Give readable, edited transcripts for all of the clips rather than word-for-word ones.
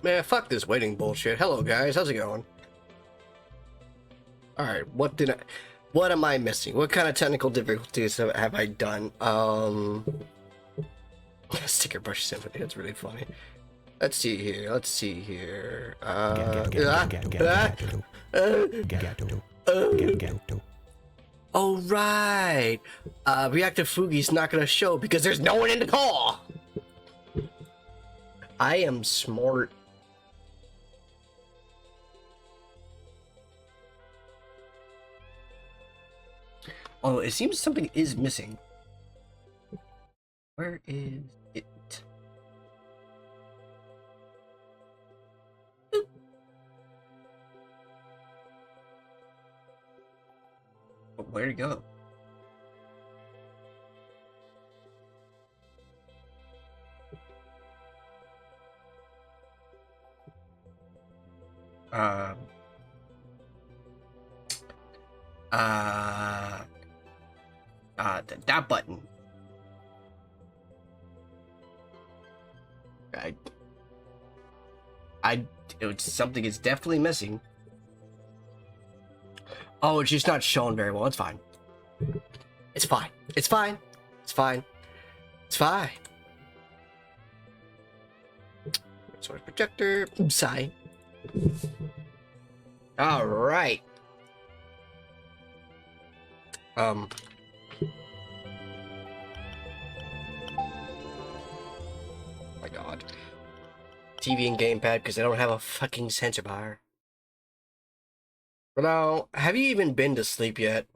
Man, fuck this waiting bullshit. Hello, guys. How's it going? Alright, what am I missing? What kind of technical difficulties have I done? Sticker brush sympathy, that's really funny. Let's see here. Oh, right. Reactive Fugi's not gonna show because there's no one in the call. I am smart. Oh, it seems something is missing. Where is it? But where'd it go? That button. Something is definitely missing. Oh, it's just not shown very well. It's fine. It's fine. It's fine. It's fine. It's fine. Source projector. Sigh. All right. Oh my god. TV and gamepad because I don't have a fucking sensor bar. Now, have you even been to sleep yet?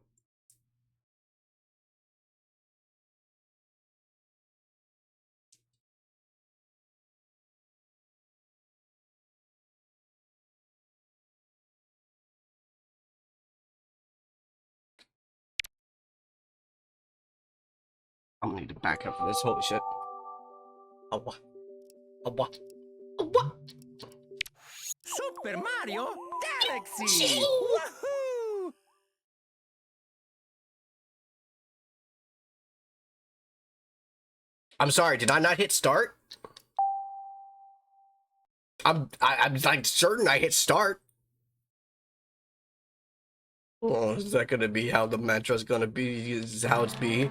I'm gonna need to back up for this. Holy shit. Oh, what? Oh, what? Oh, what? Super Mario Galaxy! Woohoo! I'm sorry, did I not hit start? I'm like certain I hit start. Oh, is that gonna be how the metro's gonna be? Is how it's be?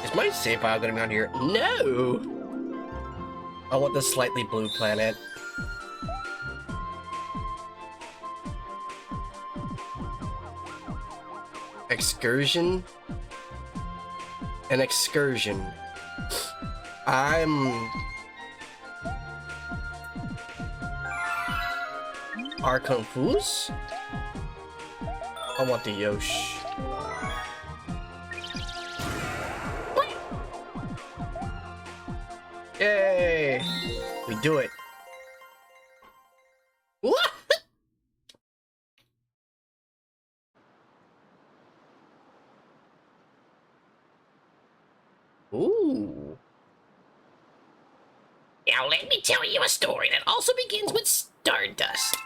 Is my save file gonna be on here? No! I want the slightly blue planet. Excursion? An excursion. Are confused? I want the Yoshi. Yay! We do it. What? Ooh. Now let me tell you a story that also begins with Stardust.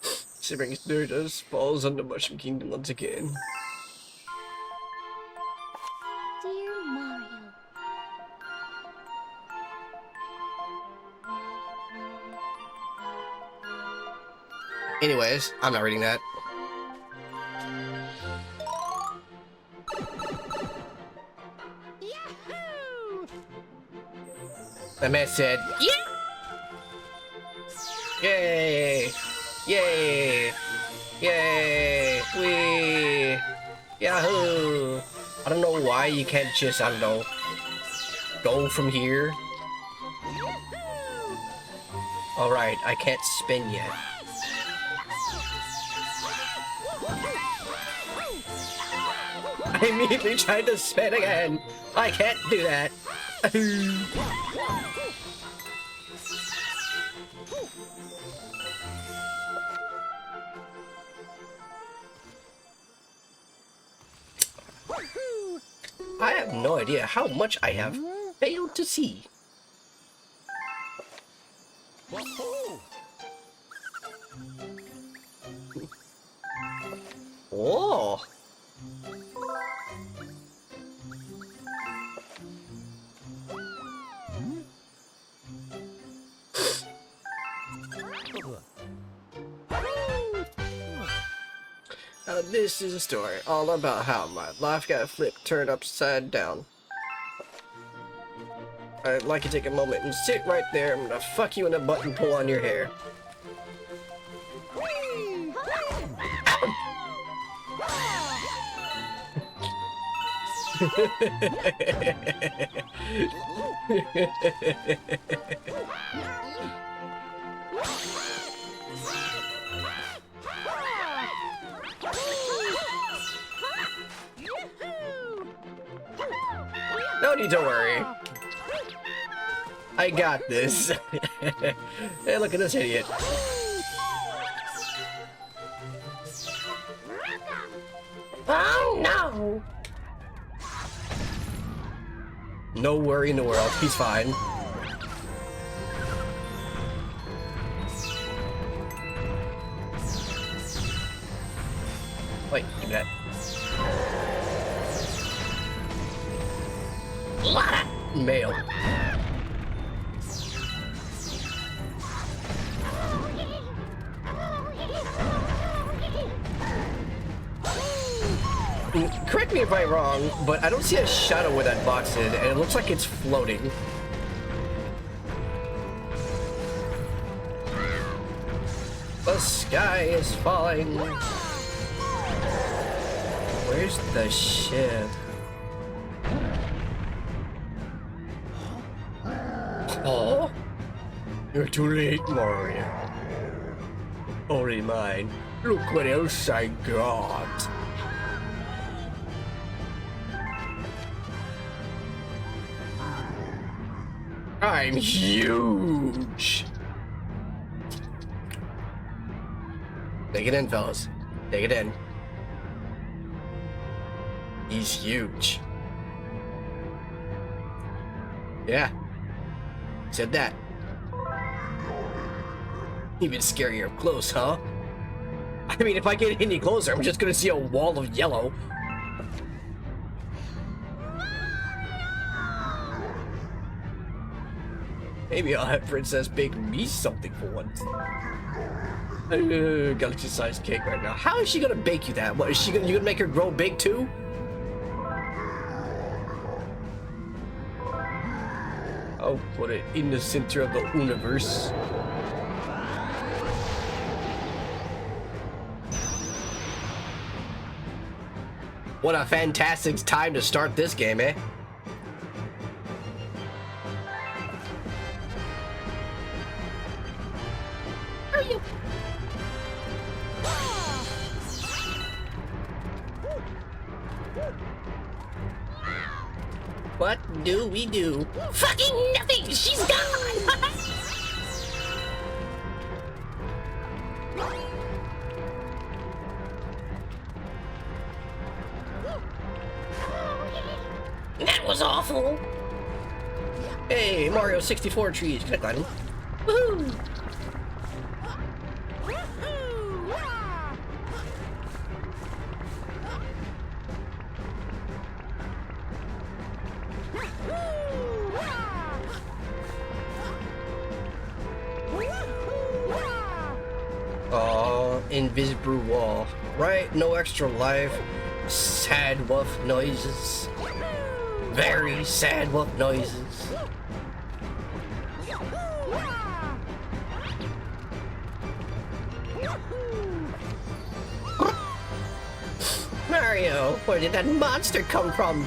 Simmering Stardust falls on the Mushroom Kingdom once again. Dear Mario. Anyways, I'm not reading that. Yahoo! The man said, yeah! Yay! Yay! Yay! Wee! Yahoo! I don't know why you can't just, I don't know, go from here. Alright, I can't spin yet. I immediately tried to spin again. I can't do that. I have no idea how much I have failed to see. Oh. This is a story all about how my life got flipped, turned upside down. I'd like to take a moment and sit right there. I'm gonna fuck you in the butt and pull on your hair. No need to worry. I got this. Hey, look at this idiot. Oh no! No worry in the world. He's fine. Wait, give me that. Mail. Correct me if I'm wrong, but I don't see a shadow where that box is, and it looks like it's floating. The sky is falling. Where's the ship? Oh, you're too late, Mario. Only mine. Look what else I got. I'm huge. Take it in, fellas. Take it in. He's huge. Yeah. Said that. Even scarier up close, huh? I mean, if I get any closer, I'm just gonna see a wall of yellow. Maybe I'll have Princess bake me something for once. Galaxy-sized cake right now. How is she gonna bake you that? What is she gonna? You gonna make her grow big too? I'll put it in the center of the universe. What a fantastic time to start this game, eh? What do we do? Fucking nothing! She's gone! That was awful! Hey, Mario 64 trees. Can I climb them? Woohoo! Oh, invisible wall. Right? No extra life. Sad wolf noises. Very sad wolf noises. Mario, where did that monster come from?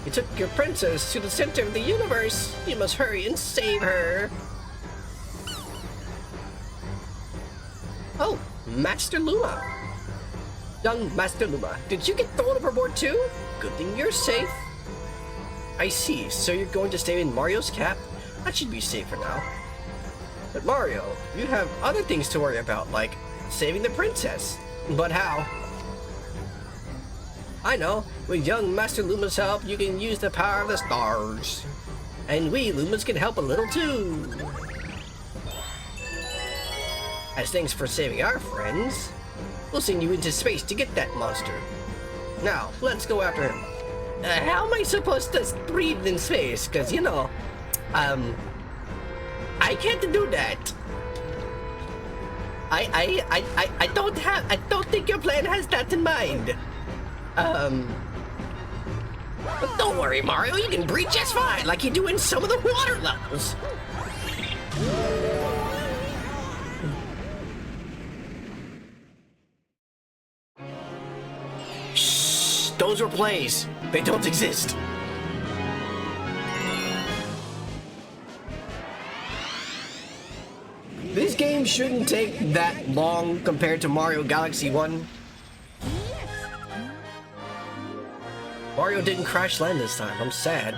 You took your princess to the center of the universe. You must hurry and save her. Oh, Master Luma. Young Master Luma, did you get thrown overboard too? Good thing you're safe. I see, so you're going to stay in Mario's cap? That should be safe for now. But Mario, you have other things to worry about, like saving the princess. But how? I know, with young Master Luma's help, you can use the power of the stars. And we Lumas can help a little too. As thanks for saving our friends, we'll send you into space to get that monster. Now, let's go after him. How am I supposed to breathe in space? Because, you know, I can't do that. I don't think your plan has that in mind. But don't worry, Mario, you can breathe just fine, like you do in some of the water levels. Shh, those are plays. They don't exist. This game shouldn't take that long compared to Mario Galaxy 1. Mario didn't crash land this time. I'm sad.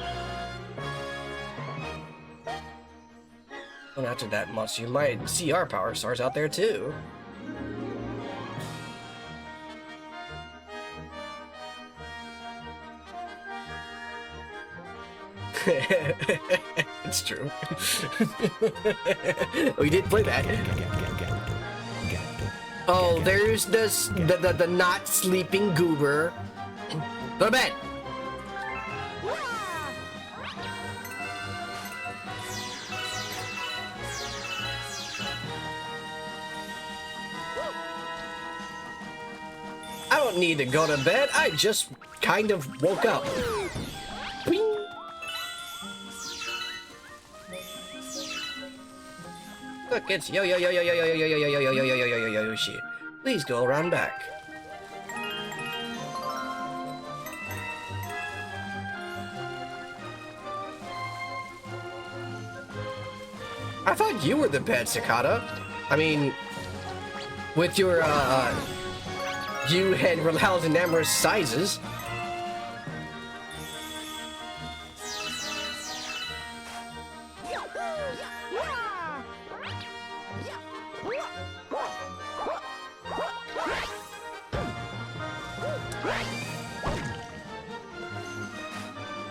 And after that much, you might see our power stars out there too. It's true. We did play that. Oh, there's this the not sleeping goober. Go to bed. I don't need to go to bed. I just kind of woke up. Bing. Look, it's Yoshi. Please go around back. I thought you were the bed, Cicada. I mean, with your you and Ralal's enamourous sizes.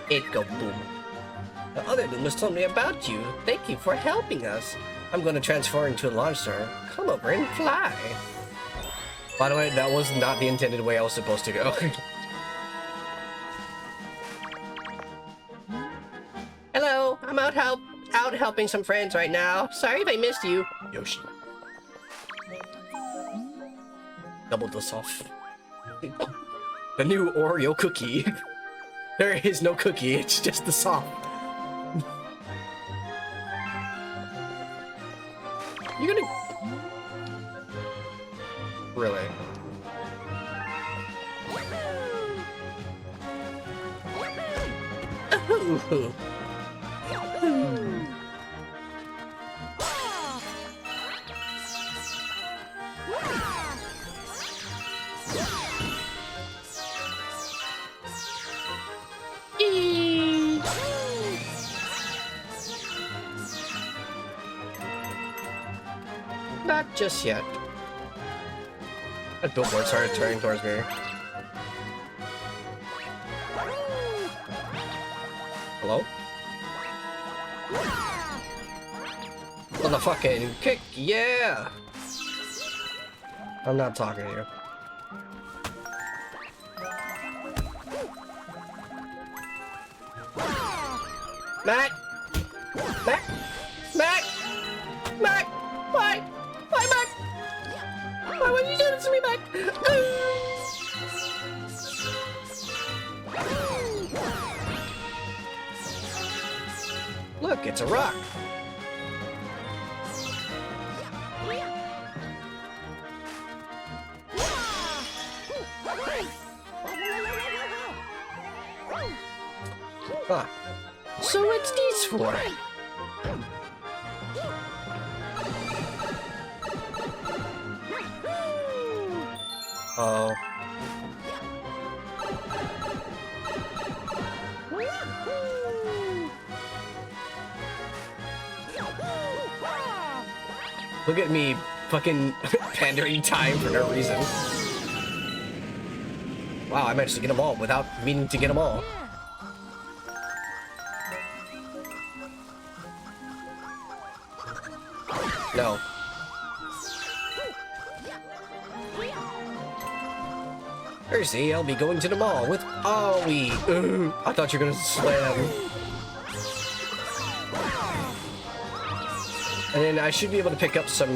It go boom. The other Lumas told me about you. Thank you for helping us. I'm going to transfer into a launch star. Come over and fly. By the way, that was not the intended way I was supposed to go. Hello, I'm out helping some friends right now. Sorry if I missed you. Yoshi. Double the soft. The new Oreo cookie. There is no cookie, it's just the soft. You're gonna... Really? Ooh. Not just yet. A billboard started turning towards me. Hello? Motherfucking kick, yeah! I'm not talking to you. Mac! Mac! Mac! Mac! Why? Why, Mac? Why would you do this to me, Mac? Look, it's a rock. Huh. So what's these for? Oh. Look at me fucking pandering time for no reason. Wow, I managed to get them all without meaning to get them all. No. Percy, I'll be going to the mall with Ollie. I thought you were gonna slam. And then I should be able to pick up some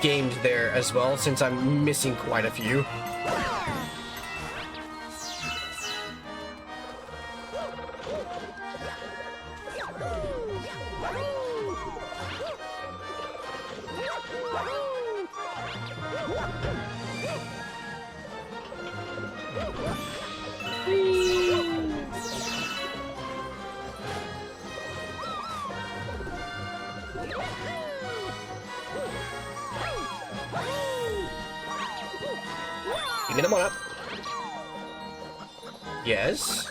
games there as well, since I'm missing quite a few. Get him on up. Yes.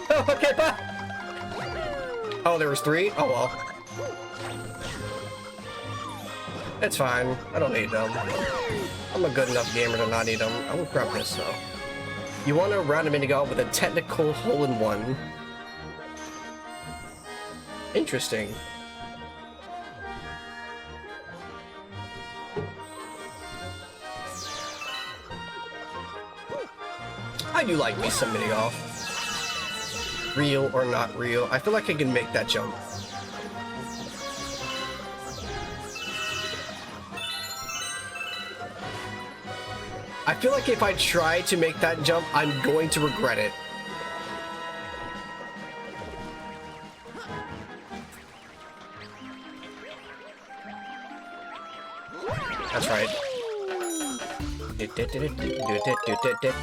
Oh, okay, bye. Oh, there was 3? Oh, well. It's fine. I don't need them. I'm a good enough gamer to not need them. I will grab this, though. You want to round a mini-golf with a technical hole-in-one. Interesting. I do like me some mini-golf. Real or not real. I feel like I can make that jump. I feel like if I try to make that jump, I'm going to regret it. That's right.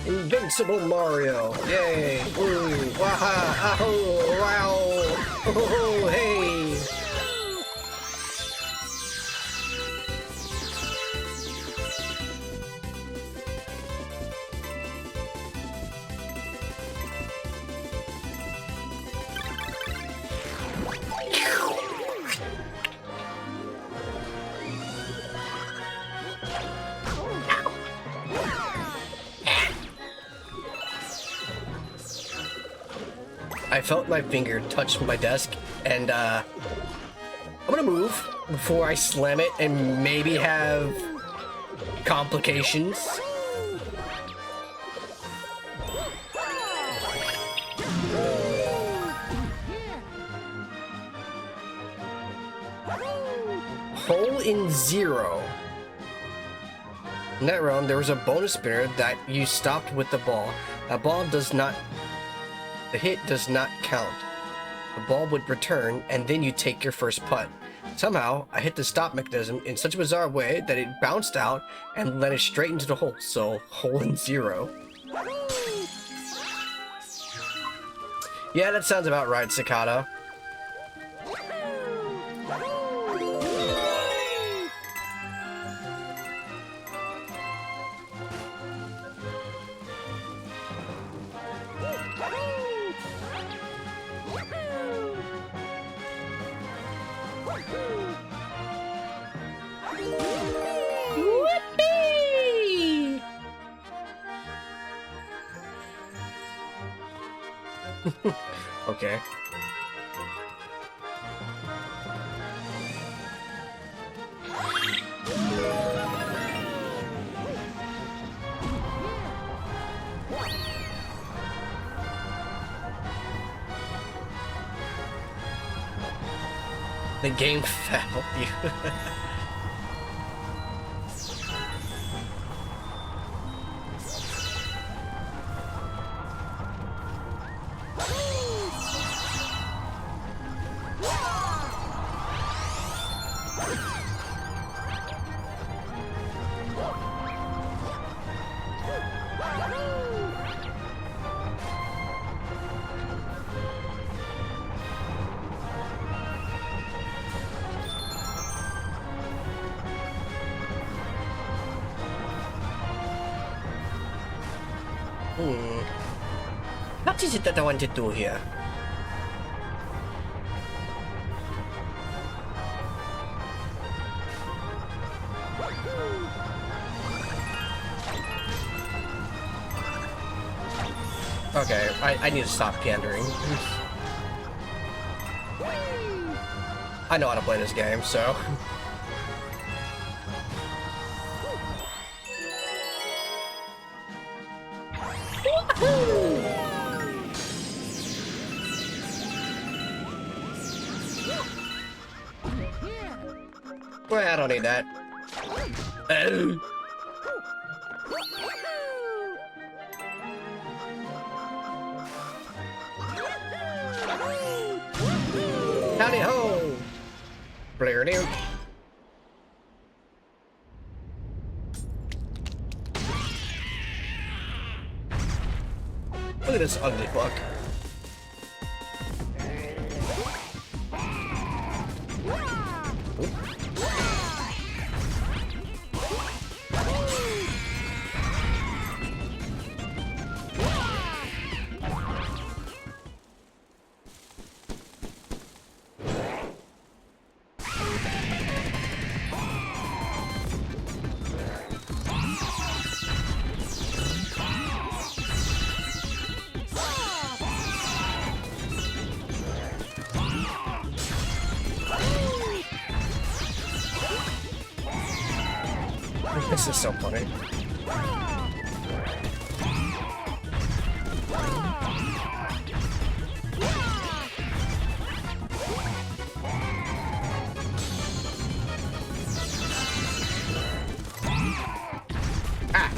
Invincible Mario! Yay! Ooh! Waha! Ahoo! Wow! Oh, hey! I felt my finger touch my desk, and I'm gonna move before I slam it and maybe have complications. Hole in 0. In that round, there was a bonus spinner that you stopped with the ball. That ball does not... The hit does not count. The ball would return, and then you take your first putt. Somehow, I hit the stop mechanism in such a bizarre way that it bounced out and led it straight into the hole, so hole in 0. Yeah, that sounds about right, Cicada. Whoopee! Okay. The game failed you. What is it that I want to do here? Okay, I need to stop pandering. I know how to play this game, so... Well, I don't need that. Oh. Howdy ho! Blair dude. Look at this ugly fuck. This is so funny. Ah.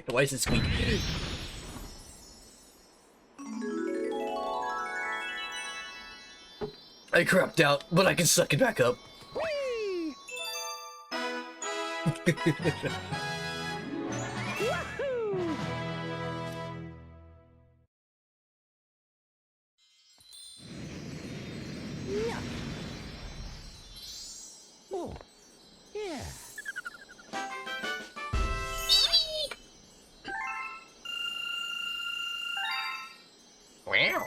Why is it squeaky? I crapped out, but I can suck it back up. Oh, yeah. Wow.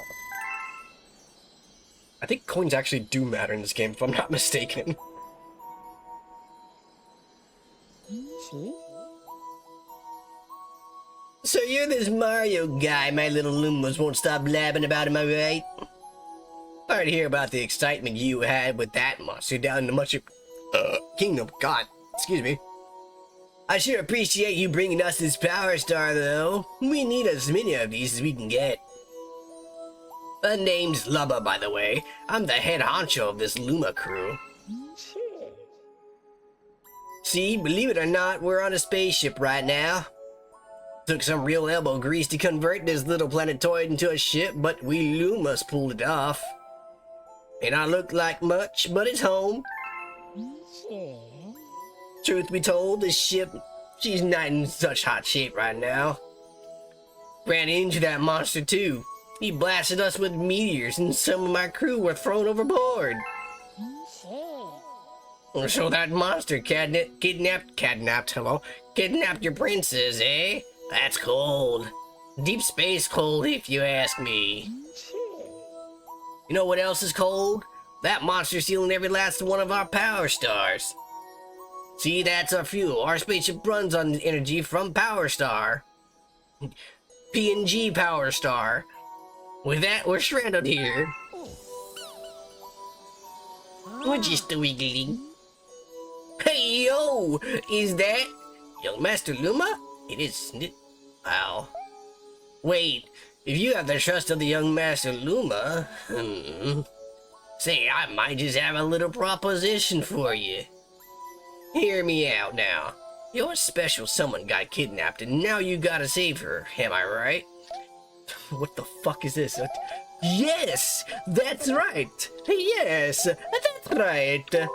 I think coins actually do matter in this game, if I'm not mistaken. So you're this Mario guy my little Lumas won't stop blabbing about, am I right? Sorry to hear about the excitement you had with that monster down in the Mushroom Kingdom. God, excuse me. I sure appreciate you bringing us this Power Star, though. We need as many of these as we can get. The name's Lubba, by the way. I'm the head honcho of this Luma crew. See, believe it or not, we're on a spaceship right now. Took some real elbow grease to convert this little planetoid into a ship, but we Lumas pulled it off. May not look like much, but it's home. Truth be told, this ship, she's not in such hot shape right now. Ran into that monster too. He blasted us with meteors and some of my crew were thrown overboard. So that monster kidnapped your princess, eh? That's cold. Deep space cold if you ask me. You know what else is cold? That monster stealing every last one of our power stars. See, that's our fuel. Our spaceship runs on energy from Power Star. PNG Power Star. With that, we're stranded here. We're just a wiggling. Hey, yo! Is that young Master Luma? It is, isn't it? Wow. Wait, if you have the trust of the young Master Luma, say, I might just have a little proposition for you. Hear me out now. Your special someone got kidnapped and now you gotta save her, am I right? What the fuck is this? Yes! That's right! Yes! That's right!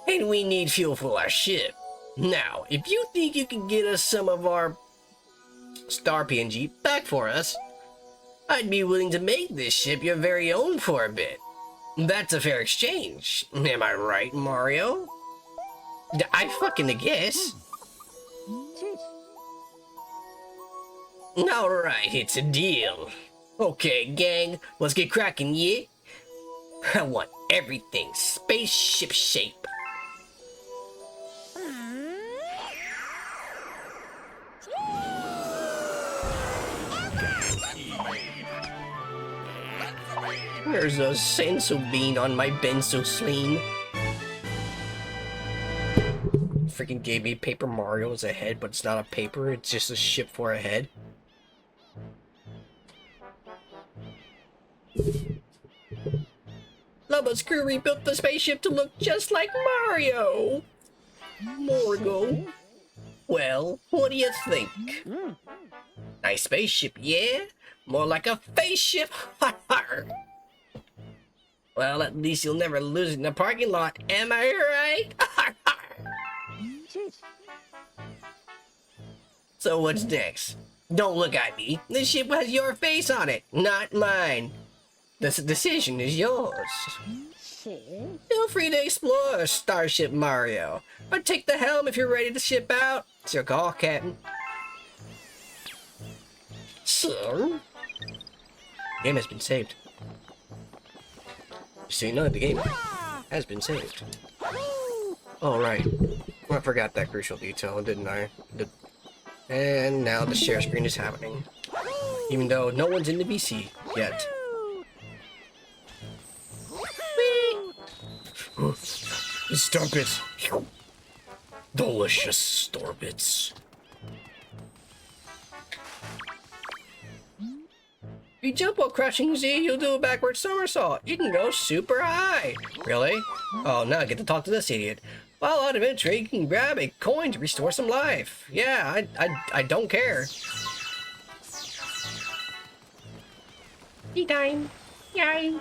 And we need fuel for our ship. Now, if you think you can get us some of our Star PNG back for us, I'd be willing to make this ship your very own for a bit. That's a fair exchange. Am I right, Mario? I fucking guess. Alright, it's a deal. Okay, gang, let's get cracking, yeah? I want everything spaceship shape. There's a senso bean on my benzo sling. freaking gave me Paper Mario as a head, but it's not a paper, it's just a ship for a head. Lubba's crew rebuilt the spaceship to look just like Mario. Morgo. Well, what do you think? Nice spaceship, yeah? More like a face ship. Well, at least you'll never lose it in the parking lot, am I right? So what's next? Don't look at me. This ship has your face on it, not mine. The decision is yours. Feel free to explore, Starship Mario. Or take the helm if you're ready to ship out. It's your call, Captain. So, game has been saved. So you know the game has been saved. Oh right, I forgot that crucial detail, didn't I? And now the share screen is happening, even though no one's in the VC yet. Storbits, delicious Storbits. If you jump while crouching Z, you'll do a backward somersault. You can go super high. Really? Oh, now I get to talk to this idiot. While out of entry, you can grab a coin to restore some life. Yeah, I don't care. Tea time. Yay.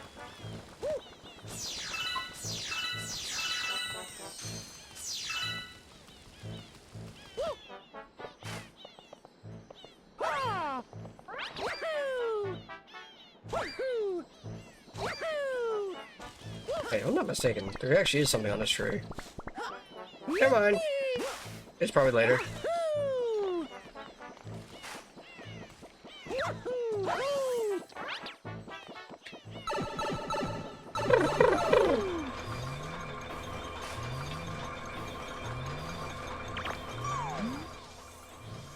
Hey, I'm not mistaken. There actually is something on this tree. Never mind. It's probably later.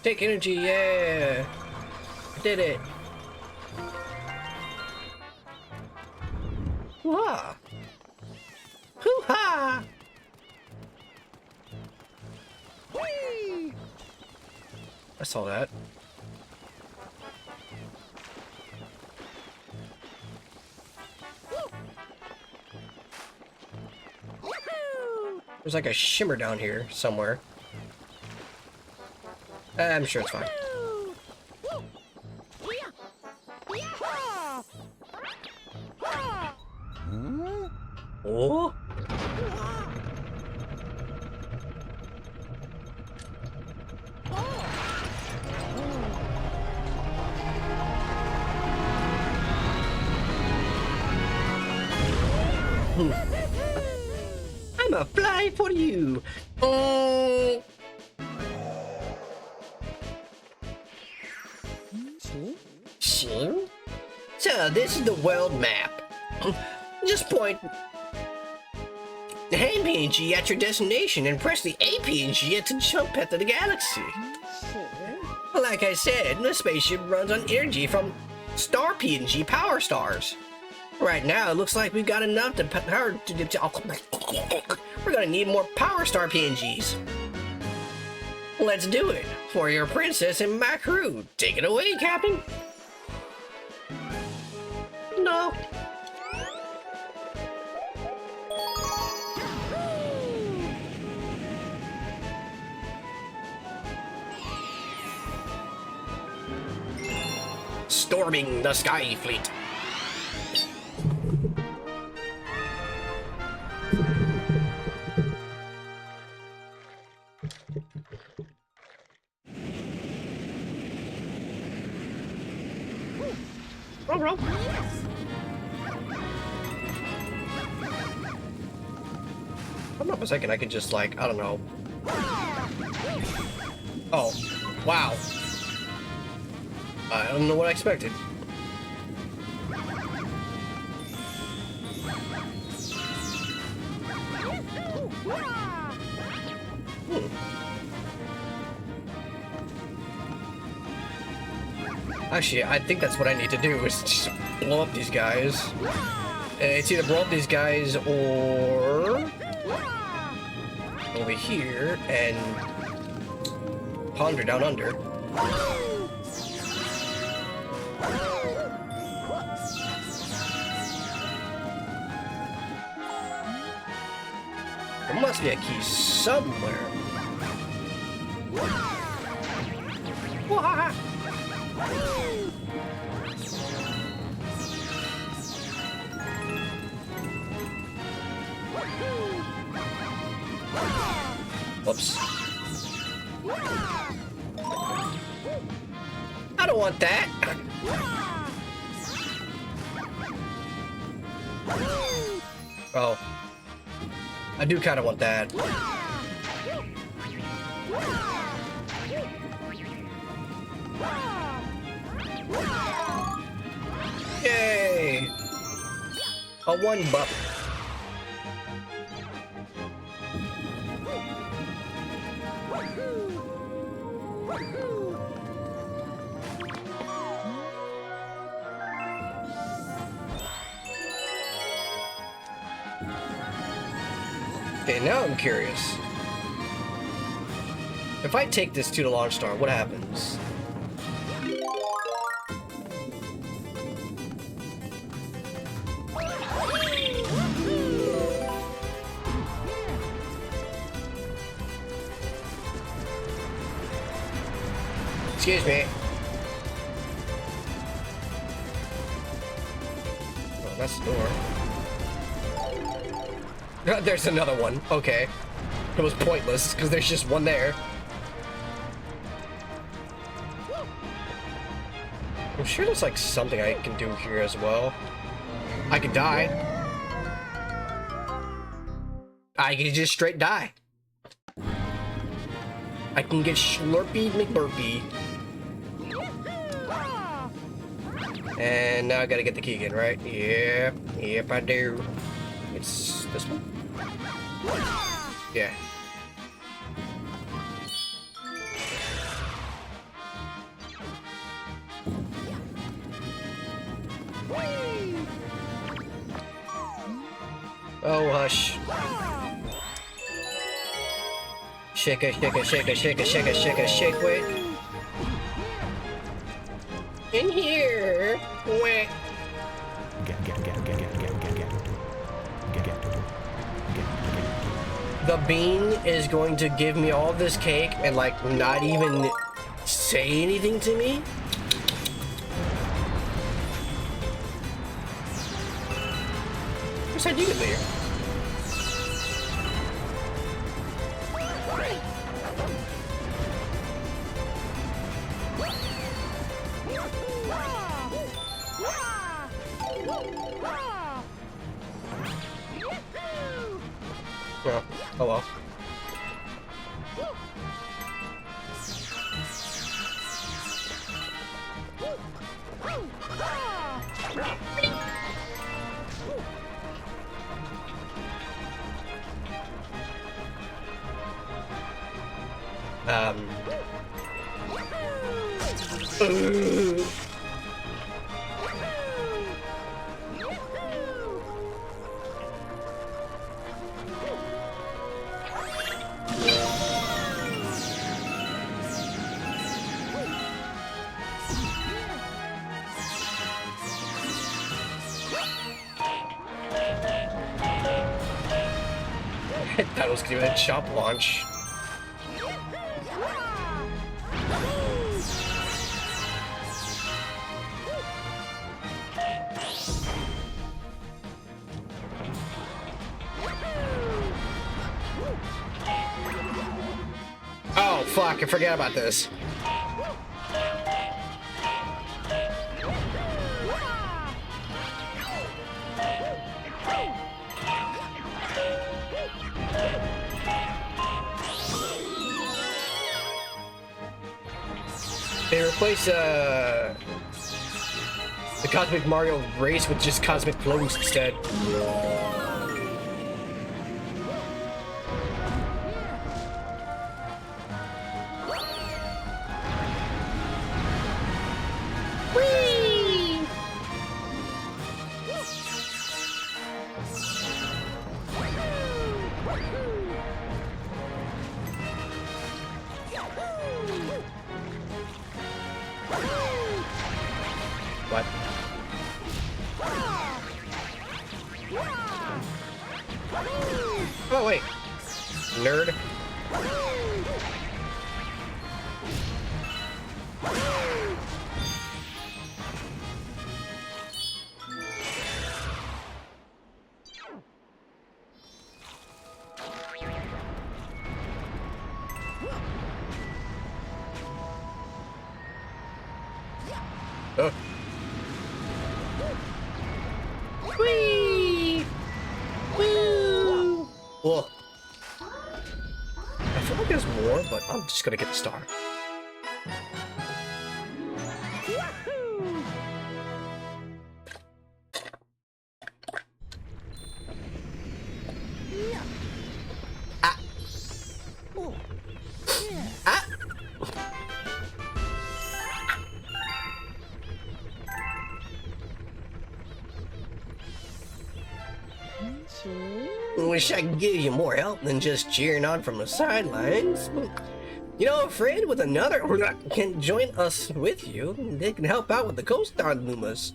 Take energy, yeah! I did it! Hoo-ha! Hoo-ha! I saw that. There's like a shimmer down here somewhere. I'm sure it's fine. Oh? I'm a fly for you. Sing? So this is the world map. Just point the hand PNG at your destination and press the A PNG to jump at the galaxy. Like I said, the spaceship runs on energy from star PNG power stars. Right now, it looks like we've got enough to power. We're gonna need more power star PNGs. Let's do it for your princess and my crew. Take it away, Captain. No. Storming the Sky Fleet. Roll. I'm not mistaken, I could just like, I don't know. Oh, wow. I don't know what I expected. Actually, I think that's what I need to do, is just blow up these guys. It's either blow up these guys or over over here and ponder down under. There must be a key somewhere. Wah! Whoops. I don't want that. Oh. I do kind of want that. Yay! A one buck. Okay, now I'm curious. If I take this to the launch star, what happens? Excuse me. Oh, that's the door. There's another one. Okay. It was pointless, because there's just one there. I'm sure there's like something I can do here as well. I could die. I can just straight die. I can get Slurpy McBurpy. And now I gotta get the key again, right? Yep. Yep, I do. It's this one? Yeah. Oh, hush. Shake it, shake it, shake it, shake it, shake it, shake it, shake it. In here. Wait. The bean is going to give me all this cake and like not even say anything to me? Who said you could be here? Oh, oh well. That was gonna be a chop launch. Oh fuck, I forgot about this. They replaced the Cosmic Mario race with just Cosmic Flows instead. Whee! Nerd. Whee! Woo! Whoa. I feel like there's more, but I'm just gonna get the star. Ah! Oh, yeah. Ah! Wish I could give you more help than just cheering on from the sidelines. You know, a friend with another can join us with you. They can help out with the Coast Guard Lumas.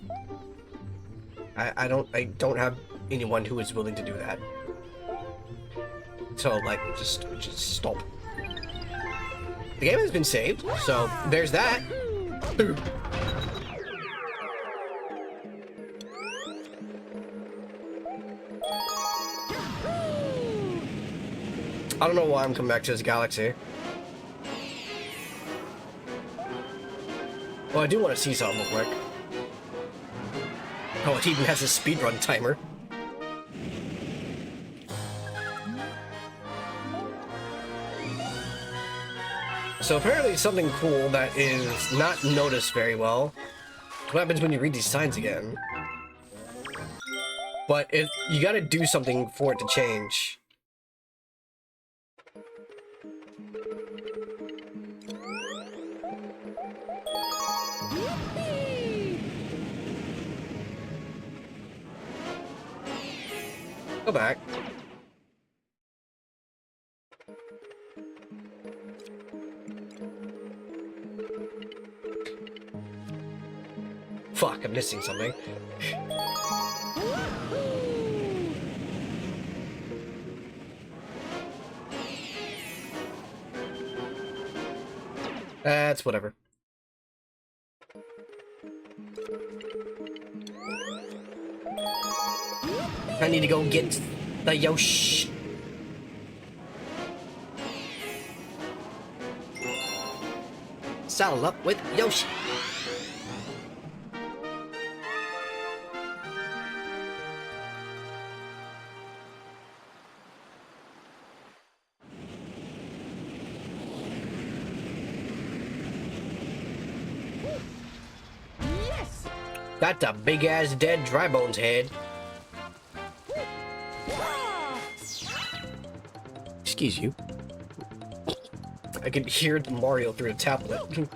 I don't have anyone who is willing to do that. So like, just stop. The game has been saved, so there's that. I don't know why I'm coming back to this galaxy. Well, I do want to see something real quick. Oh, it even has a speedrun timer. So apparently something cool that is not noticed very well. What happens when you read these signs again? But you gotta do something for it to change. Go back. Fuck, I'm missing something. That's whatever. I need to go get the Yoshi. Saddle up with Yoshi. Yes! That's a big ass dead dry bones head. Excuse you. I can hear Mario through the tablet.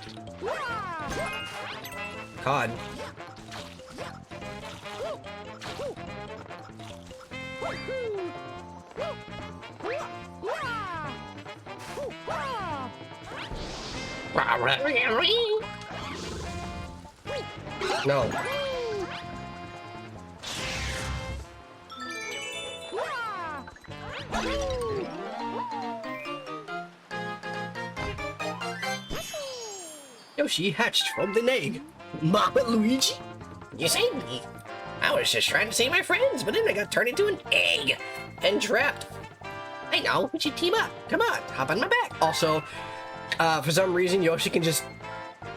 God. No. Yoshi hatched from the egg. Mama Luigi? You saved me. I was just trying to save my friends, but then I got turned into an egg and trapped. I know, we should team up. Come on, hop on my back. Also, for some reason, Yoshi can just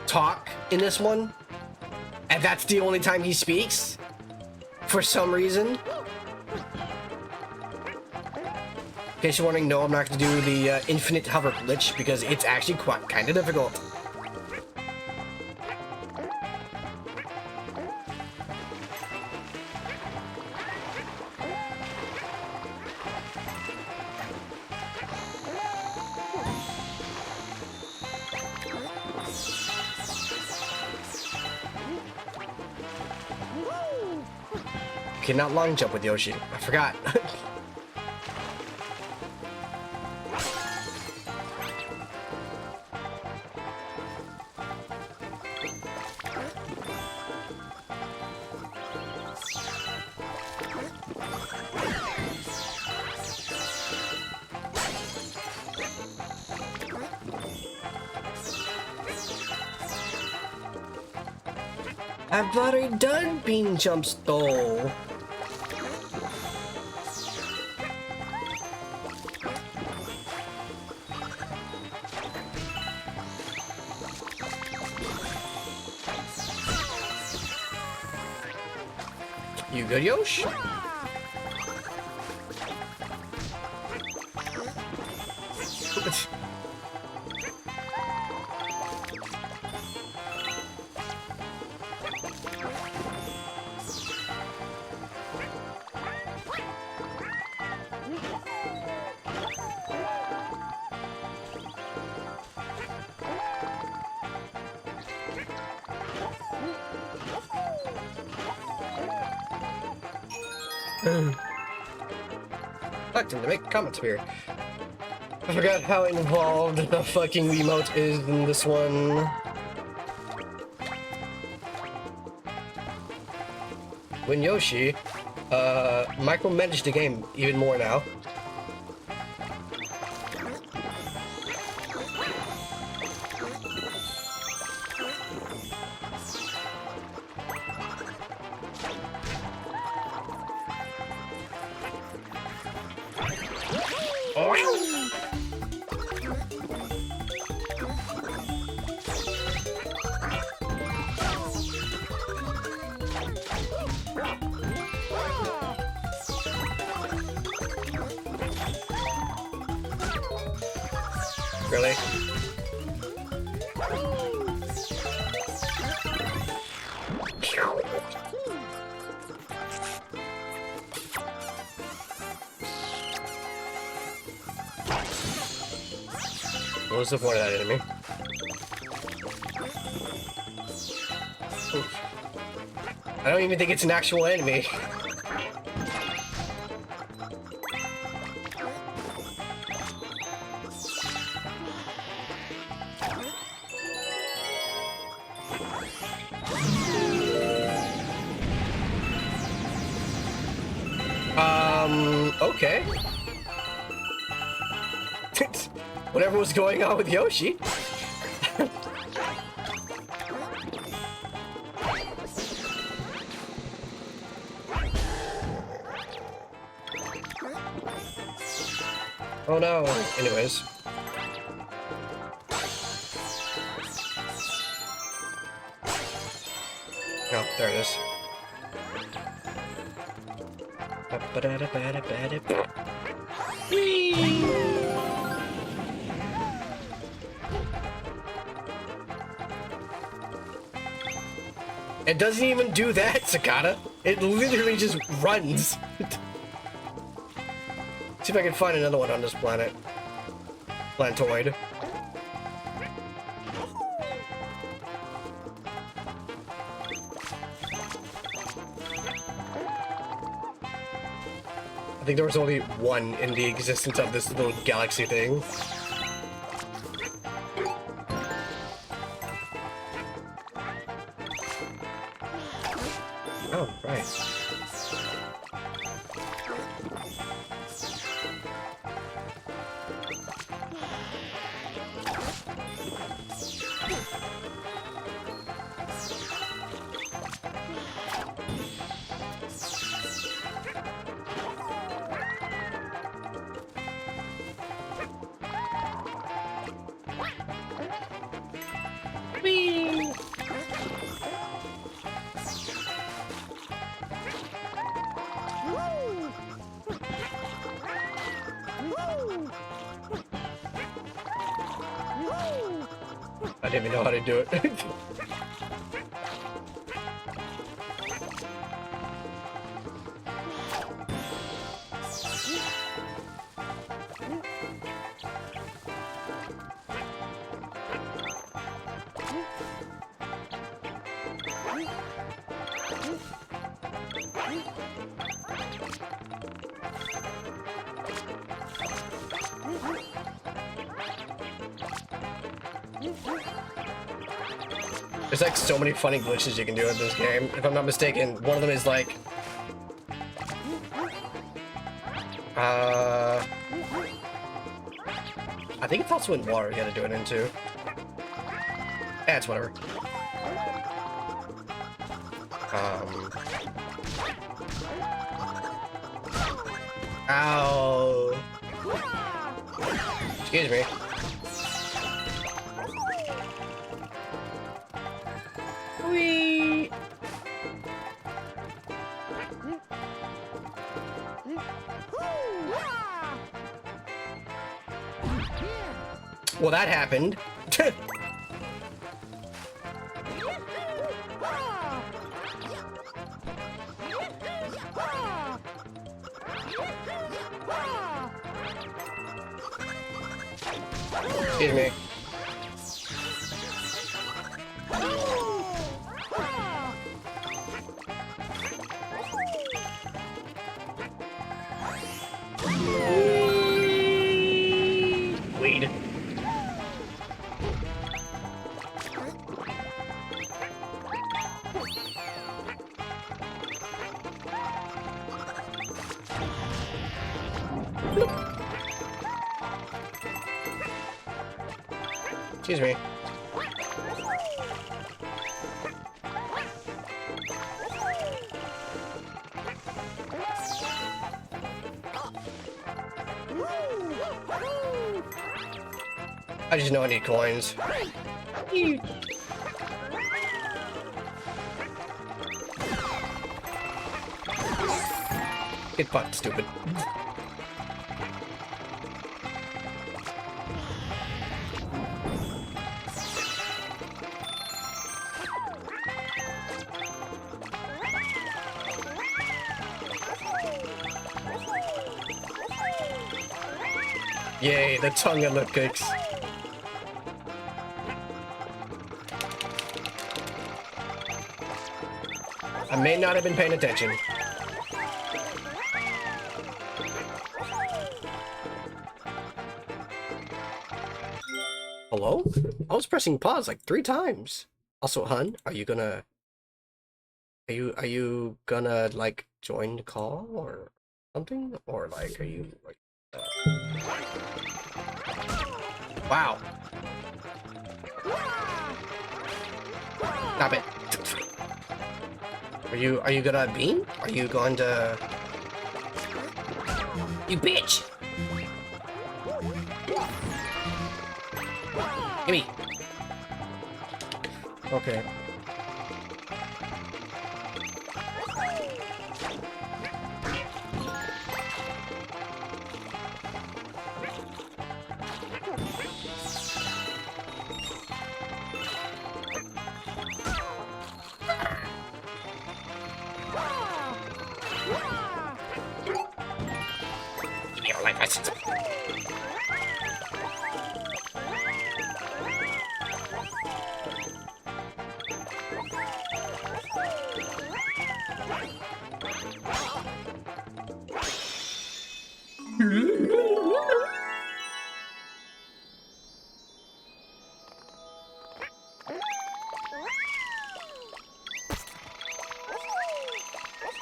talk in this one. And that's the only time he speaks. For some reason. In case you're wondering, no, I'm not going to do the infinite hover glitch because it's actually quite kind of difficult. Cannot long jump with Yoshi. I forgot. I've already done bean jumps though. You good, Yosh? Fuck him to make comments here. I forgot how involved the fucking remote is in this one. When Yoshi, micromanaged the game even more now. Really? What was the point of that enemy? Oof. I don't even think it's an actual enemy. Okay. Whatever was going on with Yoshi. Oh no. Anyways. Oh, there it is. Whee! It doesn't even do that, Sakata. It literally just runs. See if I can find another one on this planet. Planetoid. I think there was only one in the existence of this little galaxy thing. Oh, right. Whee! I didn't even know how to do it. There's like so many funny glitches you can do in this game. If I'm not mistaken, one of them is like... I think it's also in water you gotta do it into. Eh, it's whatever. Ow. Excuse me. Whee! Well, that happened. Excuse me. Weed. Excuse me. I just know I need coins. Get fucked, stupid. Yay, the tongue and lip cakes. I may not have been paying attention. Hello? I was pressing pause like 3 times. Also, hun, are you gonna like join the call or something? Or like are you like Wow. Stop it. Are you gonna beam? Are you going to You bitch! Gimme! Okay. Give me your life essence.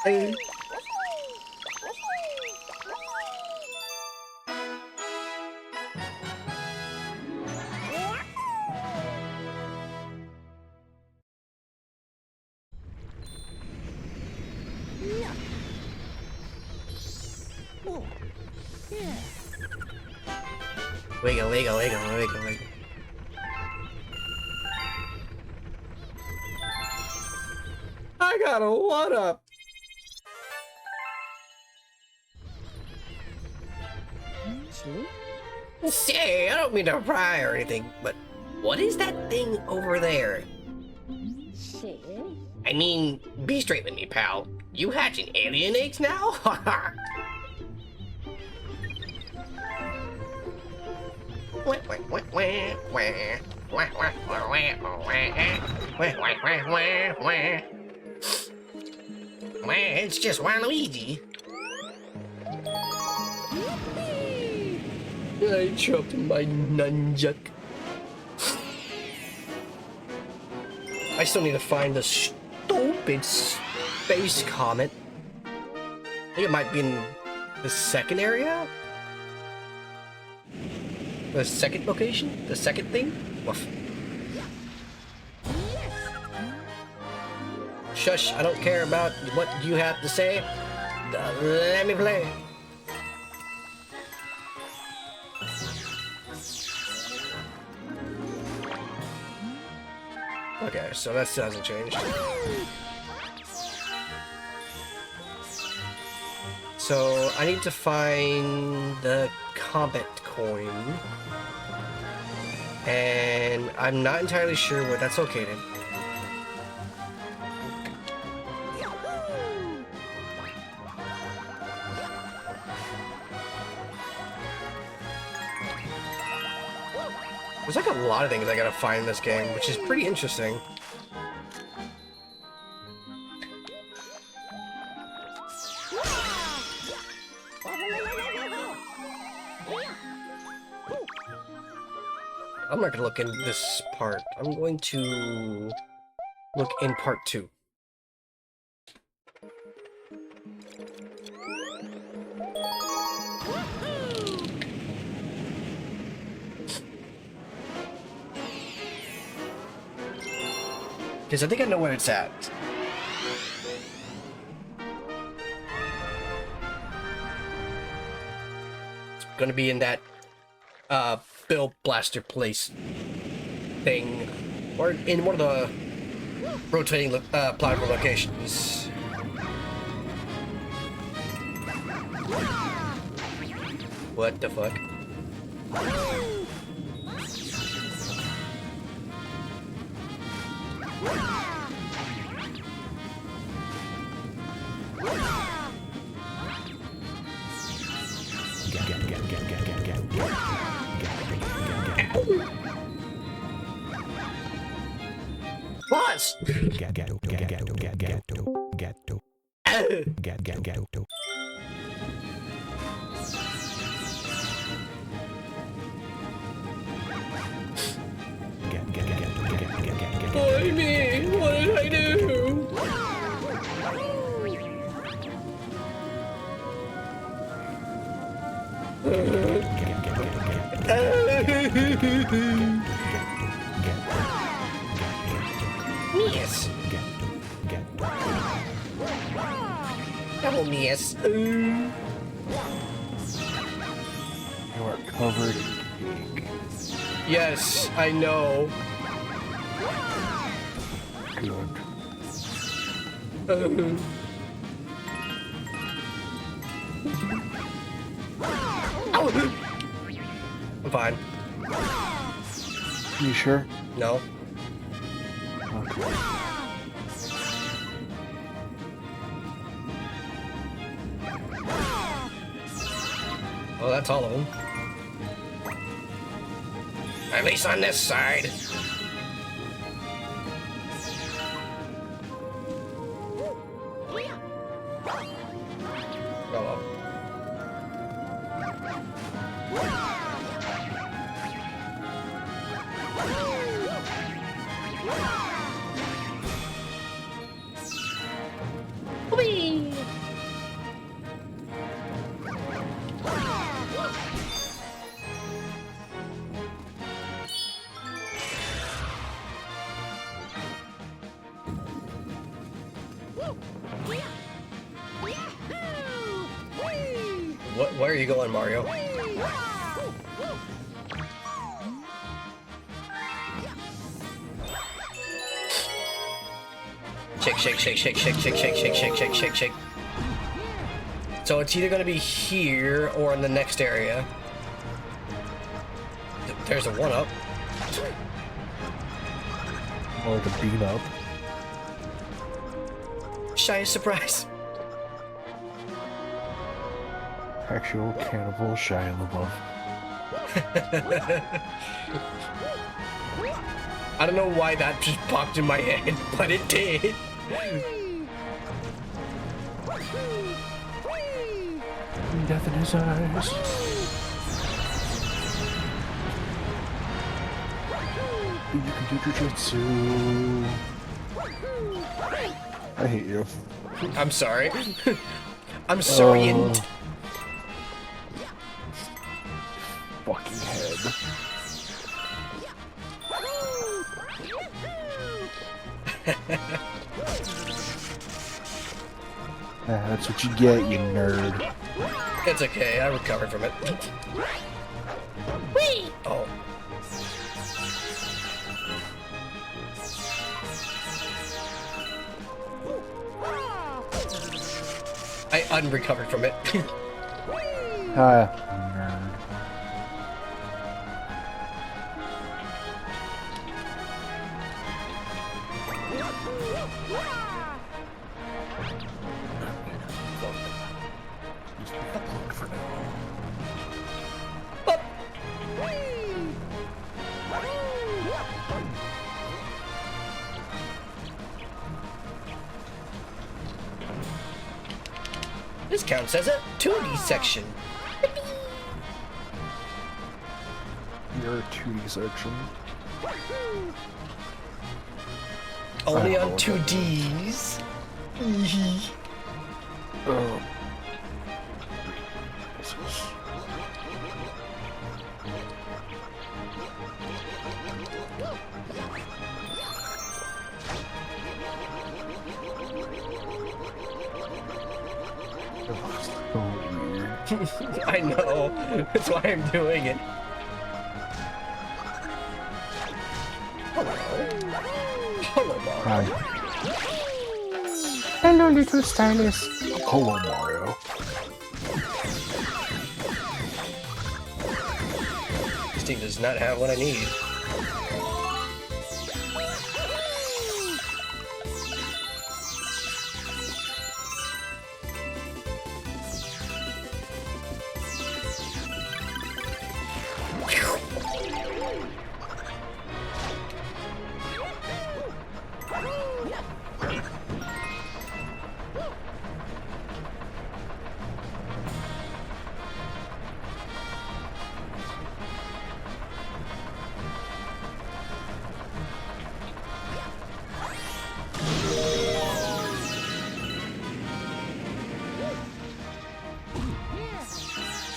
Hey. Oh, yeah. Wiggle, wiggle, wiggle, wiggle, wiggle. I got a one up. Say, I don't mean to pry or anything, but what is that thing over there? Shit. I mean, be straight with me, pal. You hatching alien eggs now? It's just Waluigi. I dropped my nunchuck. I still need to find the stupid space comet. I think it might be in the second area? The second location? The second thing? Woof. Shush, I don't care about what you have to say. Let me play. Okay, so that still hasn't changed. So I need to find the combat coin. And I'm not entirely sure where that's located. There's like a lot of things I gotta find in this game, which is pretty interesting. I'm not gonna look in this part. I'm going to look in part 2. Because I think I know where it's at. It's gonna be in that Bill Blaster place thing, or in one of the rotating platform locations. What the fuck? Boss! Why me? What did I do? Yes. Double yes. You are covered in cake. Yes, I know. Good. I'm fine. You sure? No. Okay. Well, that's all of them. At least on this side. Oh well. Whee! Where are you going, Mario? Shake, shake, shake, shake, shake, shake, shake, shake, shake, shake, shake, shake. So it's either gonna be here or in the next area. There's a 1-up. Or the beat up. Shy surprise. Actual cannibal Shia LaBeouf. I don't know why that just popped in my head, but it did. Death in his eyes. You can do jujitsu. I hate you. I'm sorry. I'm sorry. Fucking head. That's what you get, you nerd. It's okay, I recovered from it. Whee! Oh. I unrecovered from it. Nerd. For now. This counts as a 2D section. You're a 2D section. Only I on know 2Ds. This is... so weird. I know. That's why I'm doing it. Hello, Mario. Hi. Hello, little stylist. Hello, Mario. This thing does not have what I need.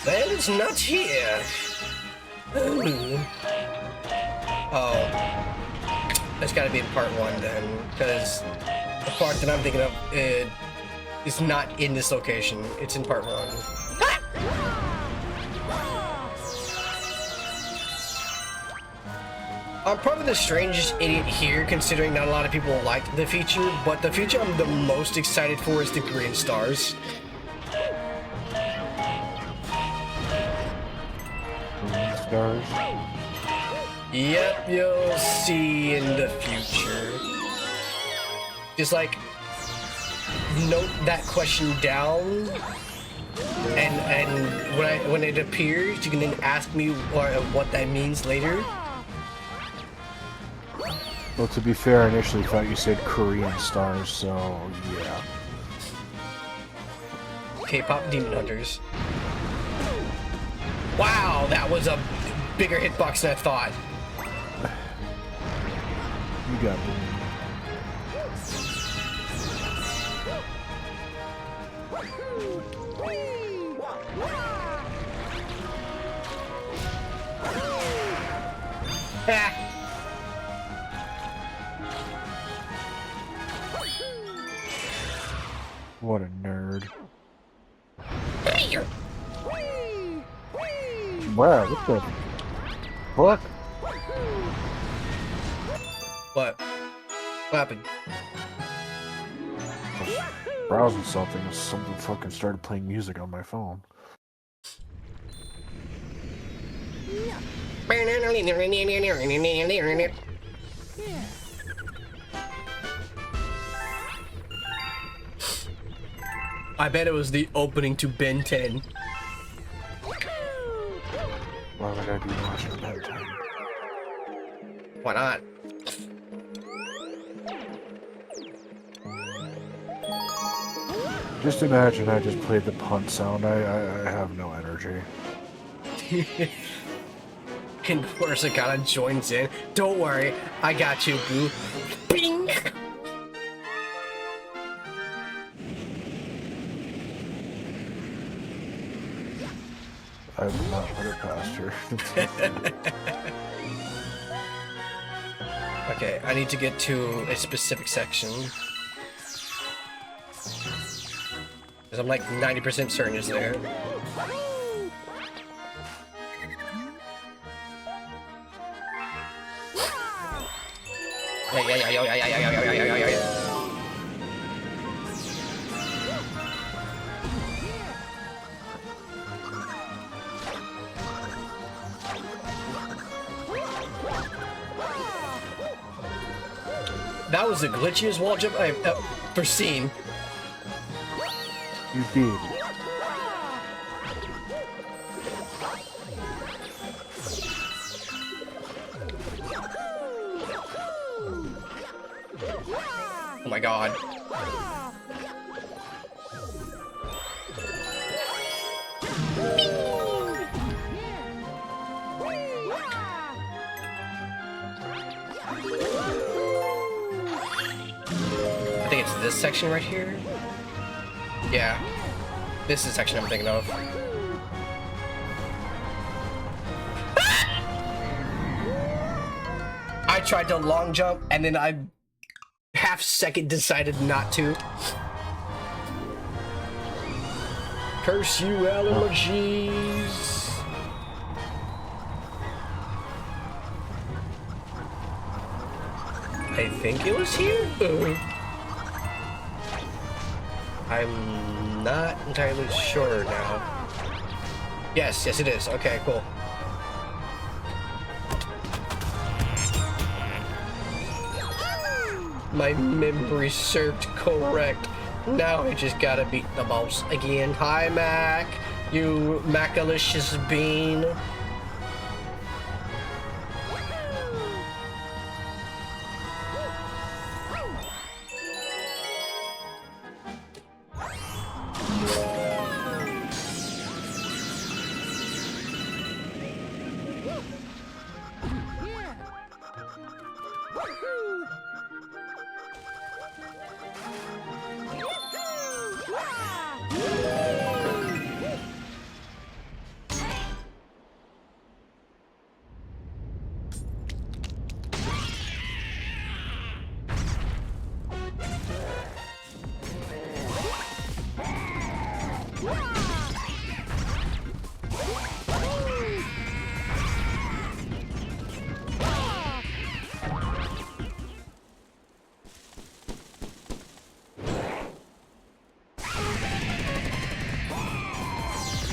Well, it's not here. Oh. That's gotta be in part 1 then, because the part that I'm thinking of is not in this location. It's in part 1. I'm probably the strangest idiot here, considering not a lot of people liked the feature, but the feature I'm the most excited for is the green stars. Stars. Yep, you'll see in the future. Just like, note that question down, and when it appears, you can then ask me what that means later. Well, to be fair, I initially thought you said Korean stars, so yeah. K-pop Demon Hunters. Wow, that was a bigger hitbox than I thought. You got me. Ha! What a nerd. Wow, what the fuck? What? What happened? Browsing something, and something fucking started playing music on my phone. I bet it was the opening to Ben 10. Why would I be watching that time? Why not? Just imagine I just played the punt sound. I have no energy. And Corsicana joins in. Don't worry, I got you, boo. Bing! I will not put it past her. Okay, I need to get to a specific section. Because I'm like 90% certain it's there. Yeah. That was the glitchiest wall jump I've ever seen. You did. Oh my god. I think it's this section right here. Yeah. This is the section I'm thinking of. I tried to long jump and then I half-second decided not to. Curse you, allergies. I think it was here? I'm not entirely sure now. Yes, it is. Okay, cool. My memory served correct. Now I just gotta beat the boss again. Hi, Mac. You Macalicious bean.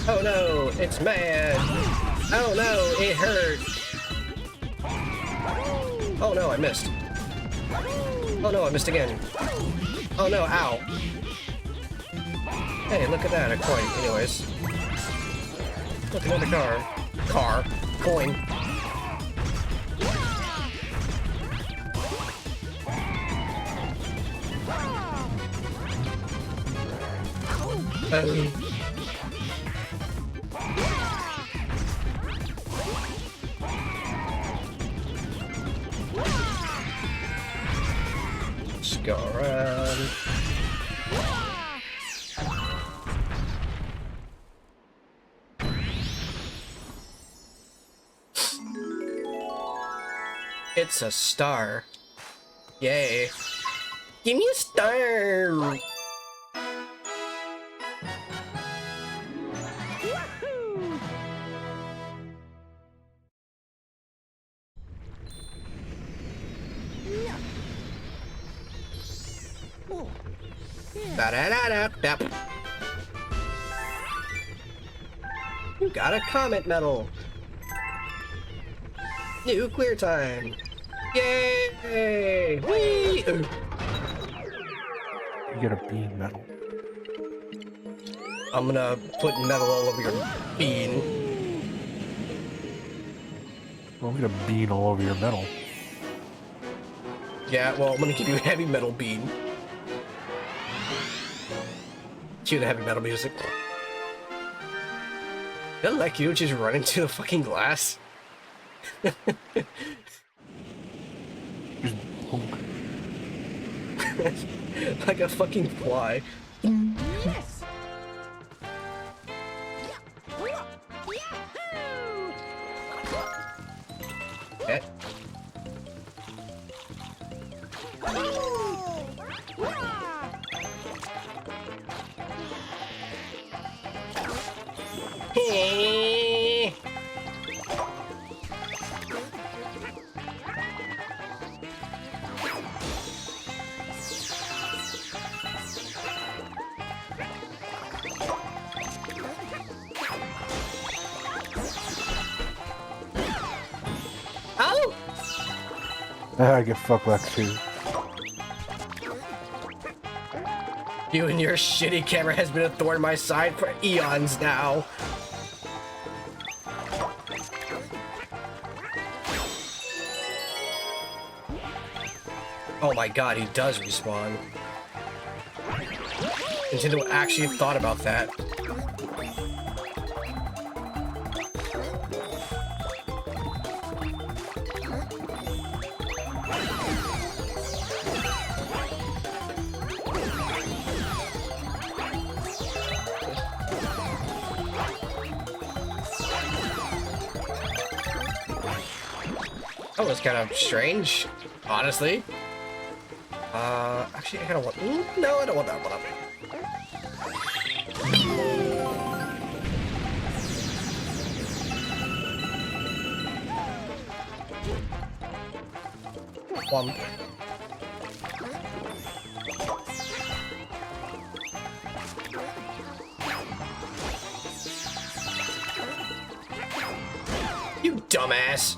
Oh no, it's mad. Oh no, it hurt. Oh no, I missed. Oh no, I missed again. Oh no, ow. Hey, look at that, a coin. Anyways. Look, another car. Coin. Let's go around. It's a star. Yay. Give me a star! Ba-da-da-da-da. You got a comet medal. Nuclear time. Yay! Whee! You get a bean medal. I'm gonna put metal all over your bean. Well, I'm gonna bean all over your medal. Yeah, well, I'm gonna give you a heavy metal bean. Cue the heavy metal music. I like you just run into the fucking glass. Just honk. Like a fucking fly. Yes! Okay. I get fucked back too. You and your shitty camera has been a thorn in my side for eons now. Oh my god, he does respawn. Nintendo actually thought about that. That was kind of strange, honestly. Actually, I kind of want. No, I don't want that one up. One. You dumbass.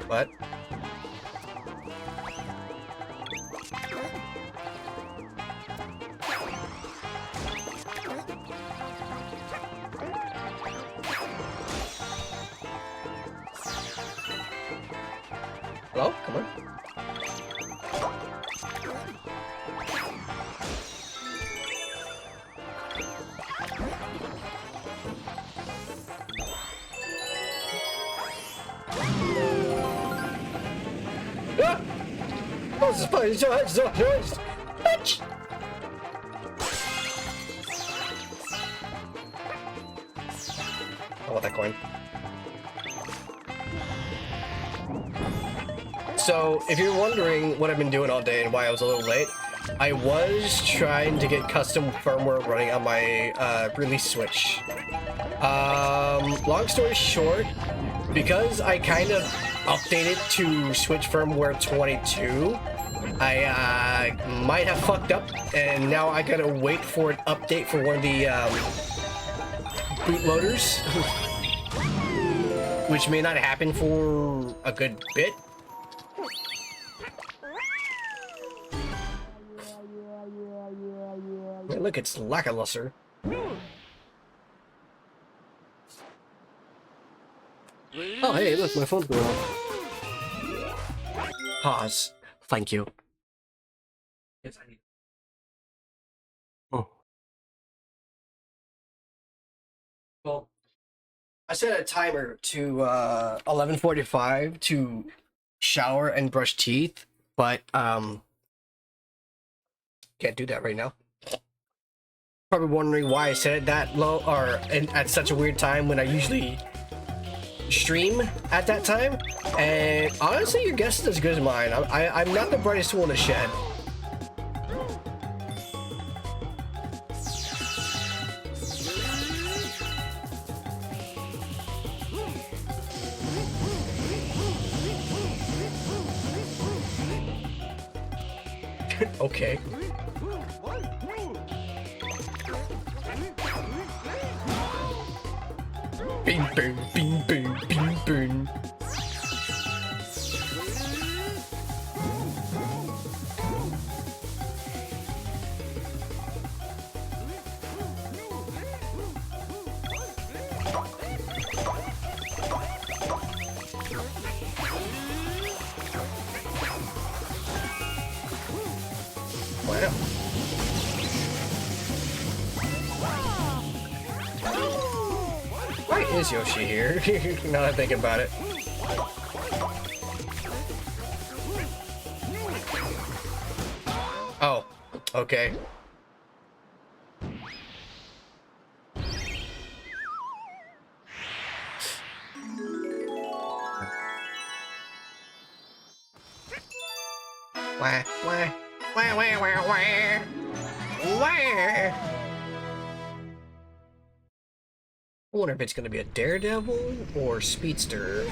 What? Hello? Come on. Ah! Oh, this is funny. Bitch! I want that coin. So, if you're wondering what I've been doing all day and why I was a little late, I was trying to get custom firmware running on my release Switch. Long story short, because I kind of updated to Switch firmware 22, I might have fucked up, and now I gotta wait for an update for one of the bootloaders, which may not happen for a good bit. Hey, look, it's lackluster. Oh, hey, look, my phone's going off. Pause. Thank you. Yes, I need. Oh. Well, I set a timer to 11:45 to shower and brush teeth, but can't do that right now. Probably wondering why I set it that low or at such a weird time when I usually stream at that time. And honestly, your guess is as good as mine. I'm not the brightest tool in the shed. Okay. Bing, boom, bing, boom, bing, boom. Wow. Why is Yoshi here? Now that I think about it. Oh, okay. Wah, wah, wah, wah, wah, wah. Wah. I wonder if it's gonna be a Daredevil or Speedster.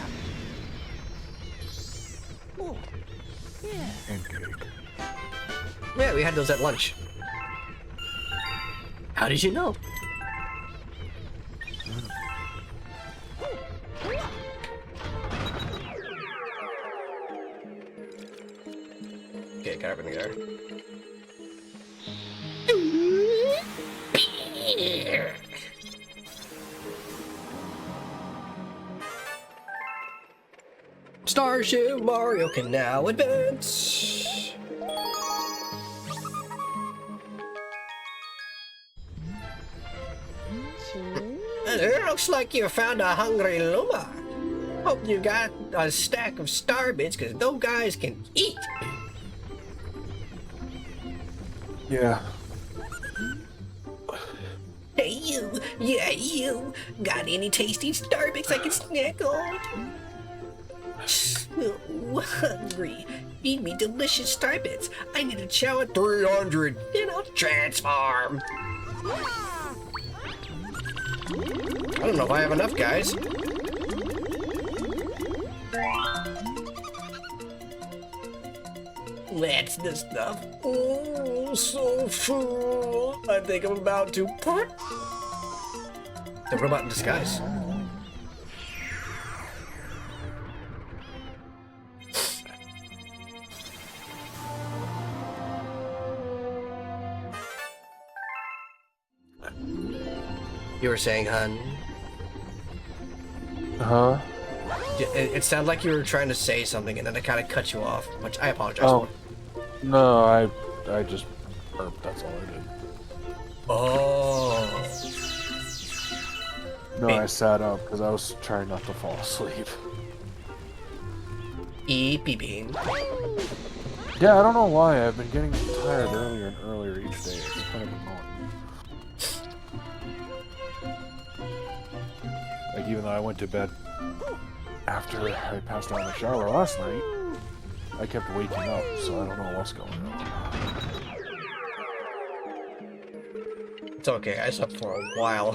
Pancake. Yeah, we had those at lunch. How did you know? kind of happening there? Starship Mario can now advance. It looks like you found a hungry Luma. Hope you got a stack of star bits, because those guys can eat. Yeah. Hey you, yeah you, got any tasty star bits I can snack on? Oh, hungry. Feed me delicious star bits. I need to chow at 300, and I'll transform. I don't know if I have enough, guys. That's the stuff. Oh, so full. I think I'm about to put the robot in disguise. You were saying, hun? Huh? It sounded like you were trying to say something, and then I kind of cut you off, which I apologize Oh. for. No, I just burped, that's all I did. Oh. No, I sat up because I was trying not to fall asleep. Beeping. Yeah, I don't know why. I've been getting tired earlier and earlier each day. It's kind of annoying. Like, even though I went to bed after I passed out in the shower last night, I kept waking up, so I don't know what's going on. It's okay, I slept for a while.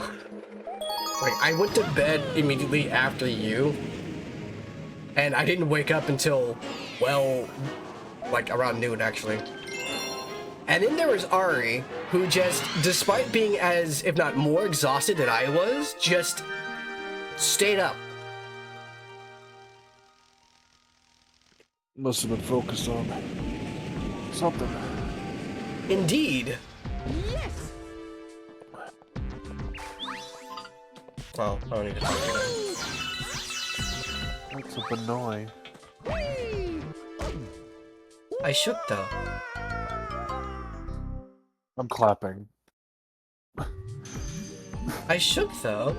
Like, I went to bed immediately after you, and I didn't wake up until, well, like around noon, actually. And then there was Ari, who just, despite being as, if not more exhausted than I was, just stayed up. Must have been focused on something. Indeed. Yes. Well, I don't need to talk to them. That's a Benoy. I shook, though. I'm clapping. I shook, though.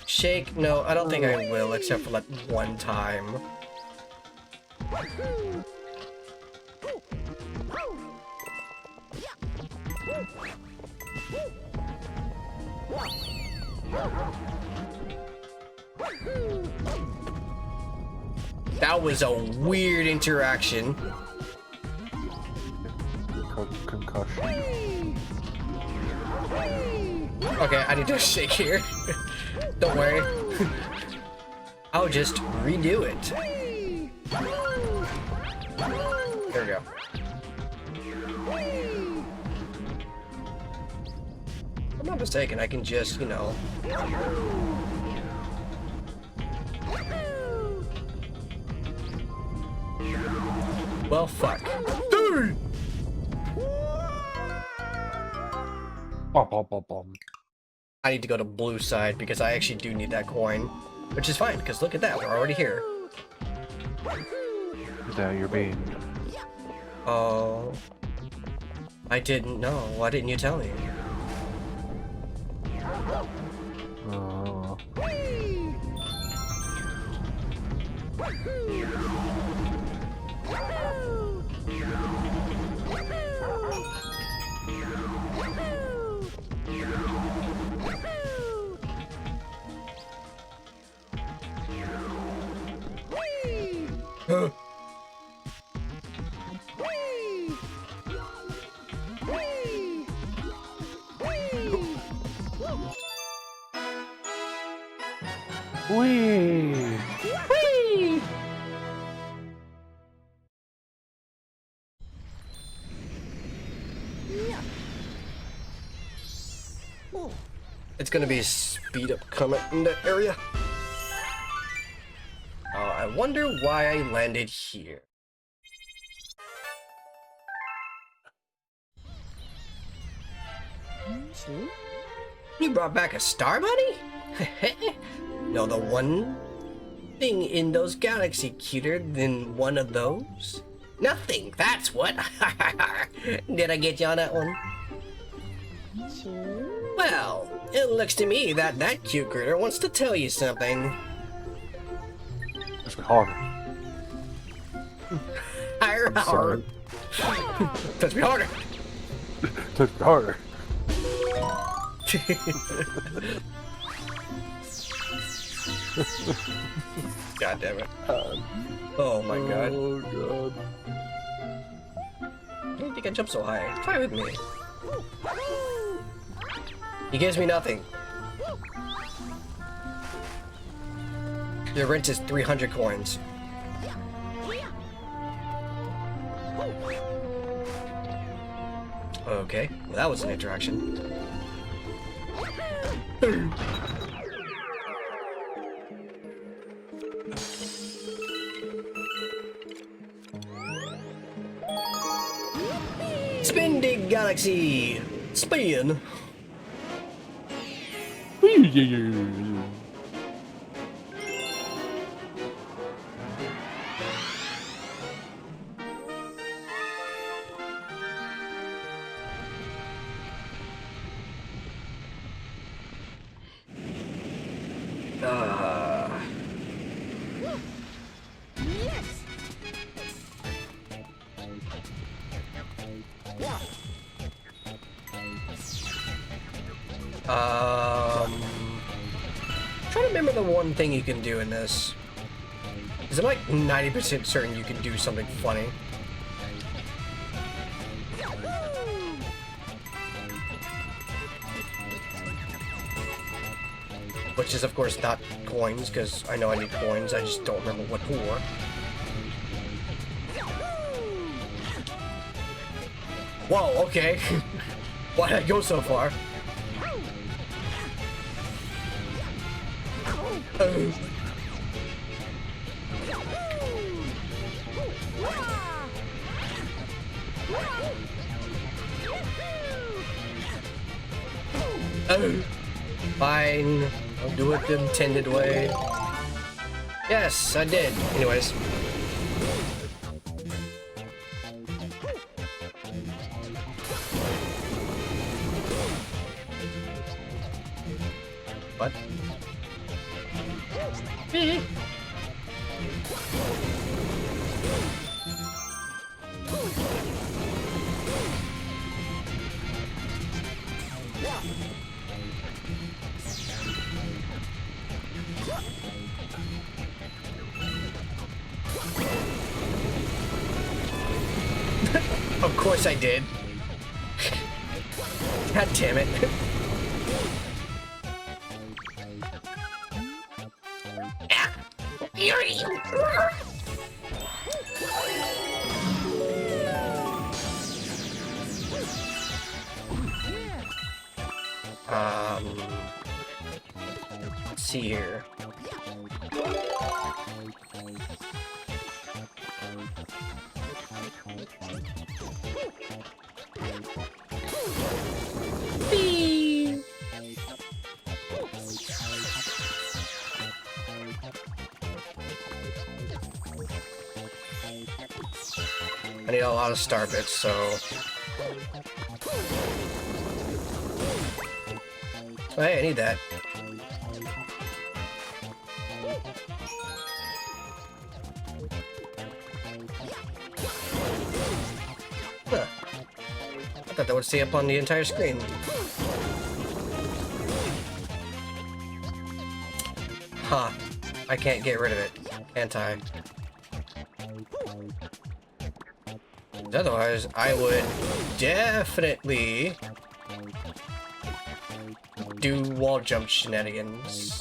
Shake? No, I don't think I will, except for like one time. That was a weird interaction. Concussion. Okay, I need to shake here. Don't worry. I'll just redo it. There we go. If I'm not mistaken, I can just, you know... Well, fuck. Dude! I need to go to blue side because I actually do need that coin. Which is fine, because look at that, we're already here. Now you're being... Oh... I didn't know. Why didn't you tell me? Whee! Whee! It's gonna be a speed up comment in that area. I wonder why I landed here. You brought back a star bunny? No, the one thing in those galaxy cuter than one of those? Nothing, that's what. Did I get you on that one? Well, it looks to me that that cute critter wants to tell you something. Touch me harder. Higher, hard. Touch me harder. Touch me harder. God damn it. Oh my god. Oh god. I didn't think I jumped so high. Try with me. He gives me nothing. Your rent is 300 coins. Okay, well that was an interaction. Spin Dig Galaxy! Spin! Trying to remember the one thing you can do in this. Is I'm like 90% certain you can do something funny. Which is of course not coins, because I know I need coins, I just don't remember what for. Whoa, okay. Why did I go so far? Fine, I'll do it the intended way. Yes, I did. Anyways. What? Of course I did. God damn it. Let's see here. I need a lot of star bits, so... Oh, hey, I need that. Huh. I thought that would stay up on the entire screen. Huh. I can't get rid of it, can't I? Otherwise, I would definitely do wall jump shenanigans.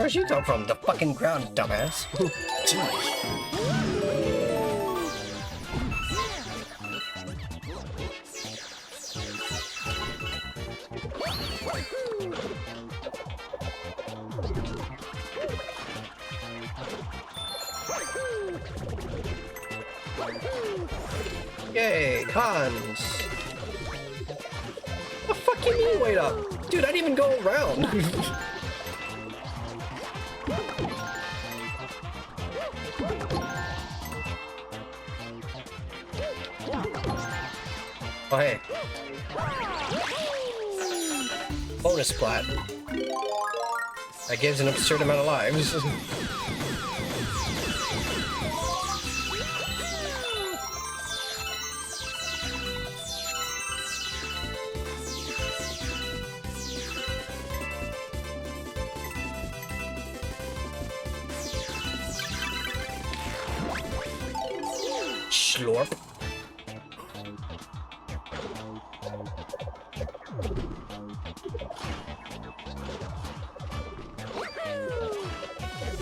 Where'd you come from? The fucking ground, dumbass. Jeez. Yay, cons. The fuck you mean wait up? Dude, I didn't even go around. Oh, hey. Bonus plat. That gives an absurd amount of lives. Slurp.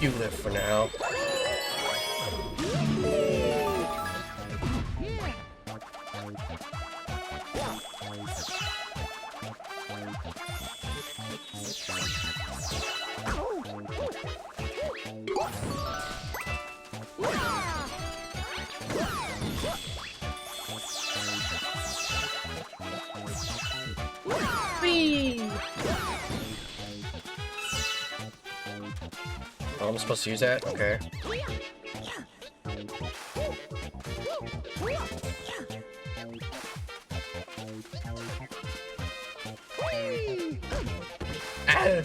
You live for now. Oh, I'm supposed to use that? Okay. Ah.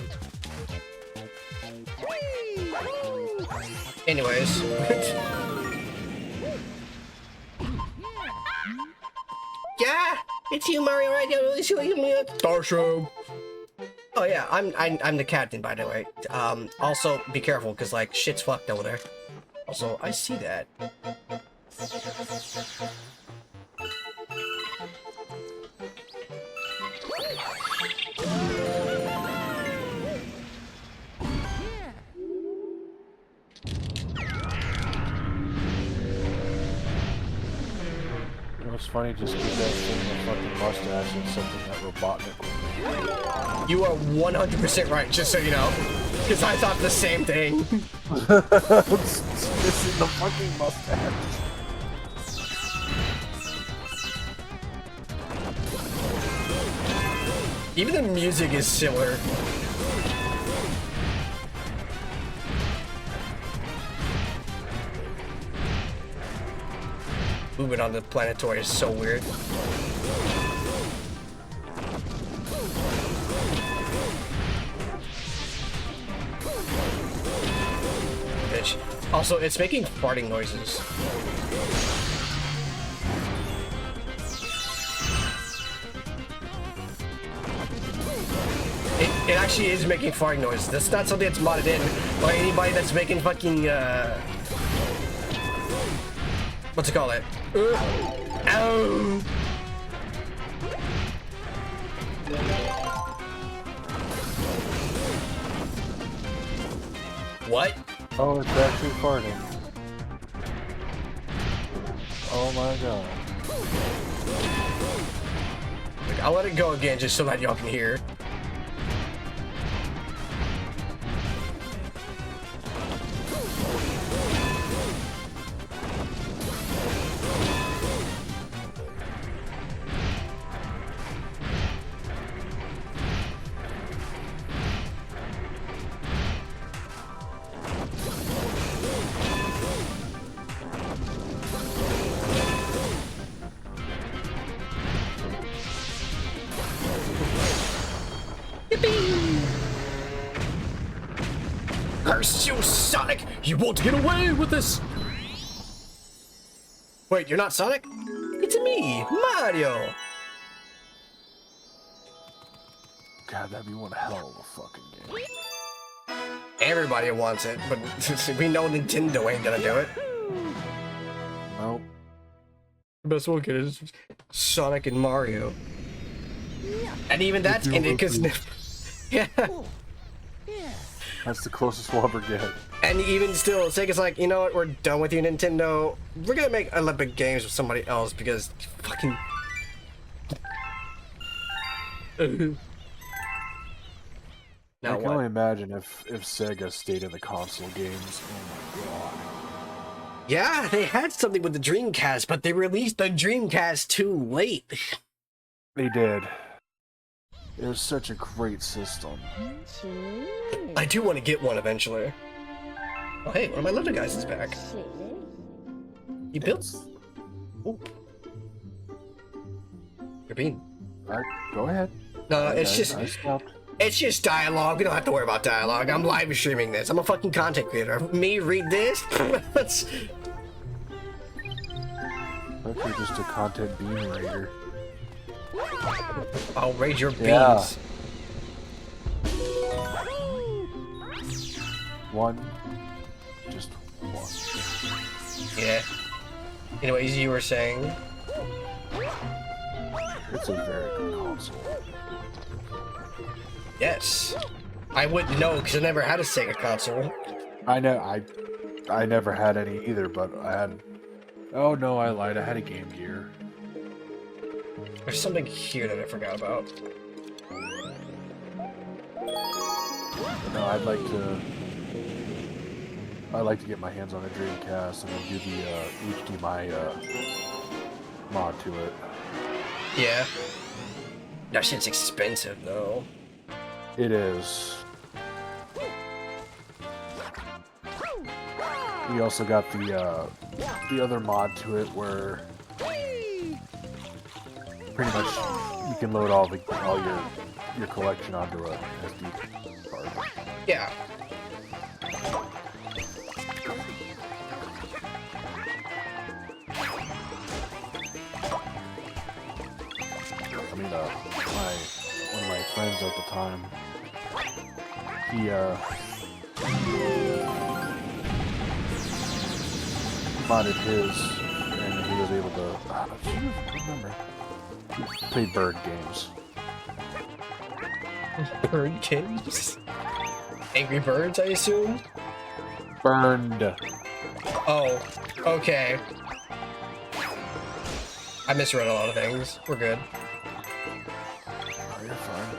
Anyways. Yeah, it's you, Mario, right now. Starship. Oh yeah, I'm the captain, by the way. Also be careful, cause like shit's fucked over there. Also, I see that. It's funny, just give that thing a fucking mustache and something that Robotnik would be. You are 100% right, just so you know. Because I thought the same thing. It's missing the fucking mustache. Even the music is similar. Movement on the planetoid is so weird. Bitch. Also, it's making farting noises. It actually is making farting noises. That's not something that's modded in by anybody that's making fucking what's it called? Ow! What? Oh, it's actually farting. Oh my god. Like, I'll let it go again just so that y'all can hear. Curse you, Sonic! You won't get away with this! Wait, you're not Sonic? It's me, Mario! God, that'd be one hell of a fucking game. Everybody wants it, but we know Nintendo ain't gonna do it. Nope. Best one kid is Sonic and Mario. And even that's in it, because... yeah. That's the closest we'll ever get. And even still, Sega's like, you know what? We're done with you, Nintendo. We're gonna make Olympic Games with somebody else because fucking. Now I can what? only imagine if Sega stayed in the console games. Oh my god. Yeah, they had something with the Dreamcast, but they released the Dreamcast too late. They did. It was such a great system. I do want to get one eventually. Oh hey, one of my little guys is back. He built. Oh. You're being. Go ahead. No, I stopped. It's just dialogue. We don't have to worry about dialogue. I'm live streaming this. I'm a fucking content creator. Me read this? That's... You're just a content bean raider. I'll raid your beans. Yeah. One. Just one. Yeah. Anyways, you were saying? It's a very good console. Yes. I wouldn't know because I never had a Sega console. I know. I never had any either, but I had. Oh no, I lied. I had a Game Gear. There's something here that I forgot about. No, I'd like to get my hands on a Dreamcast and then do the HDMI mod to it. Yeah. That shit's expensive though. It is. We also got the other mod to it where pretty much you can load all your collection onto a SD card. Yeah. I mean, one of my friends at the time, he modded his, and he was able to, I don't remember, he played bird games. Bird games? Angry Birds, I assume? Burned. Oh, okay. I misread a lot of things. We're good. Oh, you're fine.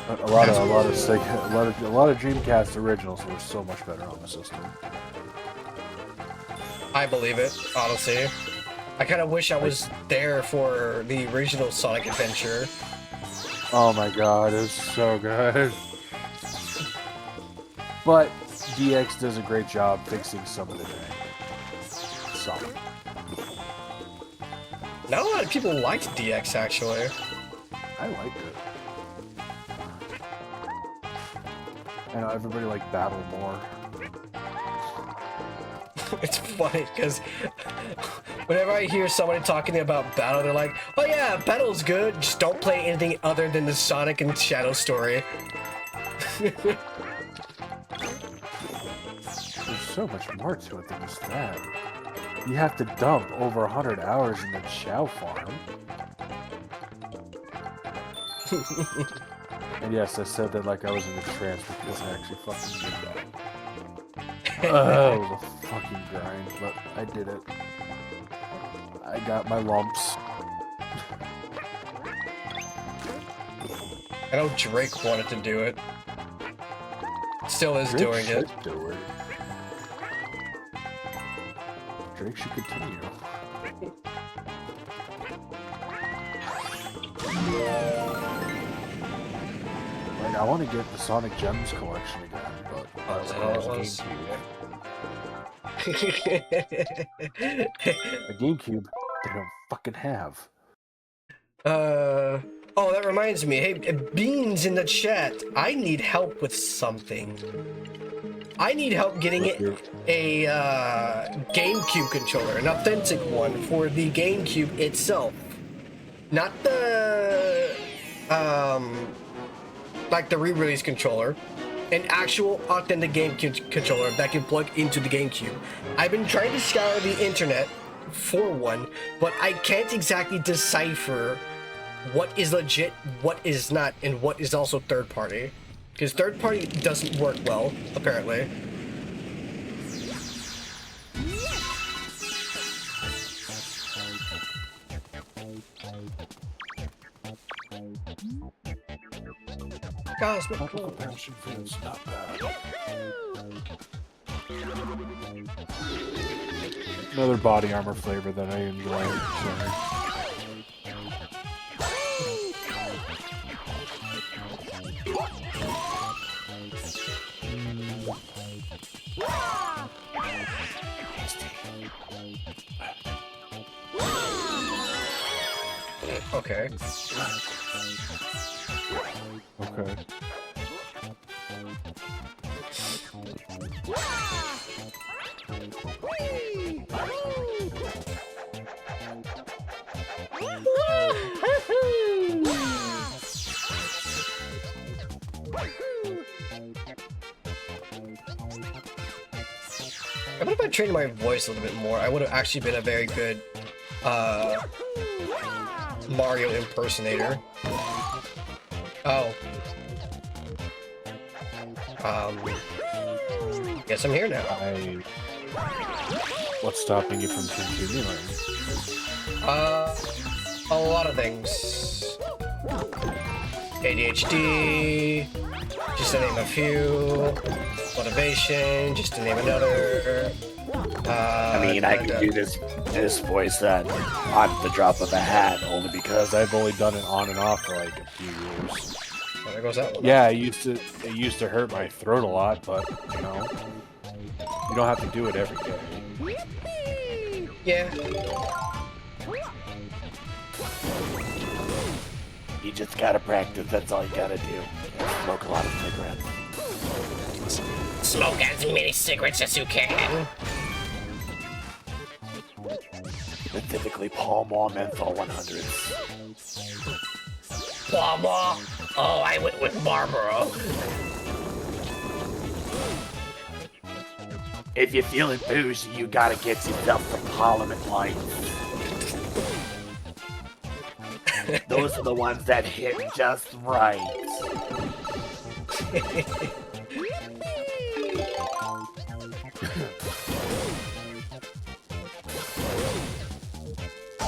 A lot of Dreamcast originals were so much better on the system. I believe it, honestly. I kind of wish I was there for the original Sonic Adventure. Oh my god, it's so good. But DX does a great job fixing some of the things. Some. Not a lot of people liked DX, actually. I liked it. I know everybody liked Battle more. It's funny, because whenever I hear somebody talking about Battle, they're like, oh yeah, Battle's good, just don't play anything other than the Sonic and Shadow story. There's so much more to it than just that. You have to dump over 100 hours in the Chow farm. And yes, I said that like I was in a trance because I actually fucking did that. It was a fucking grind, but I did it. I got my lumps. I know Drake wanted to do it. Still is Drake doing it. should do it. Drake should continue. Like, I want to get the Sonic Gems collection again, but that's a GameCube they don't fucking have. Oh, that reminds me. Hey, Beans in the chat. I need help with something. I need help getting a GameCube controller, an authentic one for the GameCube itself. Not the, like the re-release controller. An actual authentic GameCube controller that can plug into the GameCube. I've been trying to scour the internet for one, but I can't exactly decipher what is legit, what is not, and what is also third party. Because third party doesn't work well, apparently. Cosmic Tropical passion fruit's not bad. Another body armor flavor that I enjoy. Sorry. Okay. Okay. I bet if I trained my voice a little bit more, I would have actually been a very good Mario impersonator. Oh. Guess I'm here now. What's stopping you from continuing? A lot of things. ADHD, just to name a few. Motivation, just to name another. I mean, I can do this voice on the drop of a hat, only because I've only done it on and off for like a few years. Oh, there goes that one. Yeah, it used to hurt my throat a lot, but you know, you don't have to do it every day. Yeah. you just gotta practice. That's all you gotta do. Smoke a lot of cigarettes. Smoke as many cigarettes as you can. Specifically, Pall Mall Menthol 100s. Blah blah. Oh, I went with Marlboro. If you're feeling bougie, you gotta get yourself some Parliament Lights. Those are the ones that hit just right.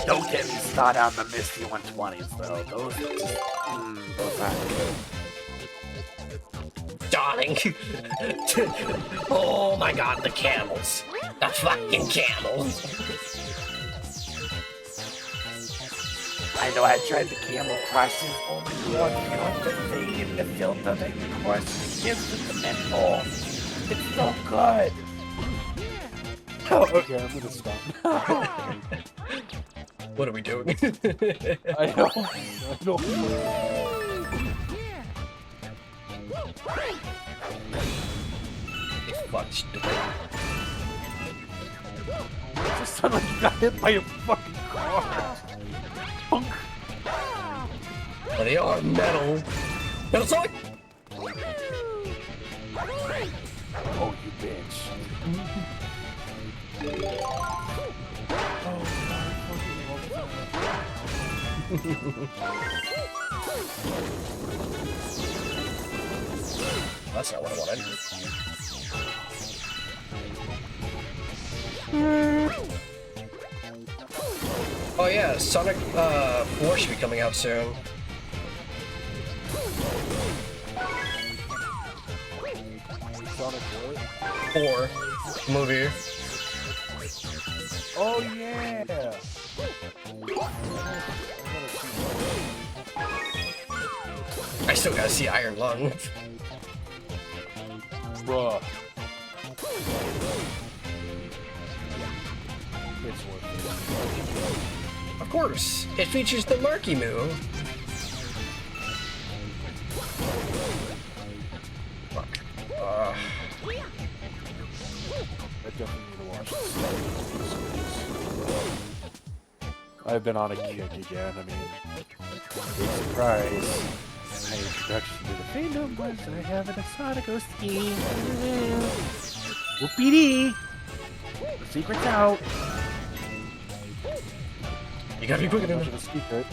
Don't get me started on the Misty 120s, though. Those aren't good. Darling. Oh my god, the camels. The fucking camels. I know I tried the Camel Crushes only one because the thing in the filter that crushes gives it the menthol. It's so good. Oh, okay, I'm gonna stop. What are we doing? I know. Fuck, stupid. It just sounded like you got hit by a fucking car. Punk. Well, they are metal. Metal Sonic! Oh, you bitch. That's not what I wanted. Oh yeah, Sonic 4 should be coming out soon. Sonic what? 4 movie. Oh yeah! I still gotta see Iron Lung. Bruh. It's worth it. Of course, it features the Marky Moo. Fuck. I definitely need to watch this. I've been on a kick again. I mean, big surprise. My introduction to the fandom was I have an Sonic scheme. Whoopie-dee! The secret's out. You gotta be quick Much enough. of a secret.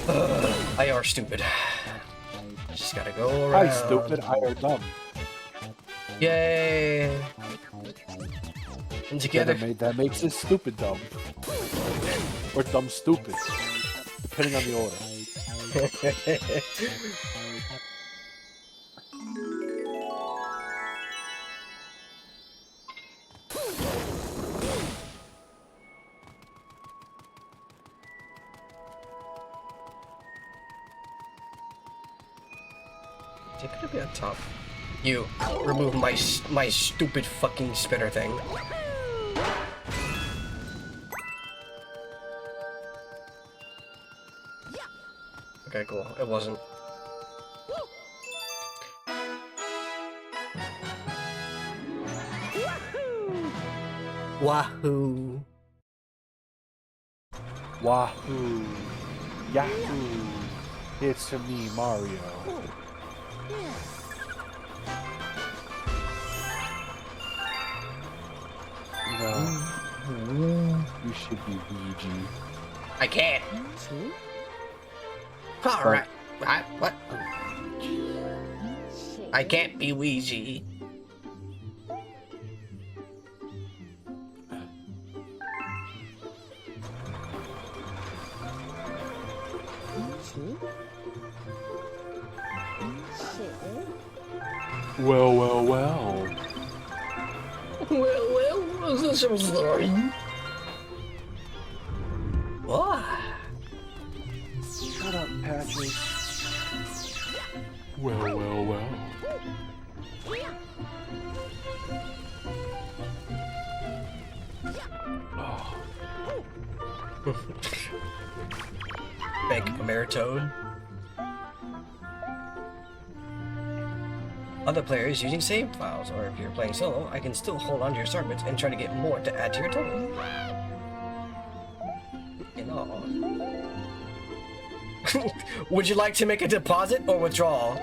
I are stupid. Just gotta go around. I stupid, I are dumb. Yay! And together. That makes it stupid dumb. Or dumb stupid. Depending on the order. Is it gonna be on top? You remove my stupid fucking spinner thing. Okay, cool. It wasn't. Wahoo! Wahoo! Yahoo! It's me, Mario. No. You should be Luigi. I can't. Alright. What? I can't be Ouija. Well, well, well. Well, is this a story? What? Shut up, Patrick. Well, well, well. Oh. Thank you, Meritoad. Other players using save files, or if you're playing solo, I can still hold on to your fragments and try to get more to add to your total. In all. Would you like to make a deposit or withdrawal?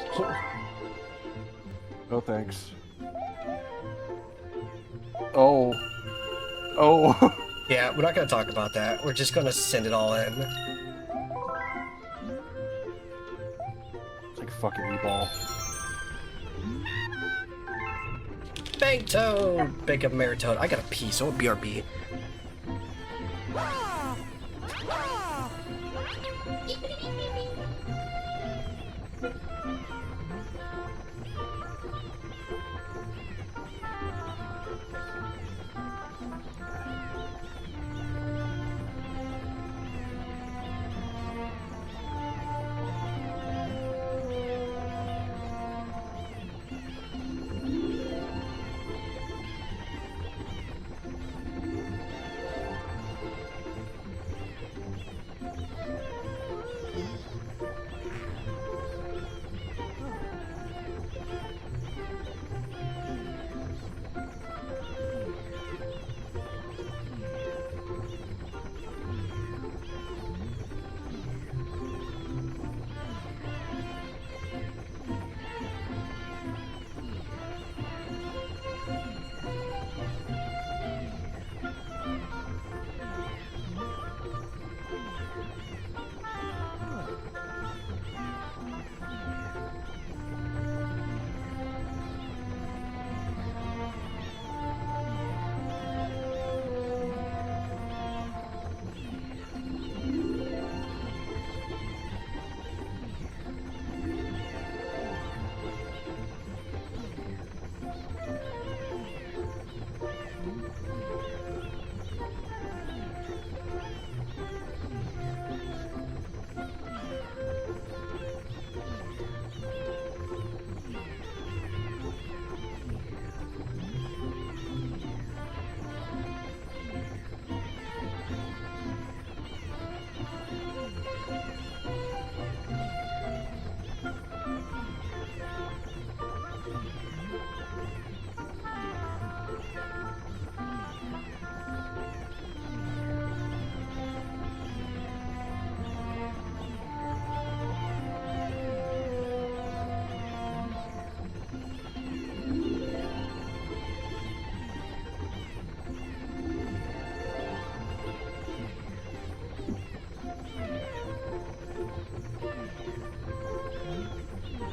No thanks. Oh. Oh. Yeah, we're not gonna talk about that. We're just gonna send it all in. It's like a fucking e-ball. Bank Toad! Bank of Meritoad. I got a pee, so BRB.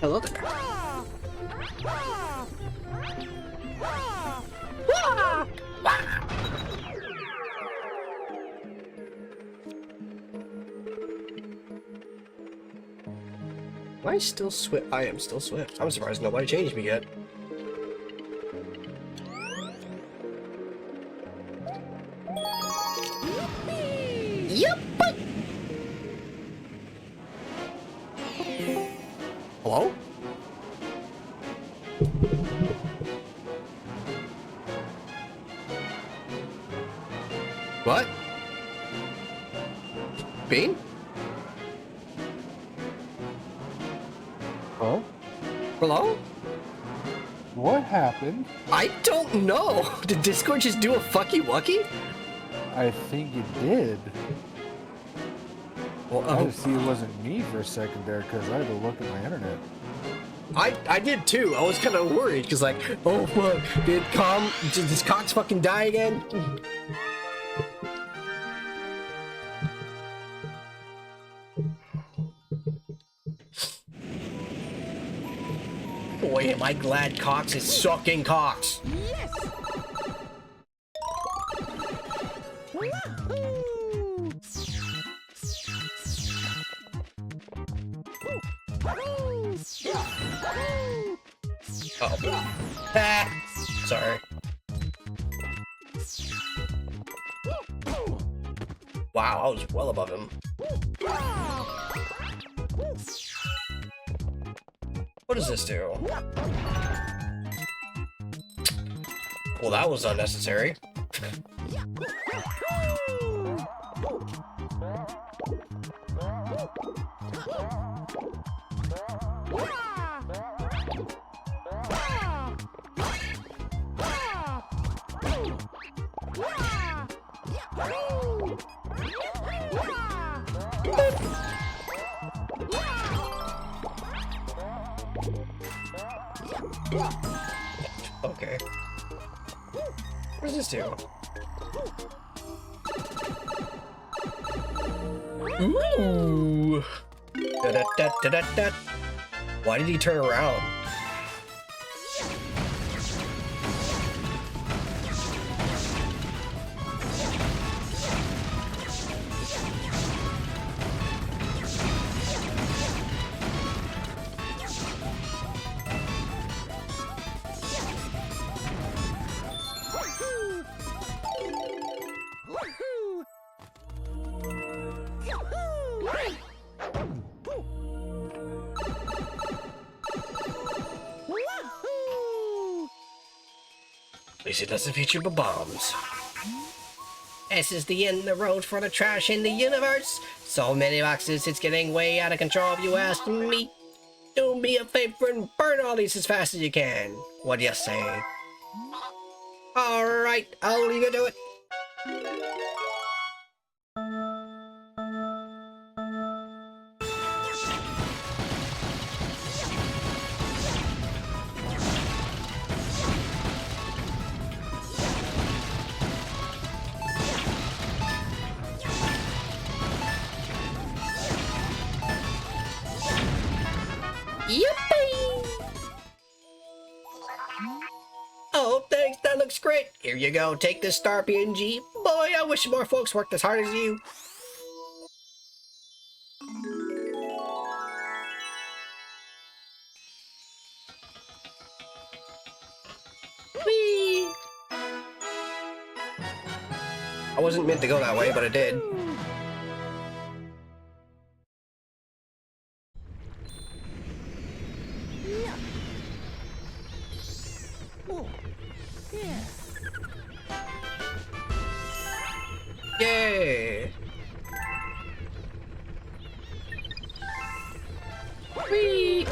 Hello there. Am I still Swift? I am still Swift. I'm surprised nobody changed me yet. Yep. Hello? What? Bean? Oh? Hello? What happened? I don't know. Did Discord just do a fucky wucky? I think it did. Well, I just see it wasn't me for a second there because I had to look at my internet. I did too. I was kind of worried because like, oh fuck, did Cox fucking die again? Boy, am I glad Cox is sucking Cox. Yes! Oh. Ah, sorry. Wow, I was well above him. What does this do? Well, that was unnecessary. Okay. What does this do? Ooh! Da-da-da-da-da-da. Why did he turn around? At least it doesn't feature bombs. This is the end of the road for the trash in the universe. So many boxes, it's getting way out of control if you ask me. Do me a favor and burn all these as fast as you can. What do you say? Alright, I'll leave you to it. Yippee! Oh, thanks, that looks great. Here you go, take this star PNG. Boy, I wish more folks worked as hard as you. Whee! I wasn't meant to go that way, but it did. Yay! Whee!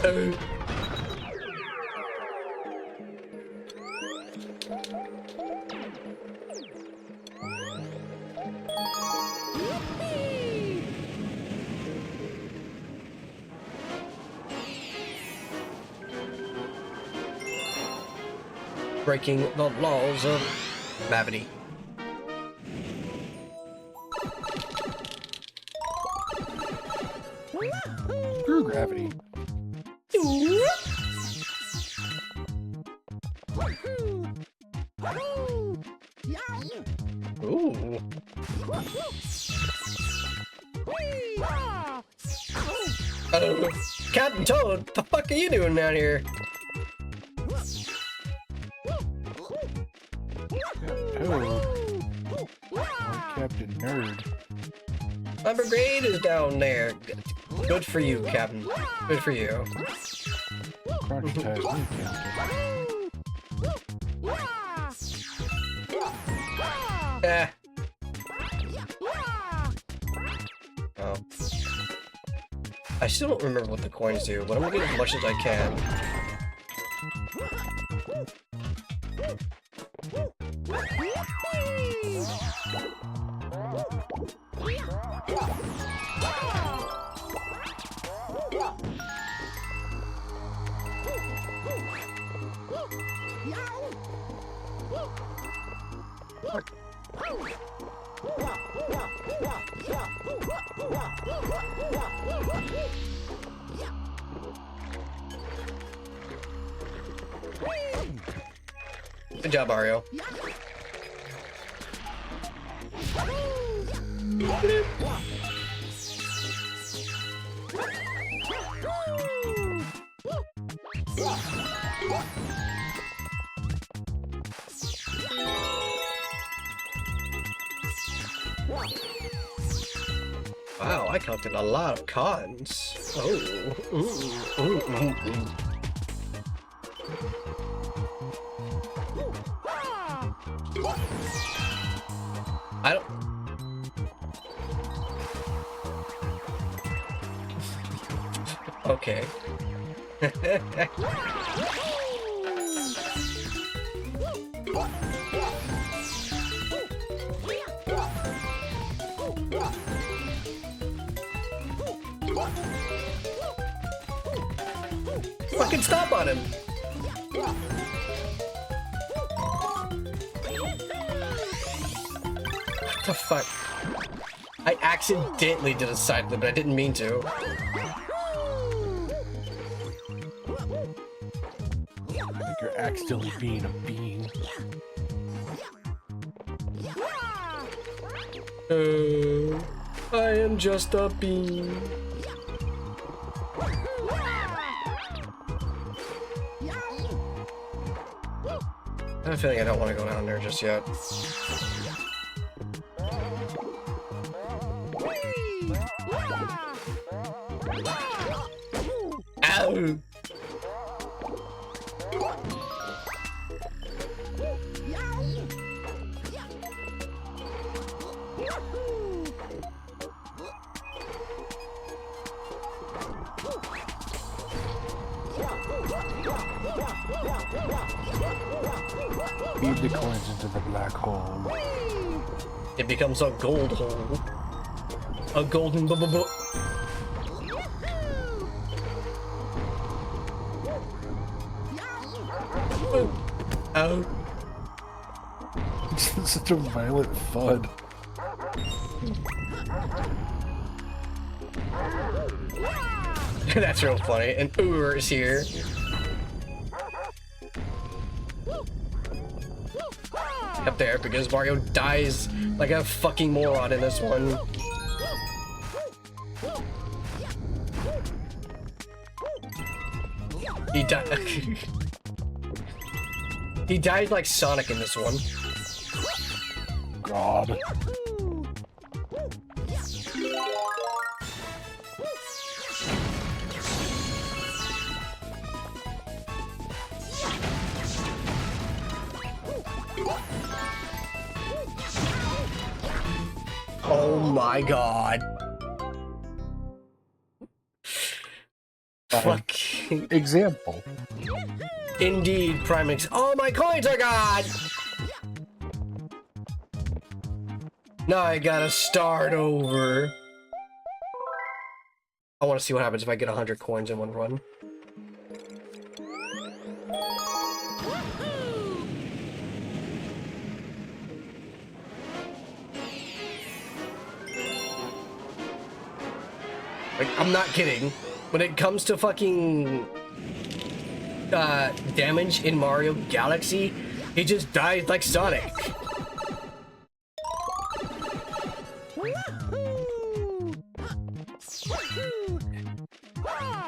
Breaking the laws of gravity. Screw gravity. Ooh. Captain Toad, the fuck are you doing down here? Captain Nerd. My brigade is down there. Good for you, Captain. Good for you. Crunch me, Captain. Eh. Oh. I still don't remember what the coins do, but I'm gonna get as much as I can. Good job, Mario. Wow, I collected a lot of coins. Oh. I don't... Okay. Fucking stop on him! What the fuck? I accidentally did a side flip, but I didn't mean to. I think you're accidentally being a bean. I am just a bean. I have a feeling I don't want to go down there just yet. Ow! Feed the coins into the black hole. It becomes a gold hole. A golden bu-bu-bu. Ow. It's such a violent thud. That's real funny. And Uber is here. Up there because Mario dies like a fucking moron in this one. He died. He died like Sonic in this one. God. Oh my god. Fucking example. Indeed, Primex. All my coins are gone! Now I gotta start over. I want to see what happens if I get 100 coins in one run. Like, I'm not kidding. When it comes to fucking damage in Mario Galaxy, he just dies like Sonic.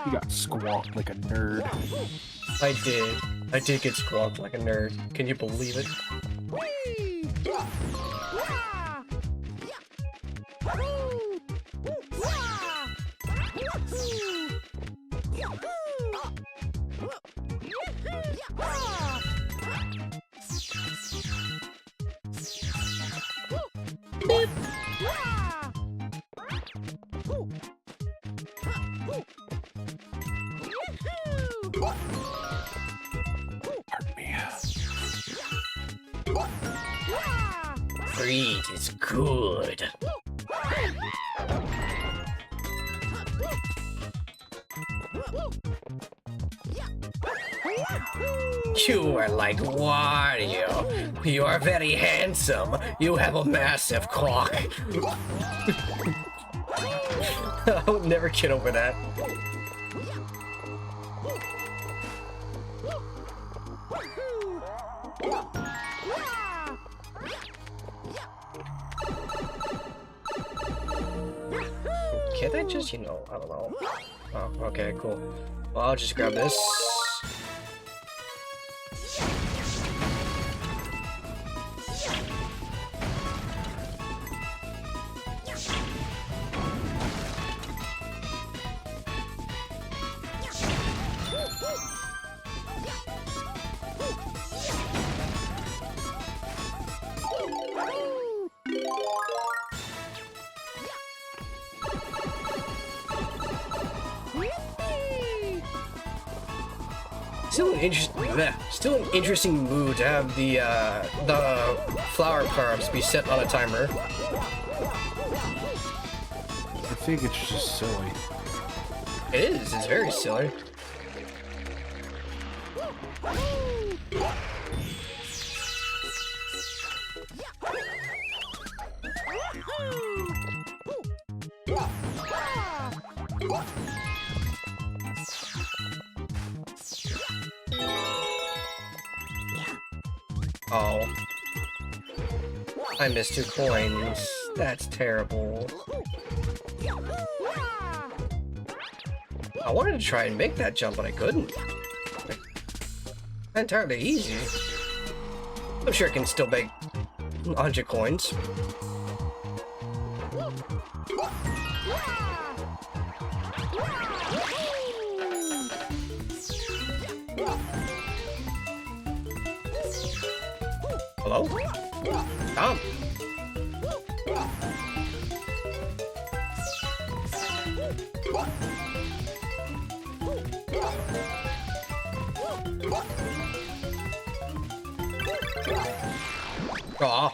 You got squawked like a nerd. I did get squawked like a nerd. Can you believe it? Pardon me. Greed is good. You are like Wario. You are very handsome. You have a massive cock. I'll never get over that. Can't I just, I don't know. Oh, okay, cool. Well, I'll just grab this. Still an interesting mood to have the flower carbs be set on a timer. I think it's just silly. It is. It's very silly. Oh. I missed 2 coins. That's terrible. I wanted to try and make that jump, but I couldn't. Not entirely easy. I'm sure I can still make 100 coins. Hello? Tom? Aw.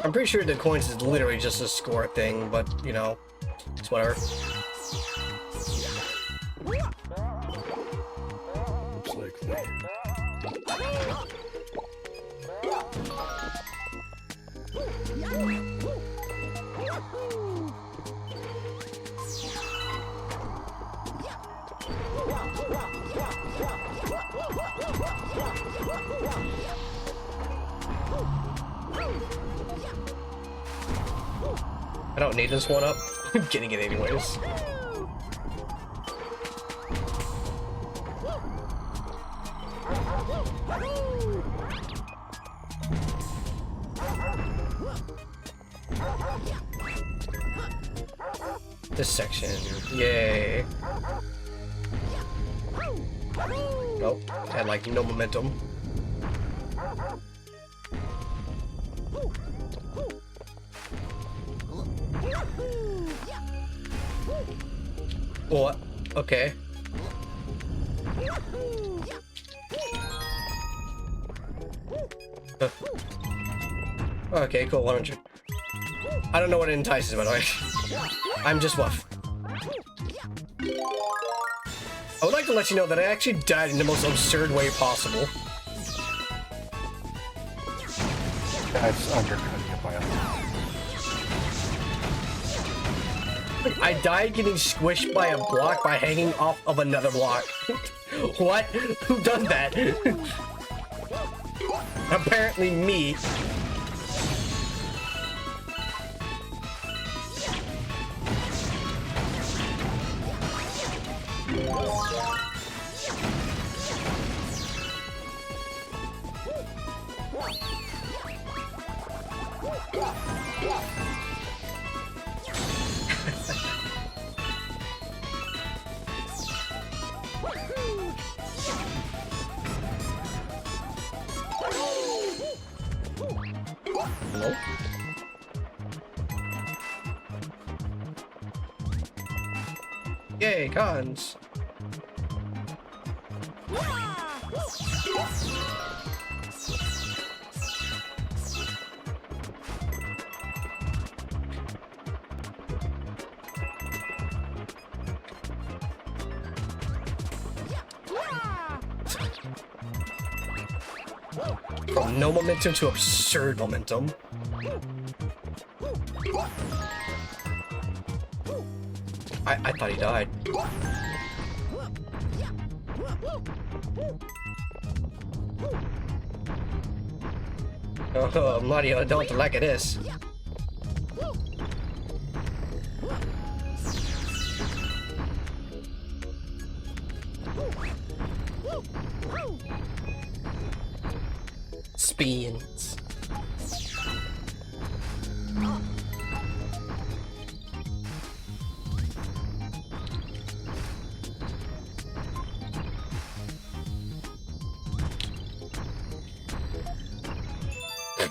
I'm pretty sure the coins is literally just a score thing, but, it's whatever. Looks like that. I don't need this one up. I'm getting it anyways. This section. Yay. Nope. Had like no momentum. What? Okay. Okay, cool, 100. I don't know what entices, by the way. I'm just what? I would like to let you know that I actually died in the most absurd way possible. That's undercutting it by a lot. I died getting squished by a block by hanging off of another block. What? Who done that? Apparently me. Nope. Yay, cons. From no momentum to absurd momentum. I thought he died. Oh, Mario, I don't like this. Spins.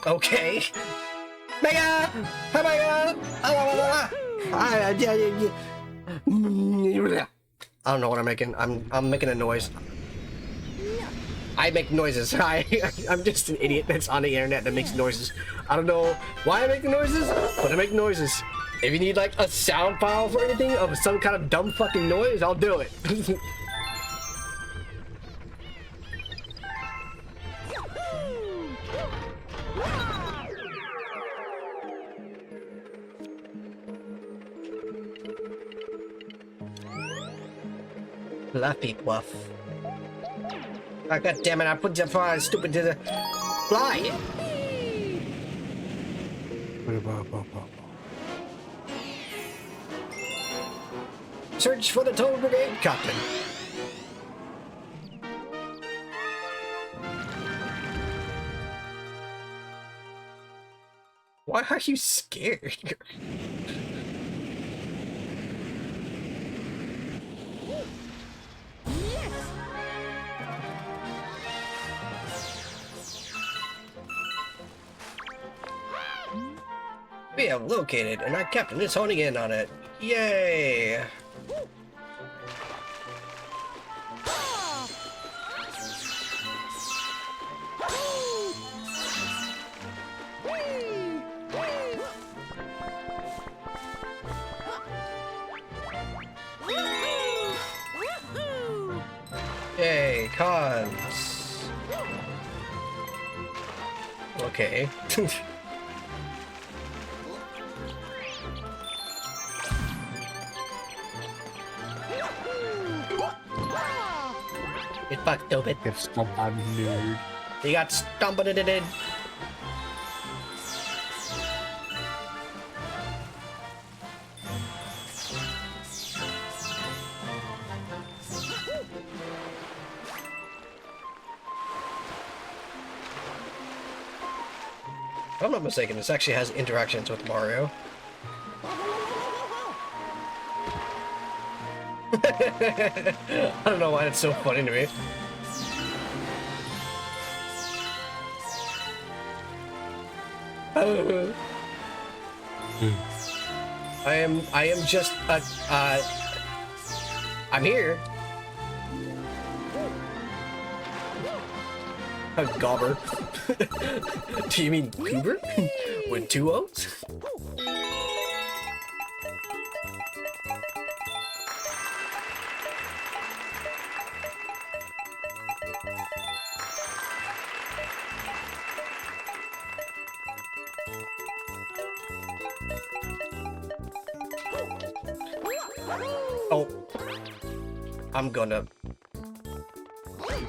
Okay. Mega! Mega! I don't know what I'm making. I'm making a noise. I make noises. I'm just an idiot that's on the internet that makes noises. I don't know why I make the noises, but I make noises. If you need like a sound file for anything of some kind of dumb fucking noise, I'll do it. Fluffy Fluff. Oh, God damn it, I put that fire stupid to the fly. Search for the Toad Brigade Captain. Why are you scared? We have located, and our captain is honing in on it. Yay! Yay, cons. Okay. Get fucked, stupid. Get stumped on nerd. You got stumped in it. If I'm not mistaken, this actually has interactions with Mario. I don't know why it's so funny to me. I am just I'm here. A gobber. Do you mean goober? With two O's? Oh. I'm gonna...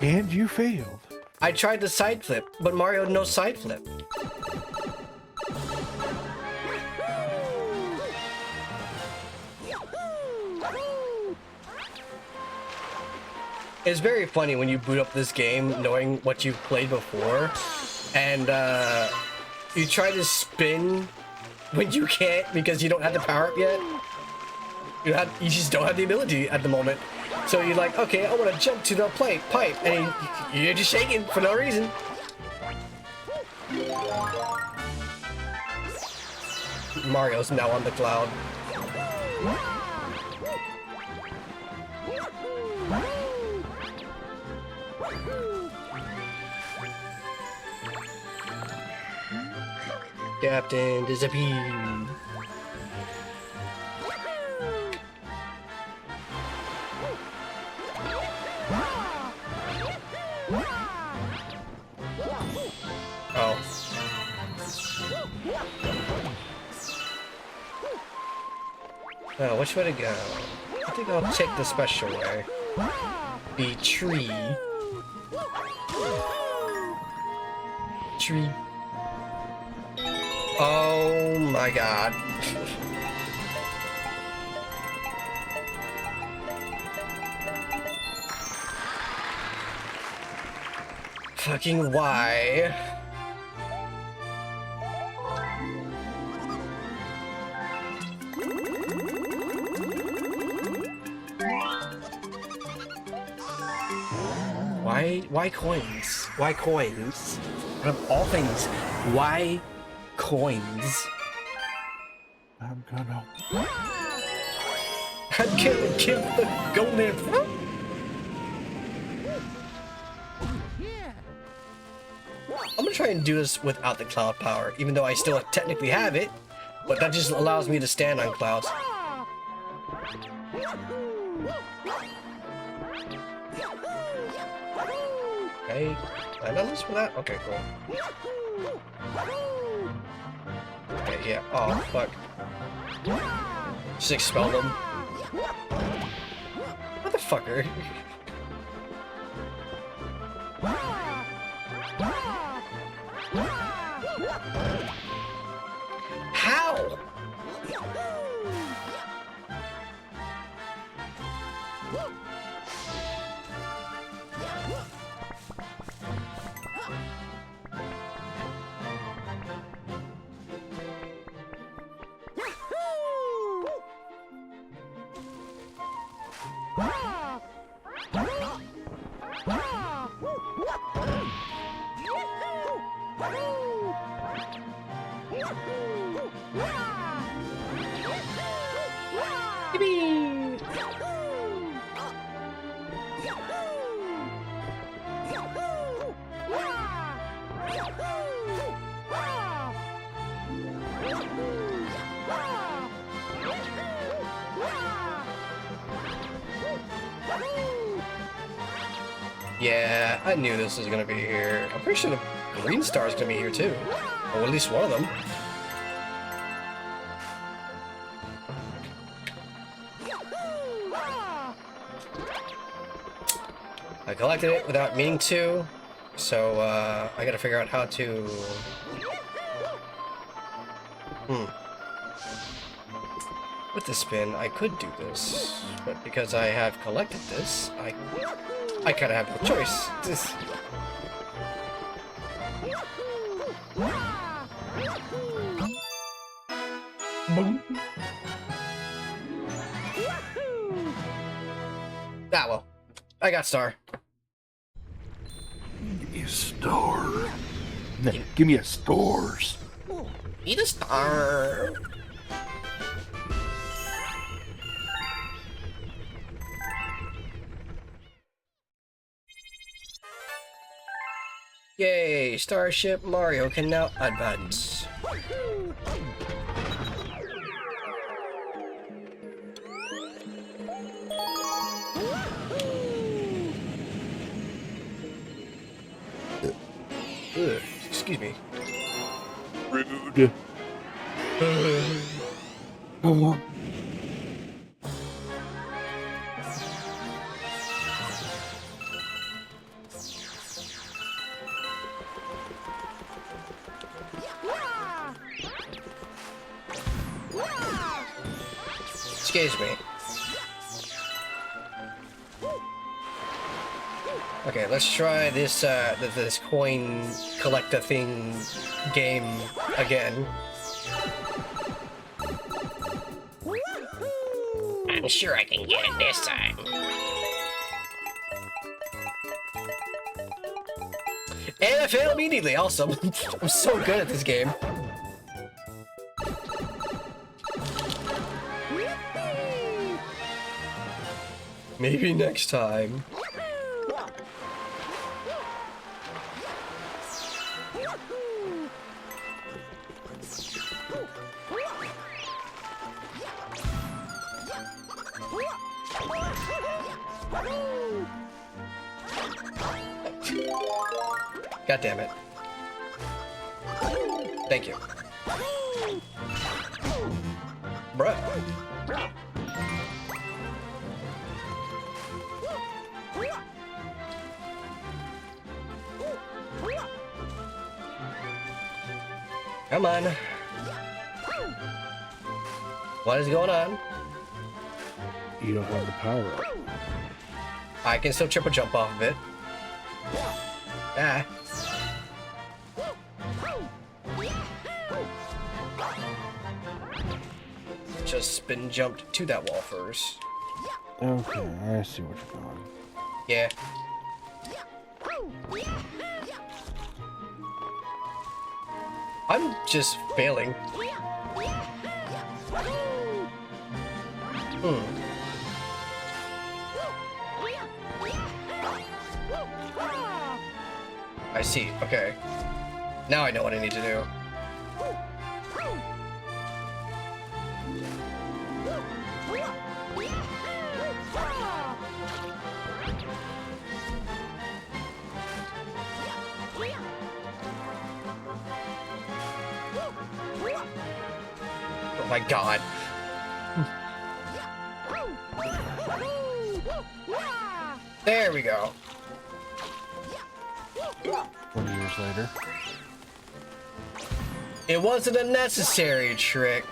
And you failed. I tried to side flip, but Mario no side flip. It's very funny when you boot up this game knowing what you've played before, and you try to spin when you can't because you don't have the power up yet. You just don't have the ability at the moment. So you're like, okay, I want to jump to the pipe, and you're just shaking for no reason. Mario's now on the cloud. Captain disappeared. Oh. Oh, which way to go? I think I'll take the special way. The tree. Tree. Oh my god. Fucking why? Why coins? Why coins? Out of all things, why coins? I'm gonna... I'd give the golden... I'm gonna try and do this without the cloud power, even though I still technically have it, but that just allows me to stand on clouds. Okay, I know this for that? Okay, cool. Okay, yeah. Oh, fuck. Just expel them. Motherfucker. How? Yeah, I knew this was gonna be here. I'm pretty sure the green star is gonna be here too. Or at least one of them. I collected it without meaning to, so I gotta figure out how to... With the spin, I could do this, but because I have collected this, I kind of have no choice. Ah, well. I got star. Give me a star. Give me a stars. Eat a star. Yay! Starship Mario can now advance. Excuse me. Rude. Excuse me. Okay, let's try this this coin collector thing game again. I'm sure I can get it this time. And I failed immediately, awesome. I'm so good at this game. Maybe next time. God damn it. Thank you. Bruh. Come on. What is going on? You don't have the power up. I can still triple jump off of it. Ah. Just spin jumped to that wall first. Okay, I see what you're doing. Yeah. I'm just failing. I see, okay. Now I know what I need to do. Oh my god. There we go. 20 years later. It wasn't a necessary trick,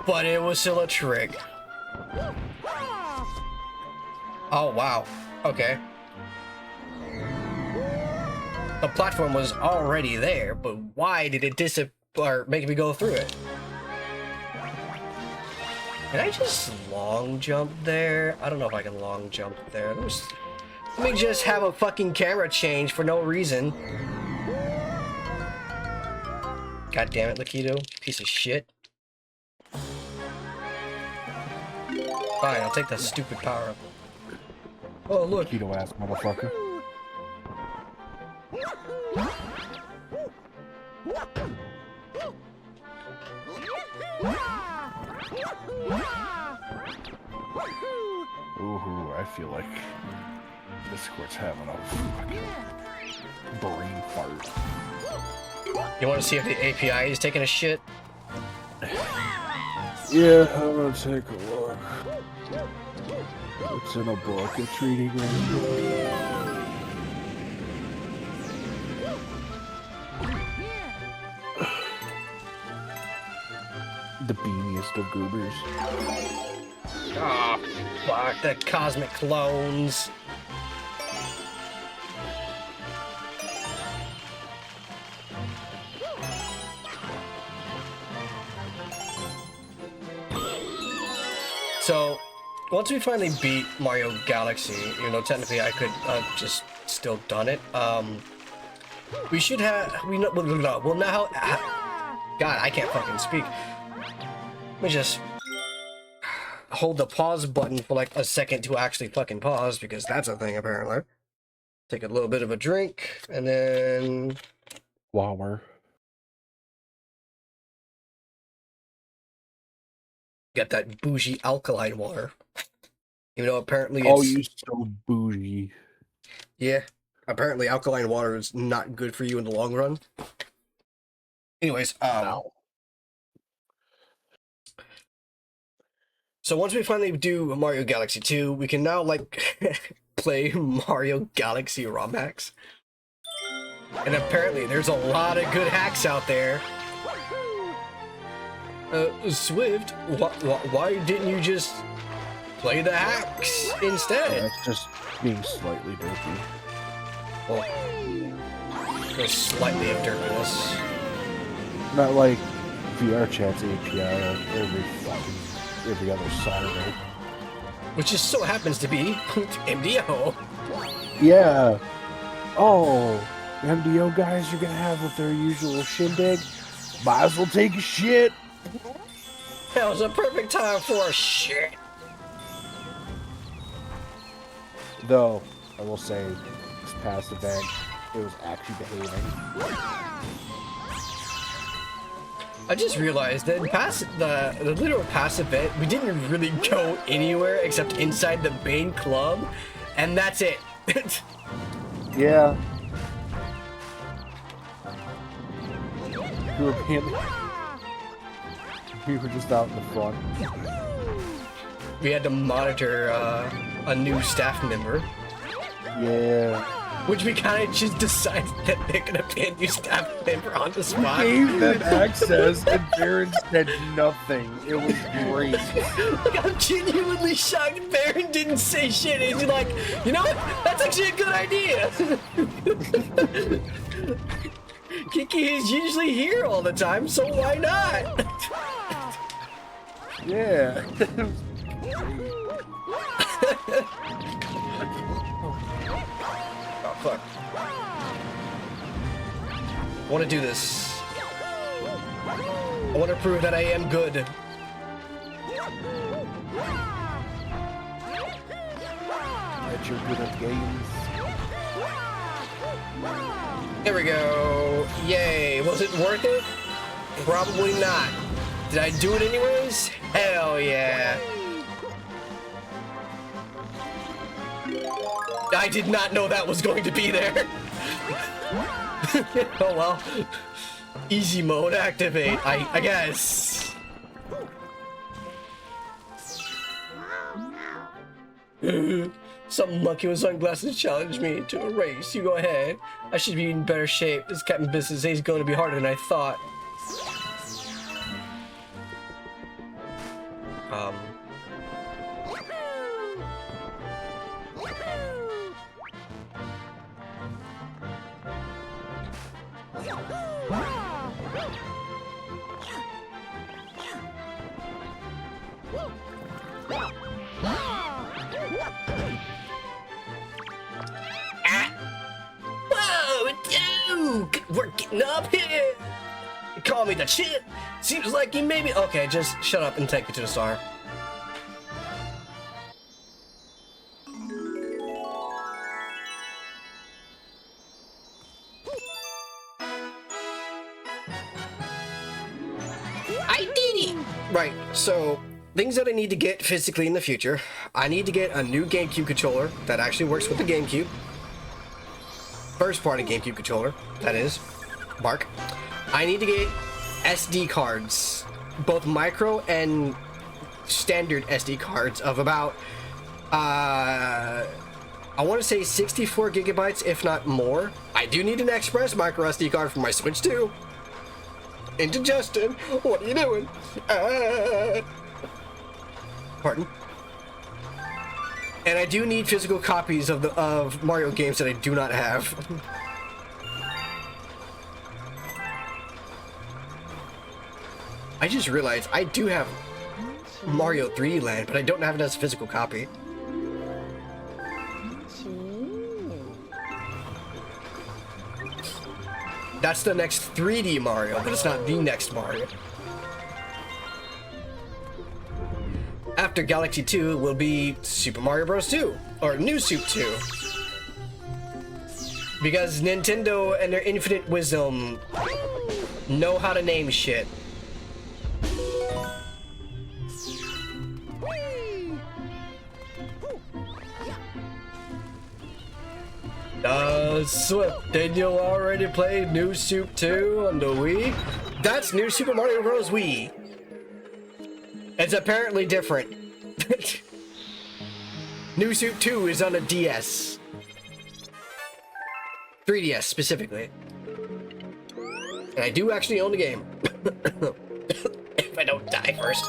but it was still a trick. Oh wow. Okay. The platform was already there, but why did it disappear or make me go through it? Can I just long jump there? I don't know if I can long jump there. Let me just have a fucking camera change for no reason. God damn it, Lakitu. Piece of shit. Fine, I'll take that stupid power up. Oh, look. Keto ass motherfucker. Ooh, I feel like this court's having a fucking brain fart. You want to see if the API is taking a shit? Yeah, I'm gonna take a look. It's in a book. It's reading right. The beaniest of goobers. Ah, oh, fuck, the cosmic clones. So, once we finally beat Mario Galaxy, even though technically I could just still done it, we should have, well now, God, I can't fucking speak. Let me just hold the pause button for like a second to actually fucking pause, because that's a thing apparently. Take a little bit of a drink, and then... Waller. Get that bougie alkaline water. Even though apparently it's... Oh, you so bougie. Yeah, apparently alkaline water is not good for you in the long run. Anyways, No. So once we finally do Mario Galaxy 2, we can now, like, play Mario Galaxy ROM hacks. And apparently there's a lot of good hacks out there. Swift, why didn't you just play the hacks instead? That's just being slightly dirty. Well, just slightly of dirtiness. Not like VR chat's API like every other Saturday. Which just so happens to be MDO. Yeah. Oh, MDO guys are gonna have with their usual shindig. Might as well take a shit. That was a perfect time for a shit. Though, I will say, this past event, it was actually behaving. I just realized that past the literal past event, we didn't really go anywhere except inside the main club, and that's it. Yeah. We were just out in the front. We had to monitor a new staff member. Yeah. Which we kind of just decided that they're gonna be a new staff member on the spot. Gave them access and Baron said nothing. It was great. Like, I'm genuinely shocked Baron didn't say shit. He's like, you know what? That's actually a good idea. Kiki is usually here all the time, so why not? Yeah. Oh, fuck. I want to do this. I want to prove that I am good. That you're good at games. There we go. Yay. Was it worth it? Probably not. Did I do it anyways? Hell yeah. I did not know that was going to be there. Oh well. Easy mode activate, I guess. Some monkey with sunglasses challenged me to a race. You go ahead. I should be in better shape. This captain business is going to be harder than I thought. Whoa, dude! We're getting up here! You call me the shit? Seems like you maybe... Okay, just shut up and take me to the star. I did it! Right, so... Things that I need to get physically in the future. I need to get a new GameCube controller that actually works with the GameCube. First party GameCube controller, that is. Bark. I need to get SD cards. Both micro and standard SD cards of about, I want to say 64 gigabytes, if not more. I do need an express micro SD card for my Switch too. Indigestion, what are you doing? Pardon? And I do need physical copies of Mario games that I do not have. I just realized I do have Mario 3D Land, but I don't have it as a physical copy. That's the next 3D Mario, but it's not the next Mario. After Galaxy 2 will be Super Mario Bros. 2, or New Soup 2. Because Nintendo and their infinite wisdom know how to name shit. Swift, did you already play New Soup 2 on the Wii? That's New Super Mario Bros. Wii. It's apparently different. New Soup 2 is on a DS. 3DS specifically. And I do actually own the game. If I don't Die first.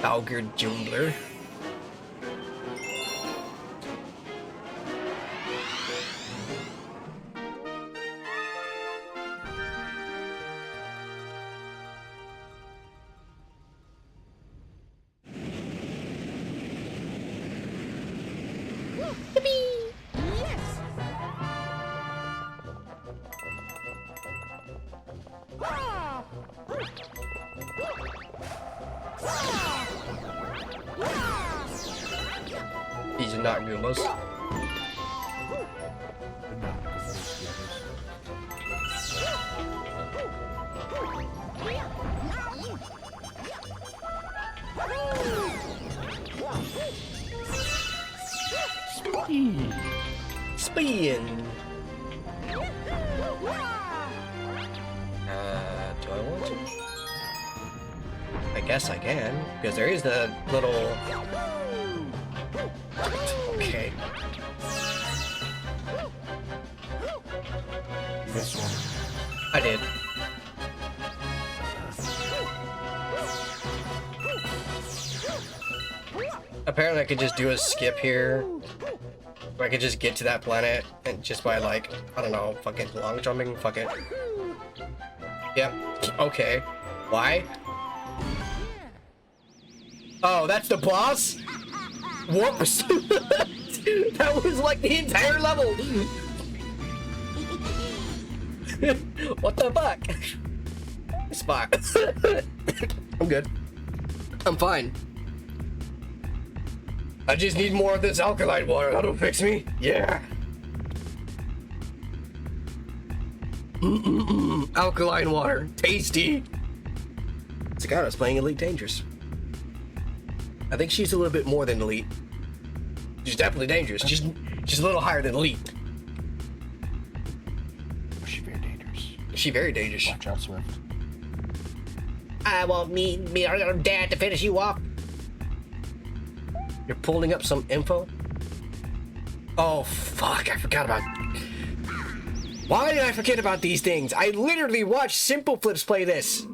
Augur Jungler. These are not Goombas. Spin. Do I want to? I guess I can, because there is the little... Okay. This one. I did. Apparently I could just do a skip here. Or I could just get to that planet and just by like, I don't know, fucking long jumping, fuck it. Yep, okay. Why? Oh, that's the boss? Whoops! That was like the entire level! What the fuck? Spot. I'm good. I'm fine. I just need more of this alkaline water. That'll fix me. Yeah. Alkaline water. Tasty. Sagara's playing Elite Dangerous. I think she's a little bit more than Elite. She's definitely dangerous. She's a little higher than Elite. She's very dangerous. She's very dangerous. Watch out, Swift. I want me our dad to finish you off. You're pulling up some info? Oh, fuck, I forgot about... Why did I forget about these things? I literally watched Simple Flips play this.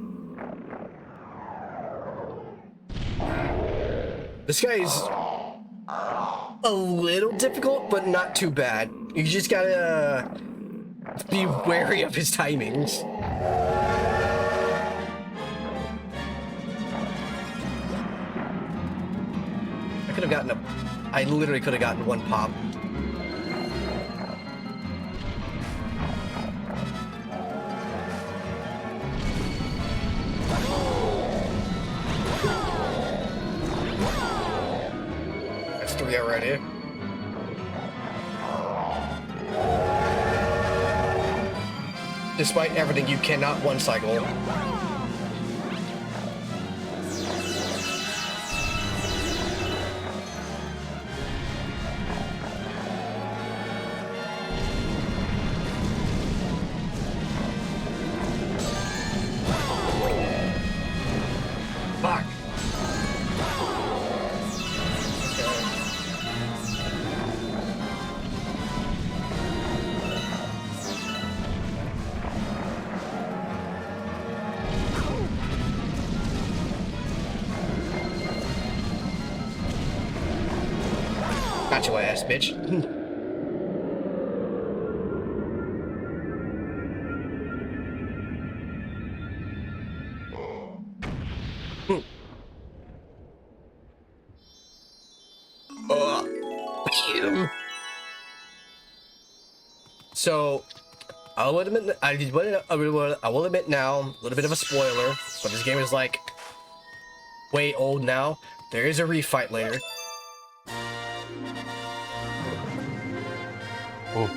This guy's a little difficult, but not too bad. You just gotta be wary of his timings. I literally could have gotten one pop. That's 3 already. Despite everything, you cannot one cycle. Fuck. Got your ass, bitch. So, I will admit now, a little bit of a spoiler, but this game is like way old now. There is a refight later. Oh.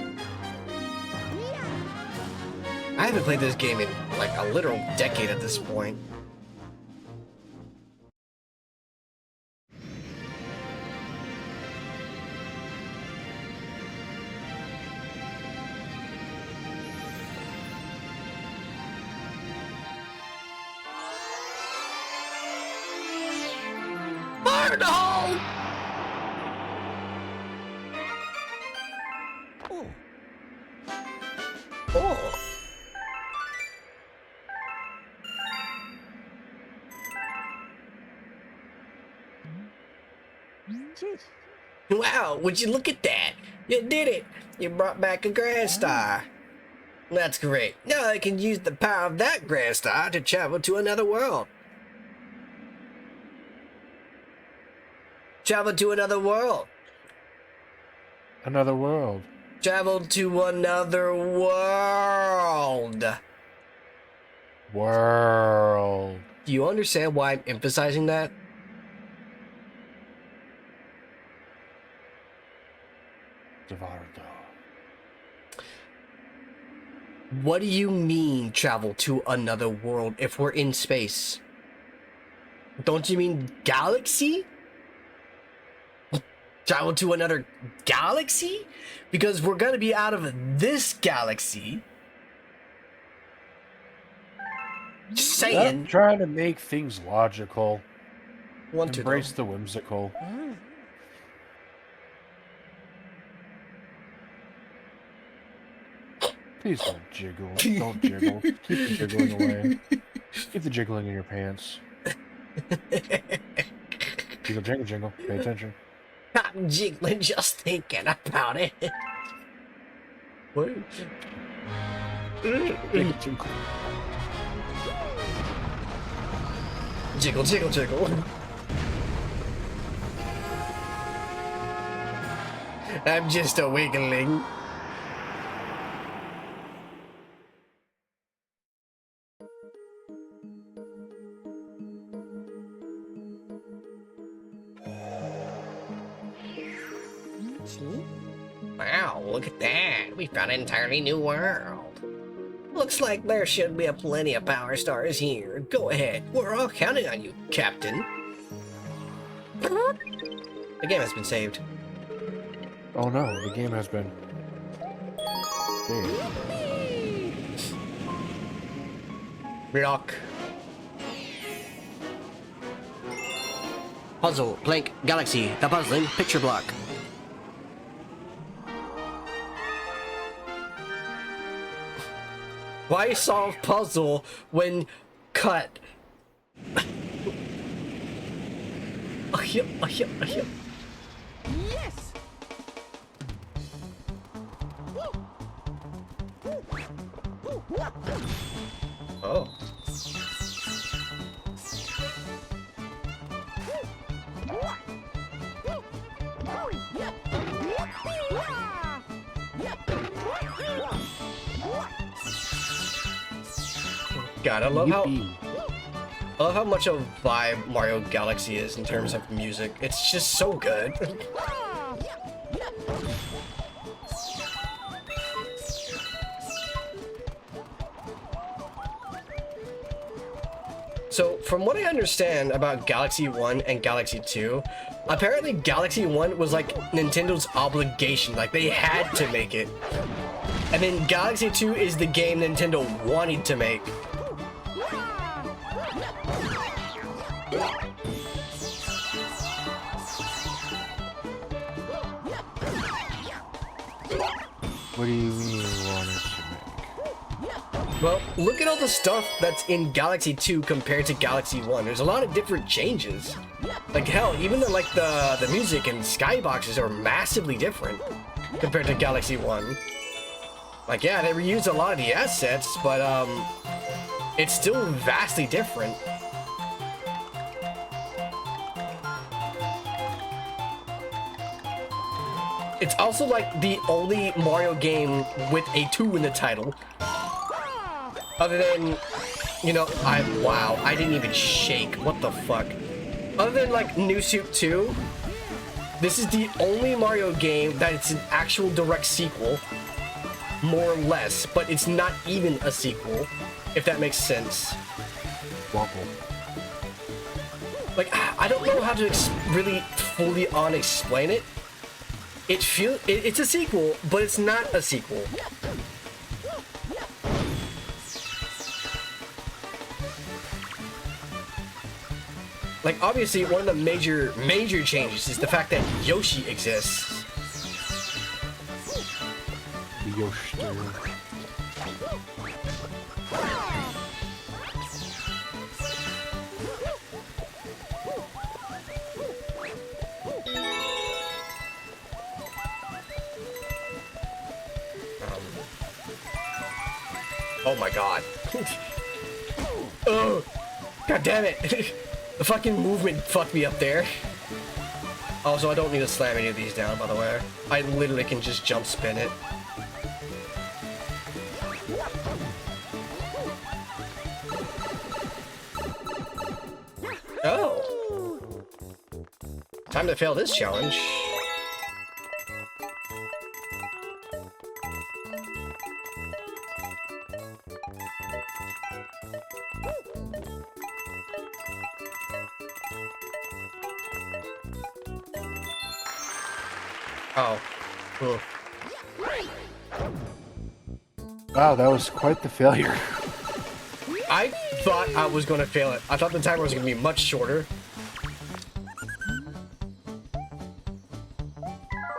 I haven't played this game in like a literal decade at this point. Fire in the hole! Oh. it. Wow, would you look at that? You did it! You brought back a Grand Star. That's great. Now I can use the power of that Grand Star to travel to another world. Travel to another world. Another world. Travel to another world. World. Do you understand why I'm emphasizing that? Devardo. What do you mean travel to another world if we're in space? Don't you mean galaxy? Travel to another galaxy? Because we're gonna be out of this galaxy. Just saying. I'm trying to make things logical. Want to Embrace though. the whimsical. Please don't jiggle. Don't jiggle. Keep the jiggling away. Keep the jiggling in your pants. Jiggle, jingle, jingle. Pay attention. I'm jiggling just thinking about it. What? Jiggle, jingle. Jiggle, jiggle, jiggle. I'm just a wiggling. Wow, look at that. We found an entirely new world. Looks like there should be plenty of power stars here. Go ahead. We're all counting on you, Captain. The game has been saved. Oh no, the game has been saved. Block. Puzzle, blank, galaxy, the puzzling picture block. Why solve puzzle when cut? Yes! Oh. God, I love Yippee. how much of a vibe Mario Galaxy is in terms of music. It's just so good. So, from what I understand about Galaxy 1 and Galaxy 2, apparently Galaxy 1 was like Nintendo's obligation, like they had to make it. And then Galaxy 2 is the game Nintendo wanted to make. What do you mean you wanted to make? Well, look at all the stuff that's in Galaxy 2 compared to Galaxy 1. There's a lot of different changes. Like hell, even the music and skyboxes are massively different compared to Galaxy 1. Like yeah, they reused a lot of the assets, but it's still vastly different. It's also like the only Mario game with a 2 in the title. Other than, you know, wow, I didn't even shake. What the fuck? Other than like New Soup 2, this is the only Mario game that it's an actual direct sequel, more or less, but it's not even a sequel, if that makes sense. Wobble. Like, I don't know how to really fully explain it. It's a sequel, but it's not a sequel. Like, obviously, one of the major changes is the fact that Yoshi exists. The Yoshi. Oh my god. Oh, god damn it. The fucking movement fucked me up there. Also, I don't need to slam any of these down, by the way. I literally can just jump spin it. Oh. Time to fail this challenge. Oh. Ugh. Wow, that was quite the failure. I thought I was going to fail it. I thought the timer was going to be much shorter.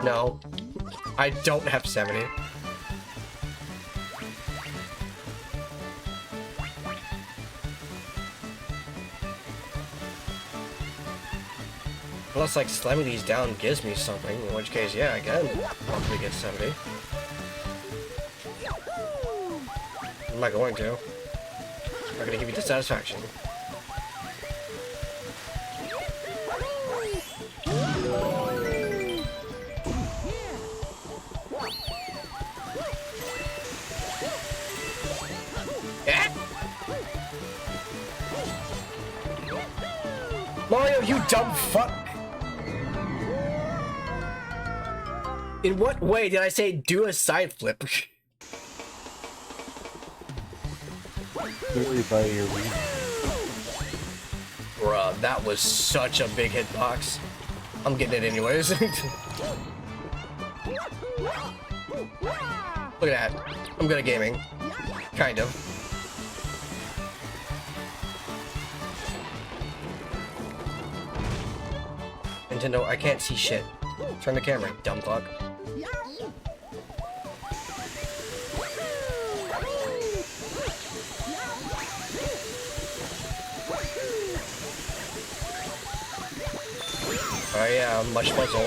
No. I don't have 70. Unless, like, slamming these down gives me something, in which case, yeah, again, hopefully get 70. I'm not going to. I'm not gonna give you dissatisfaction. Yeah. Mario, you dumb fuck! In what way did I say do a side flip? Literally by your wing. Bruh, that was such a big hitbox. I'm getting it anyways. Look at that. I'm good at gaming. Kind of. Nintendo, I can't see shit. Turn the camera, dumb fuck. Oh yeah, much puzzle.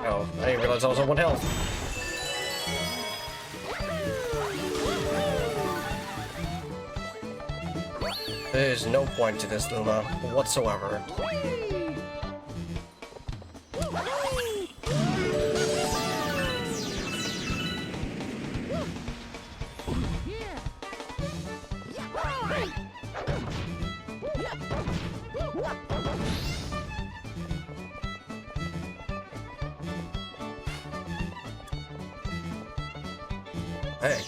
Oh, I didn't realize I was on 1 health. There's no point to this, Luma, whatsoever. Hey.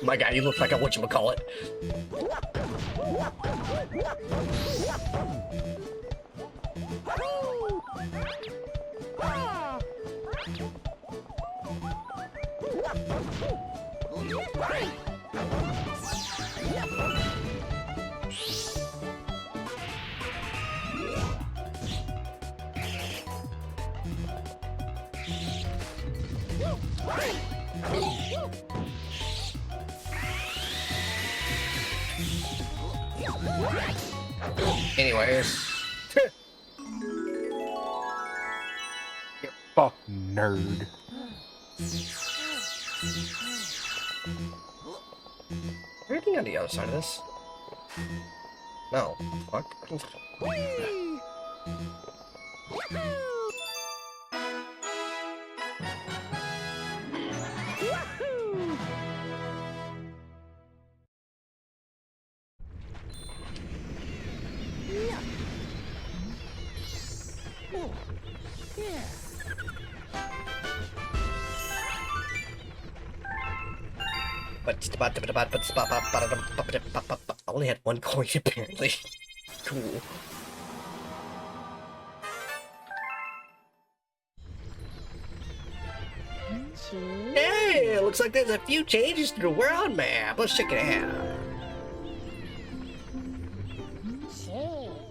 My guy, you look like a whatchamacallit. Anyways. You fuck nerd. Anything on the other side of this? No. Fuck. I only had 1 coin apparently. Cool. Hey, looks like there's a few changes to the world map. Let's check it out.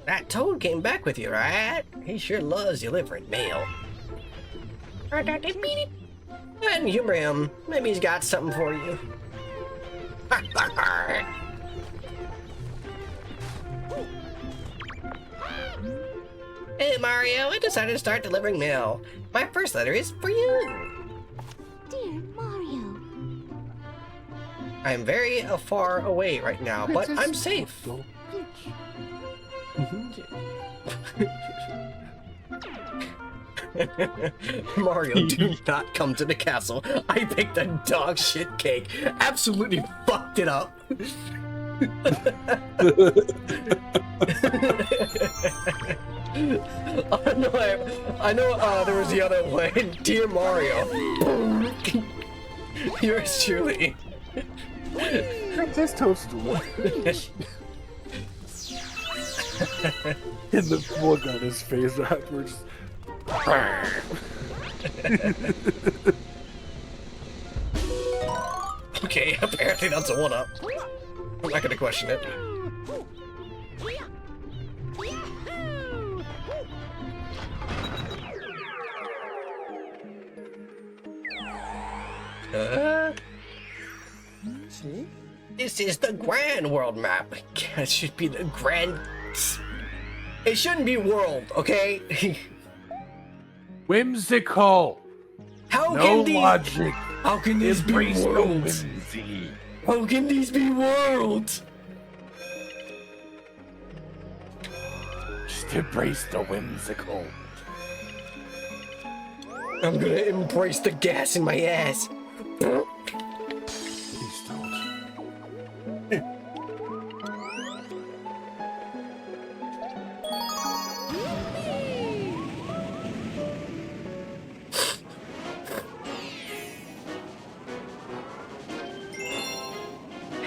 That Toad came back with you, right? He sure loves delivering mail. And humor him. Maybe he's got something for you. Hey Mario, I decided to start delivering mail. My first letter is for you. Dear Mario. I'm very far away right now, but I'm safe. Mario, do not come to the castle. I picked a dog shit cake. Absolutely fucked it up. I know there was the other one. Dear Mario. Yours truly. Princess Toadstool. And the look on his face afterwards. Okay, apparently that's a 1-up. I'm not gonna question it. This is the grand world map. It should be the grand... It shouldn't be world, okay? Whimsical. How No can these... logic. How can these be Embrace no worlds? whimsy. How can these be worlds? Just embrace the whimsical. I'm gonna embrace the gas in my ass. Please don't.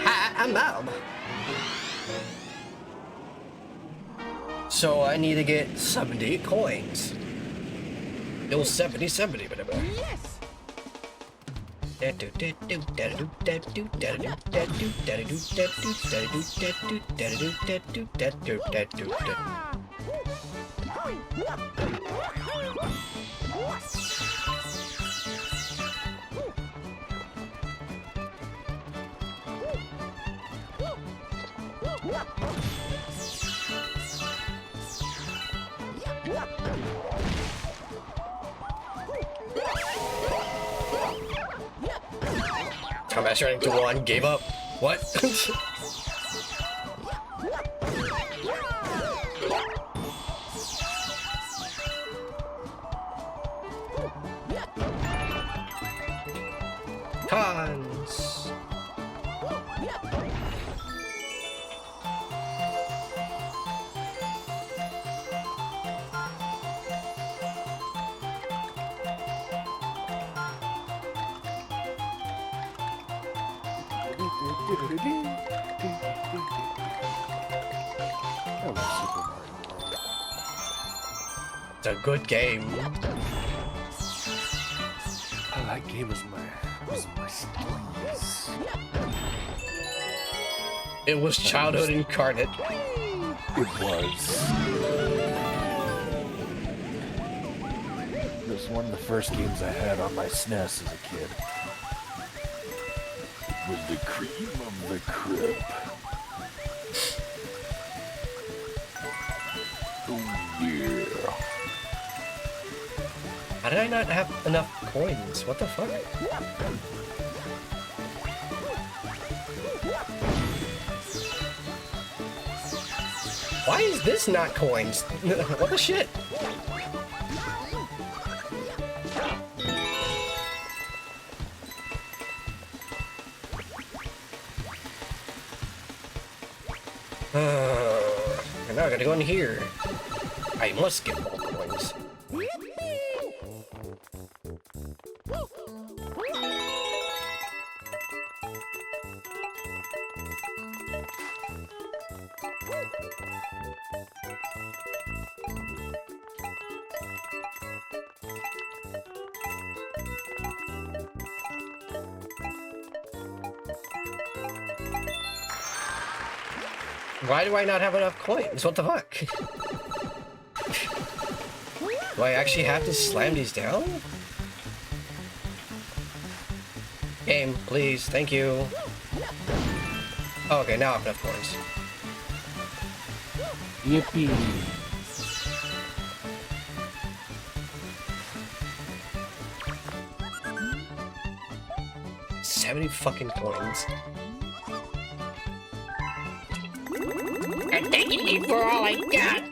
Hi, I'm Bob. So I need to get 70 coins. No 70. Yes. Combat running to 1, gave up. What? Cons. I love Super Mario World. It's a good game. Oh, that game was my steez. It was childhood incarnate. It was. It was one of the first games I had on my SNES as a kid. It was the cream of the crop. Oh yeah. How did I not have enough coins? What the fuck? Why is this not coins? What the shit? And now I gotta go in here. I must get more coins. Why do I not have enough coins? What the fuck? Do I actually have to slam these down? Game, please, thank you. Oh, okay, now I have enough coins. Yippee. have any fucking coins. I'm taking you for all I got.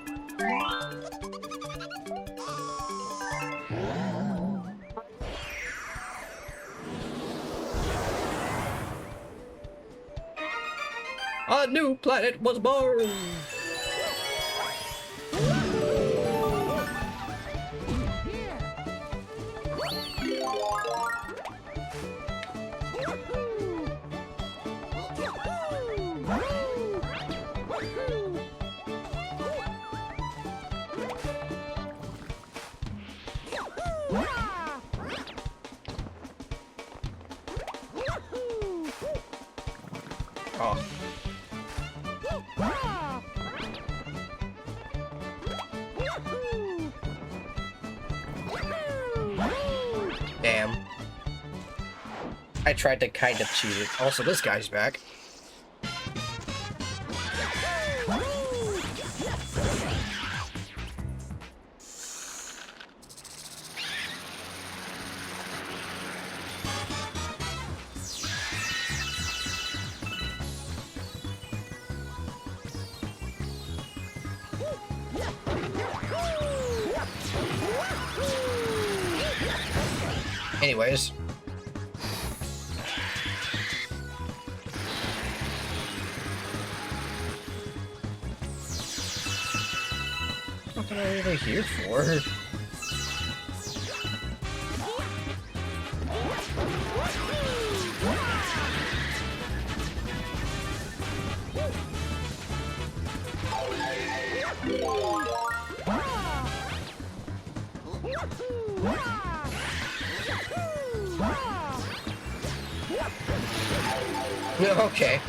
A new planet was born! Oh. Damn. I tried to kind of cheat it. Also, this guy's back. Anyways. What am I really here for? Okay.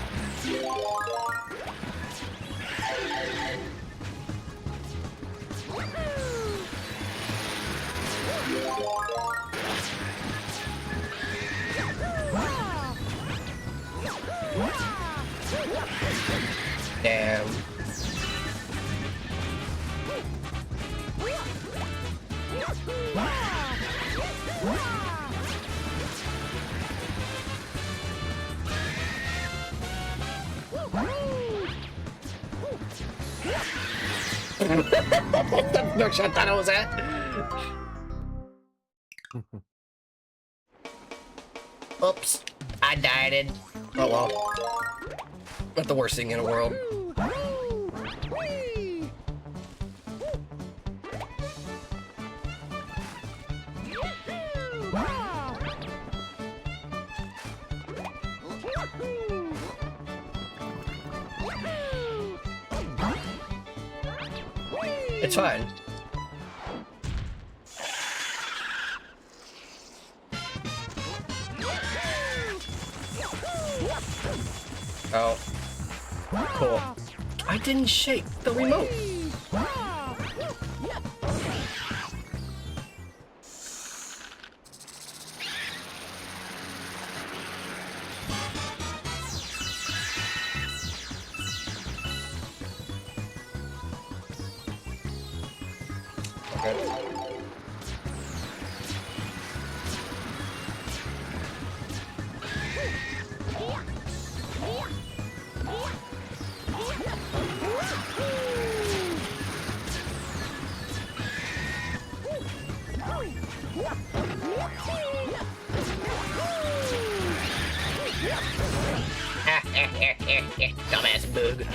Damn. That's no shot that I was at. Oops. I died it. Oh well. Not the worst thing in the world. It's fine. Oh. Cool. I didn't shake the remote. Okay. Dumbass bug.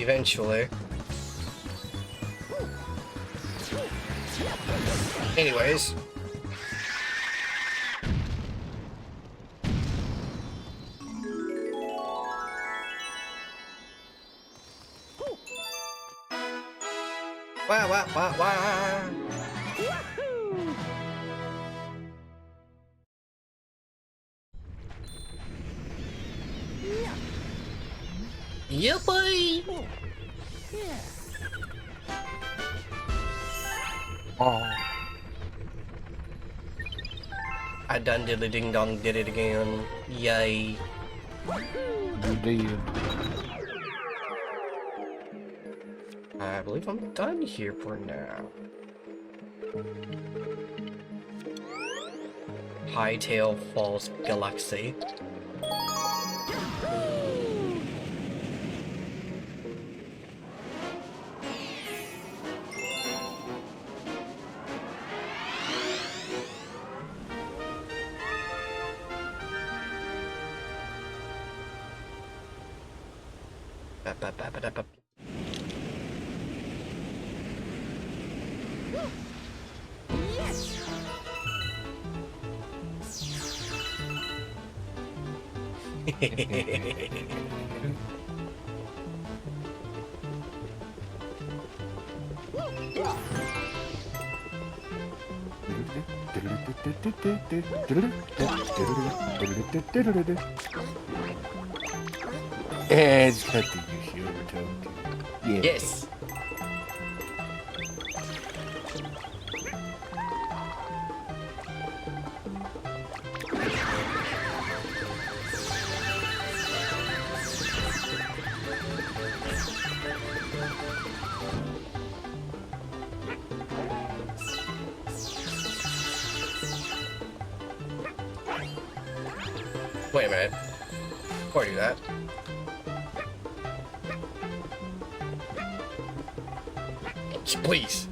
eventually. Anyways. Wah, wah, wah, wah. Yeah, boy. Oh. I done did a ding dong, did it again. Yay. You did. I believe I'm done here for now. Hightail Falls Galaxy. Ba-ba-ba-ba-da-ba. And cut the Yoshi overtone too. Yeah. Yes. Wait a minute. Before I do that. Please.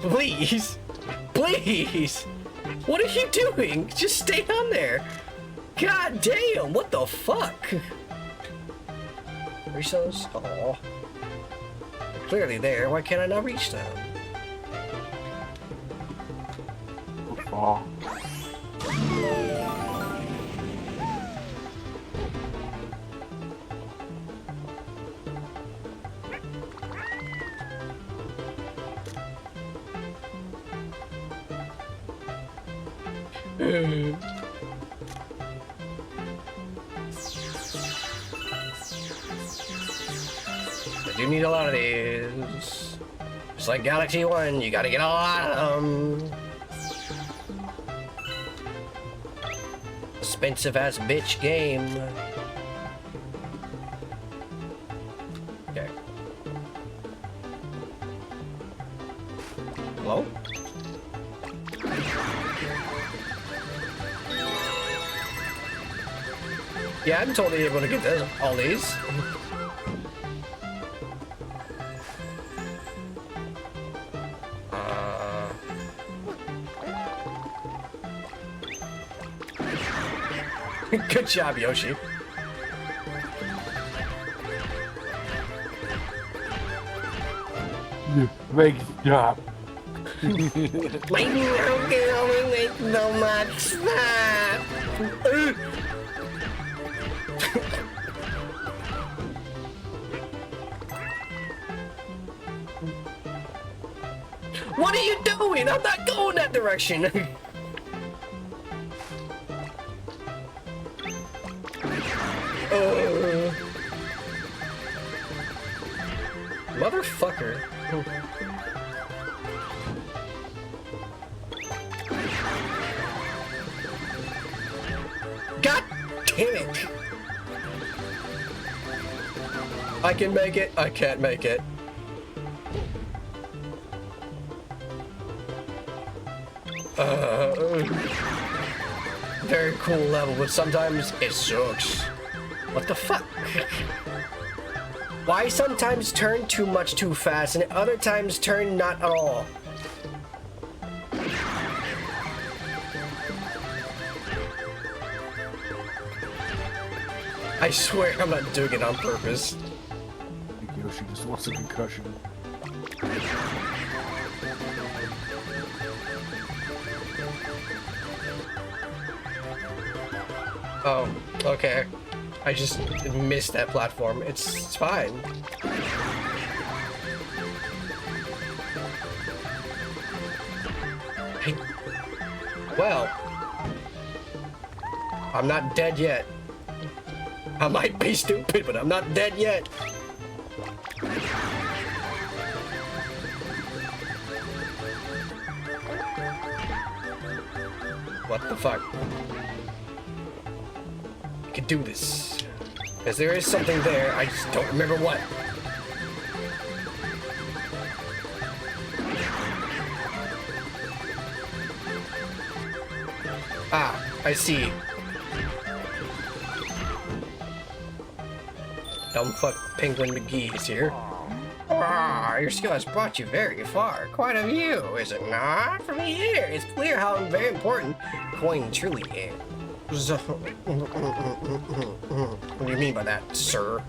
Please. Please. What are you doing? Just stay on there. God damn, what the fuck? Reach those? Aw. They're clearly there. Why can't I not reach them? Oh. I do need a lot of these. Just like Galaxy 1, you gotta get a lot of them. Expensive ass bitch game. Okay. Hello? Yeah, I'm totally able to get this, all these. Good job, Yoshi. Make stop. My little girl makes so much fun. What are you doing? I'm not going that direction. Motherfucker. God damn it. I can make it. I can't make it. Very cool level, but sometimes it sucks. What the fuck? Why sometimes turn too much too fast and other times turn not at all? I swear I'm not doing it on purpose. I think Yoshi just wants a concussion. Oh, okay. I just missed that platform. It's fine. Well, I'm not dead yet. I might be stupid, but I'm not dead yet. What the fuck? I can do this. Because there is something there, I just don't remember what. Ah, I see. Dumb fuck Penguin McGee is here. Ah, your skill has brought you very far. Quite a view, is it not? From here, it's clear how very important coin truly is. What do you mean by that, sir?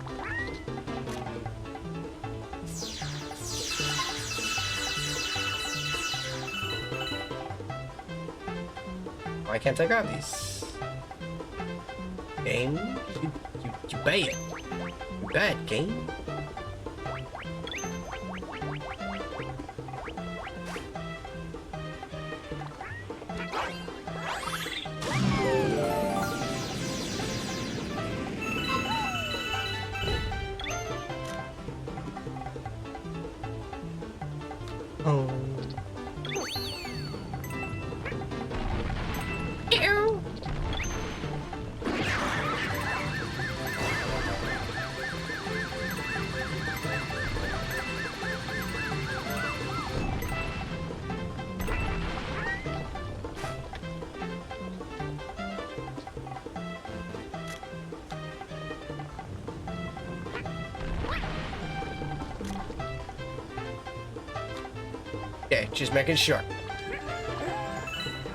Why can't I grab these? Game? You bad. You bad, game. Oh. Ew. Okay, just making sure.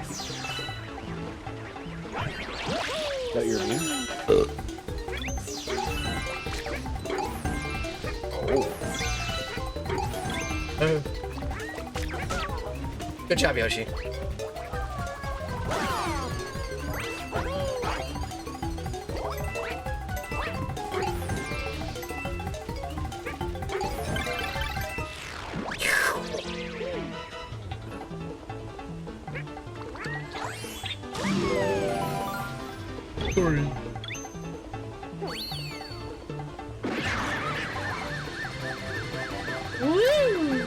Is that your name? Oh. Good job, Yoshi. Sorry. Woo!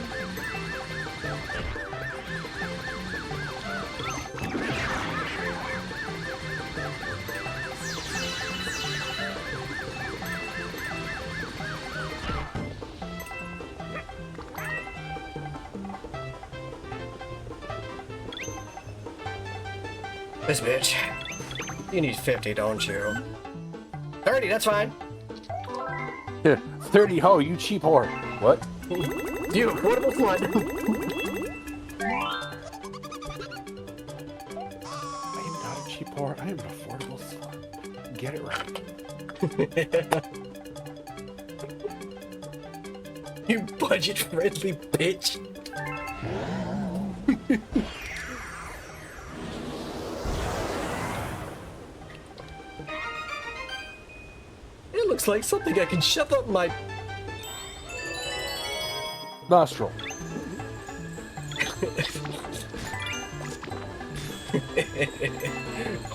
This bitch. You need 50, don't you? 30, that's fine. Yeah, 30 ho, you cheap whore. What? You affordable flood. I am not a cheap whore, I am an affordable slut. Get it right. You budget-friendly bitch. It looks like something I can shove up my... Nostril.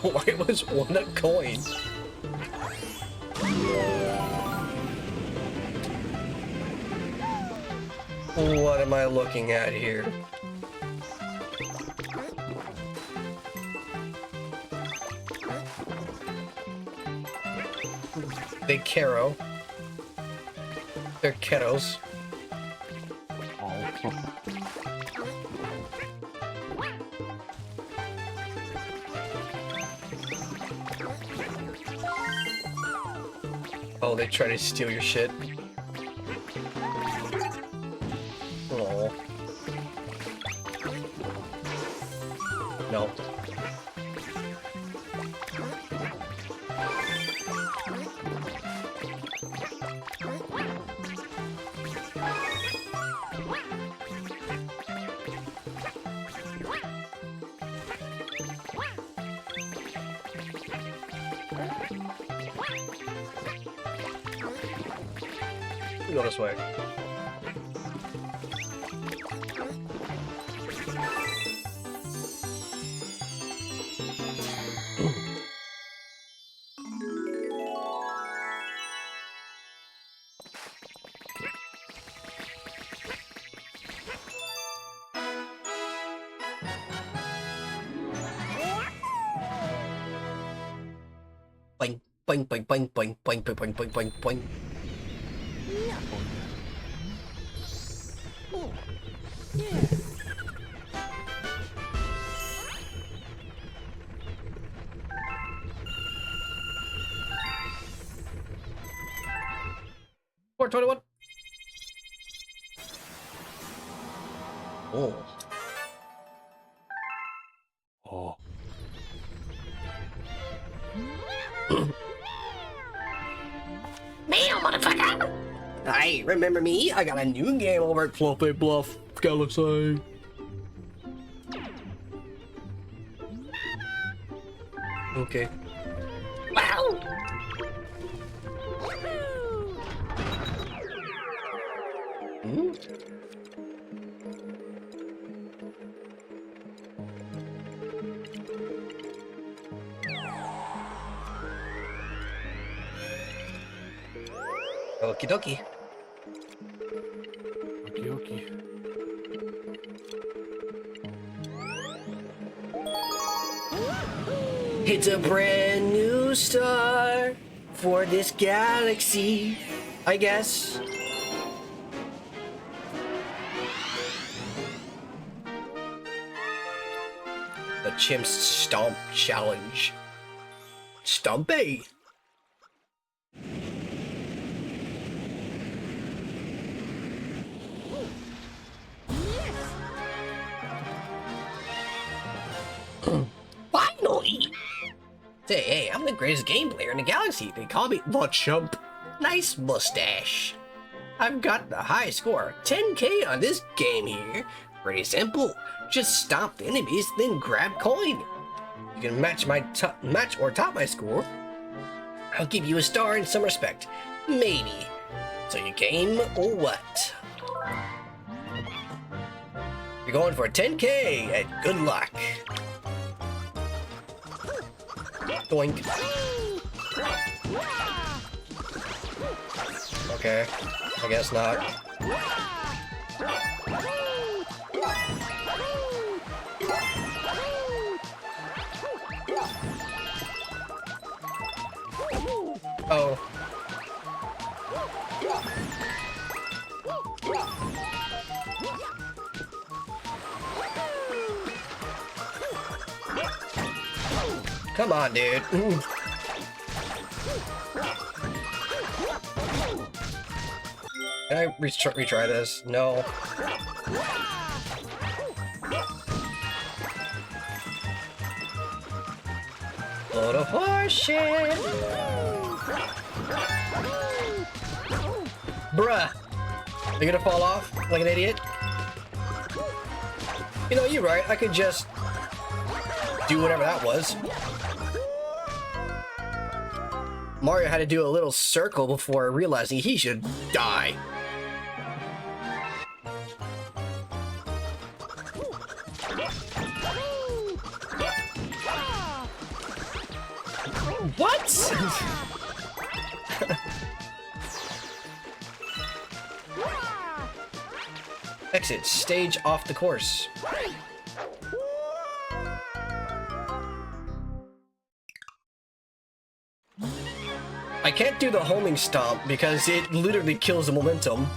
Why was one a coin? What am I looking at here? They caro. They're kettles. Oh, they try to steal your shit. Oh. No. Go this way. Boing, boing, boing, boing, boing, boing, boing, boing, boing, boing, boing. Four 21. Oh. Oh. Man, motherfucker! Hey, remember me? I got a new game over at Fluffy Bluff Galaxy. Okay. Wow! Hmm? Okie dokie. Okie dokie. It's a brand new start for this galaxy, I guess. The Chimps Stomp Challenge. Stompy! Finally! Say, hey, I'm the greatest game player in the galaxy. They call me the Chump. Nice mustache. I've got the high score, 10K on this game here. Pretty simple. Just stomp the enemies, then grab coin. You can match or top my score. I'll give you a star in some respect. Maybe. So you game or what? You're going for 10K and good luck. Doink. Okay, I guess not. Oh. Come on, dude. Can I retry this? No. Load of horse shit. Bruh. You're gonna fall off like an idiot? You know, you're right. I could just do whatever that was. Mario had to do a little circle before realizing he should die. What? Exit stage off the course. I can't do the homing stomp because it literally kills the momentum.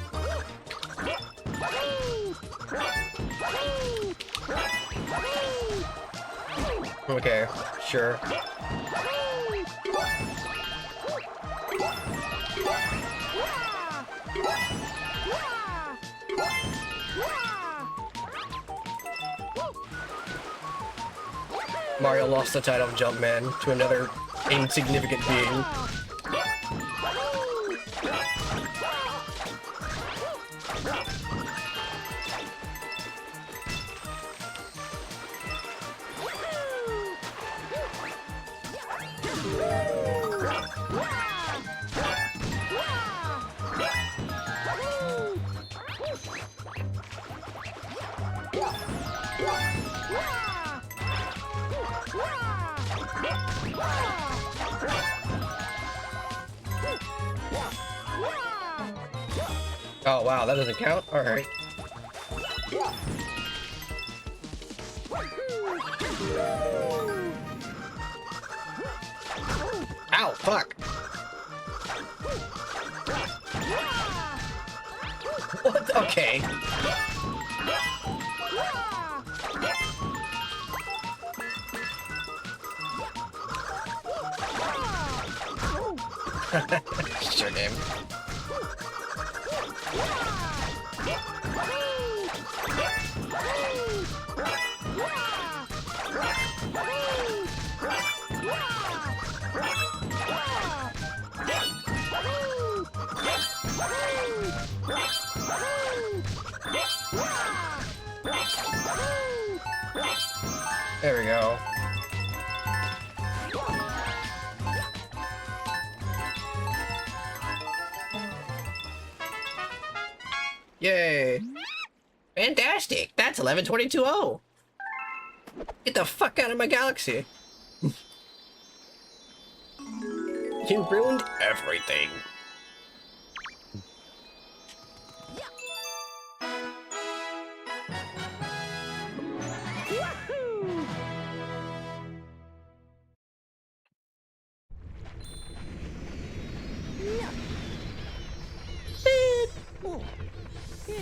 Okay, sure. Mario lost the title of Jumpman to another insignificant being. wow, that doesn't count? Alright. Ow, fuck! What? Okay. Sure, damn. There we go. Yay! Fantastic! That's 11/22/0! Get the fuck out of my galaxy! You ruined everything!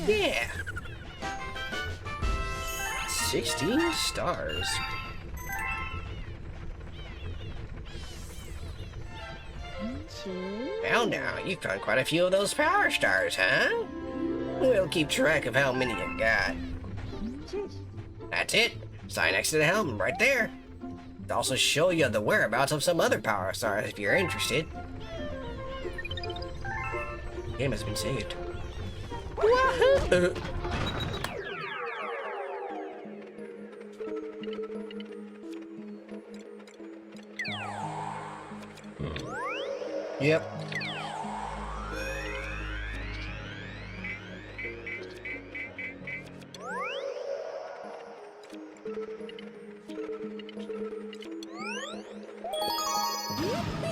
Yeah! 16 stars. Now, you found quite a few of those power stars, huh? We'll keep track of how many you got. That's it. Sign next to the helm, right there. It'll also show you the whereabouts of some other power stars if you're interested. Game has been saved. Woohoo! Yep.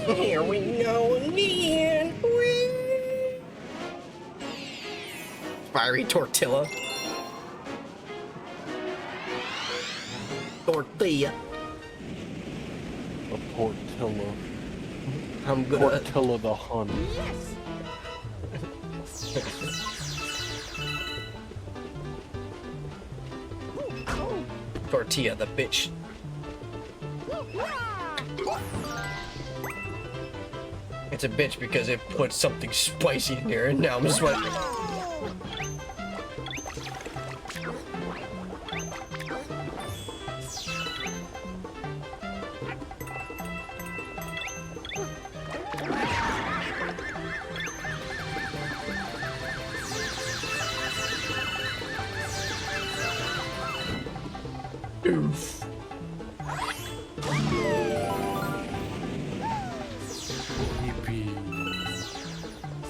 Here we go again. Whee! Fiery tortilla. Tortilla. A tortilla. I'm gonna Tortilla the Hun. Tortilla the bitch. It's a bitch because it put something spicy in there and now I'm just like... Oof. Yippee.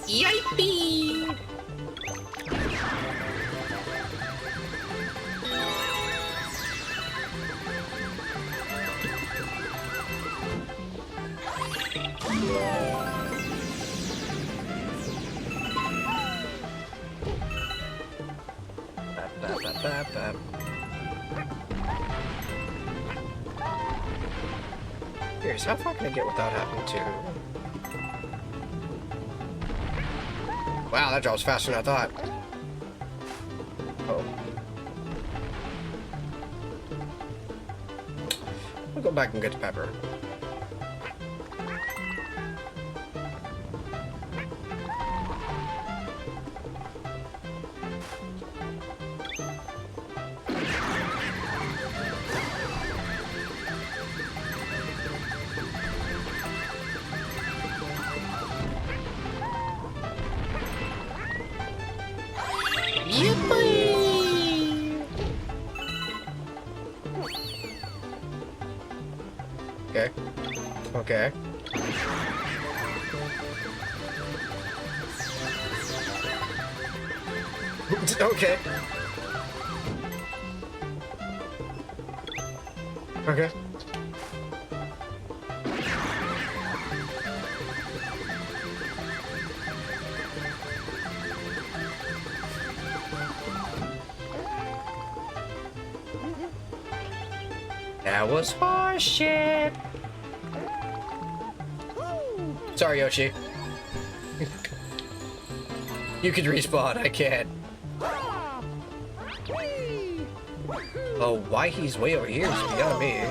Yippee! Here's how far can I get without having to... Wow, that drops faster than I thought. Oh. I'll go back and get to Pepper. Yippee! Okay. Okay. Okay. Okay. That was horseshit. Sorry, Yoshi. You can respawn, I can't. Oh, why he's way over here is beyond me.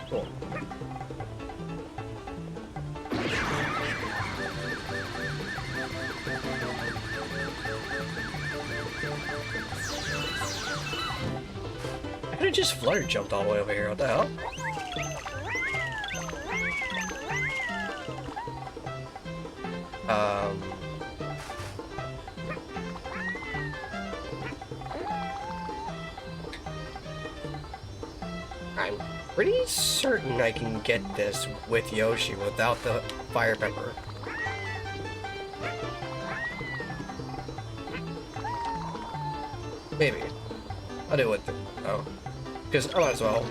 Cool. I could have just flutter jumped all the way over here. What the hell? I'm pretty certain I can get this with Yoshi without the fire pepper. Maybe. I'll do it. Oh. Because I might as well.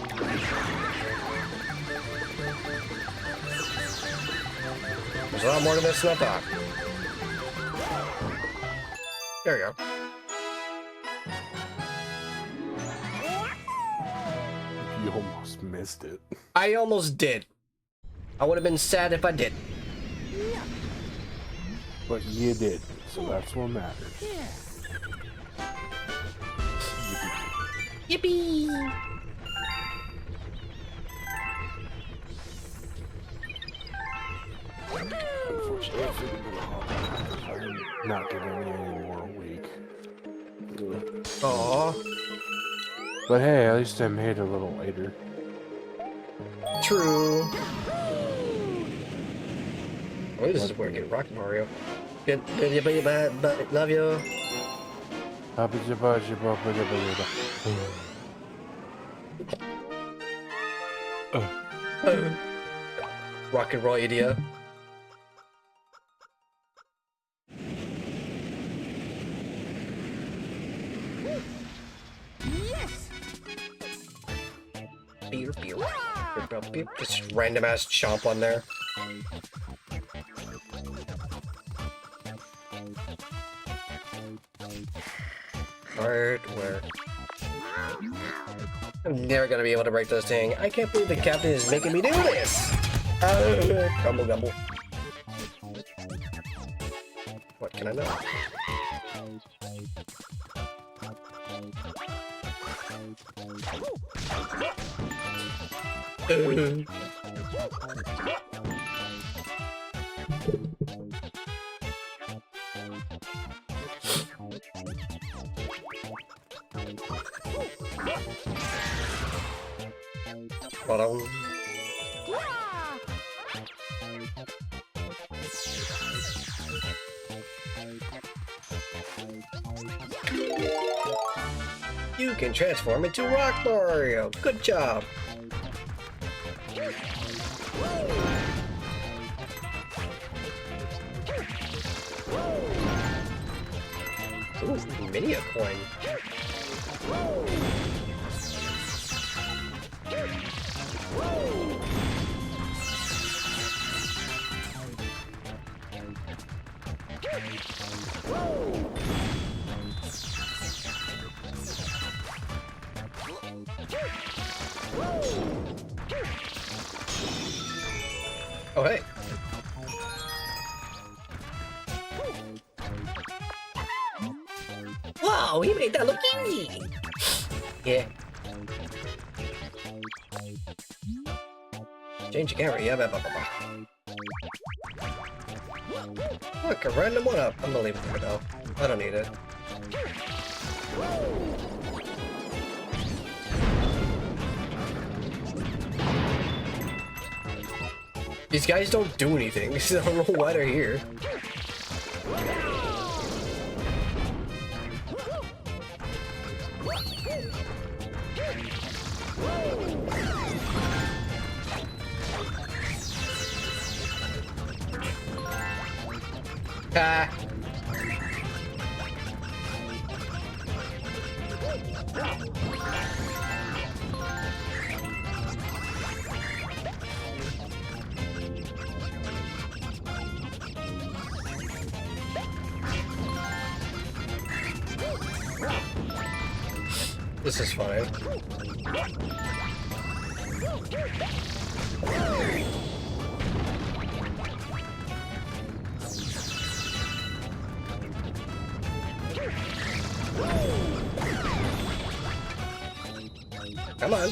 There's a lot more to this than I thought. There we go. You almost missed it. I almost did. I would have been sad if I didn't. But you did, so that's what matters. Yippee! Unfortunately, I'm not getting any more weak. Aww. But hey, at least I made it a little later. True. Oh, this is where I get Rock Mario. Good, but love you. Rock and roll idiot. Yes! Beer, beer. Just random ass chomp on there. Hardware. I'm never gonna be able to break this thing. I can't believe the captain is making me do this. Gumble gumble. What can I know? Hold on. You can transform into Rock Mario. Good job. Ooh, mini a coin. Oh, hey. Wow, he made that look easy. Yeah. Change the camera. Yeah, blah, blah, blah, blah. Look, a random one up. I'm gonna leave it there though. I don't need it. These guys don't do anything. I don't know why they're here. Ah. This is fine. Come on.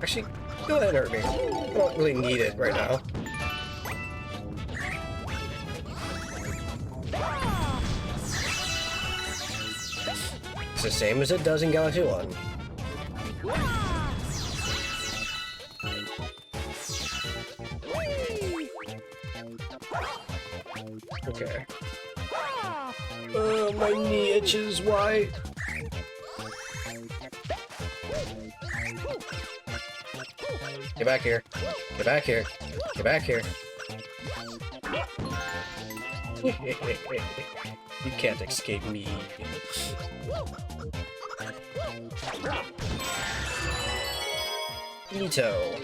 Actually, go ahead and hurt me. I don't really need it right now. It's the same as it does in Galaxy 1. Okay. My knee itches, why? Get back here. Get back here. Get back here. You can't escape me. Ito.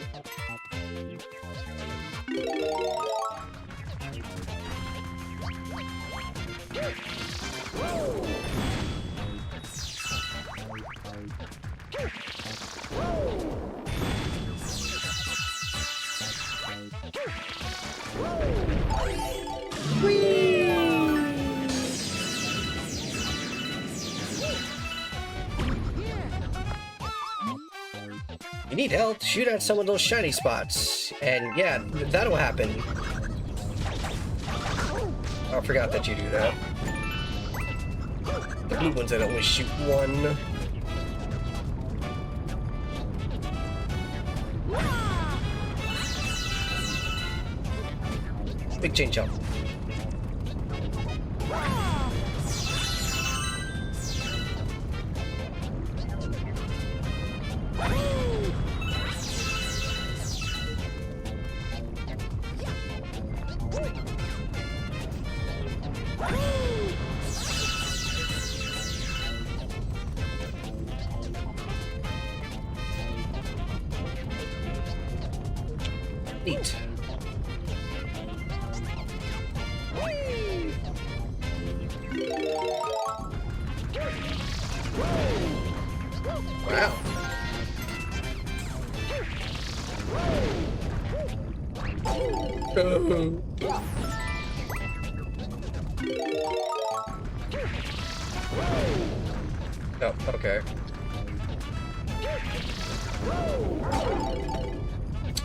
You need health, shoot at some of those shiny spots. And yeah, that'll happen. Oh, I forgot that you do that. The blue ones that only shoot one. Big chain jump. Neat. Wow. Oh, okay.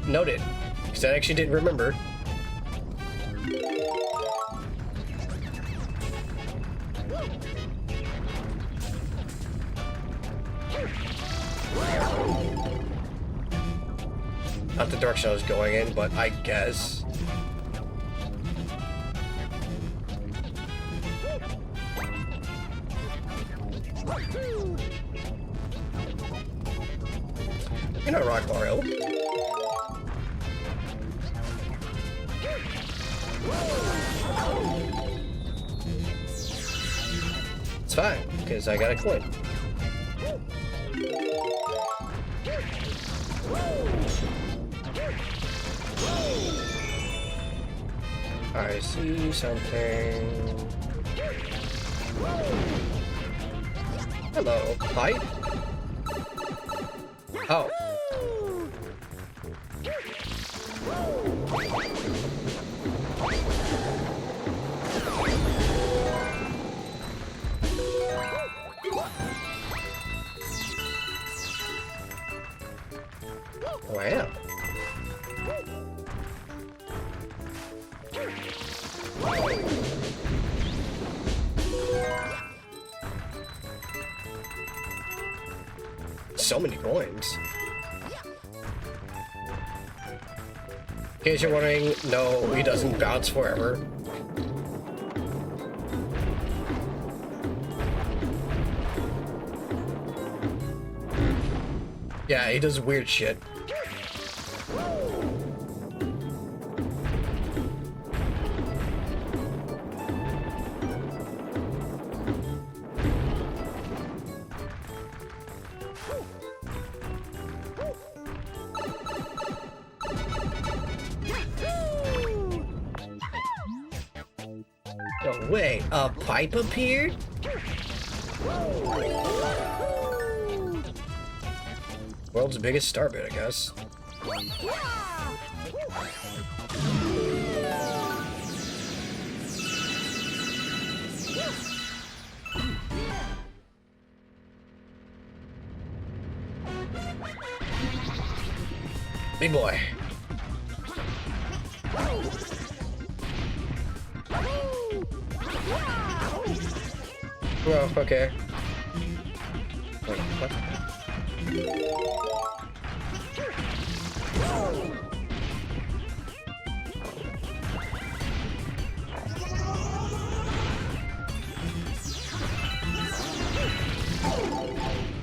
Noted. Because I actually didn't remember. Not the direction I was going in, but I guess. You're not Rock Mario. It's fine, because I got a coin. I see something. Hello, light? Oh. Wow. So many coins. In case you're wondering, no, he doesn't bounce forever. Yeah, he does weird shit. No way, a pipe appeared? World's biggest starbit, I guess. Big boy. Oh, okay. Wait, what?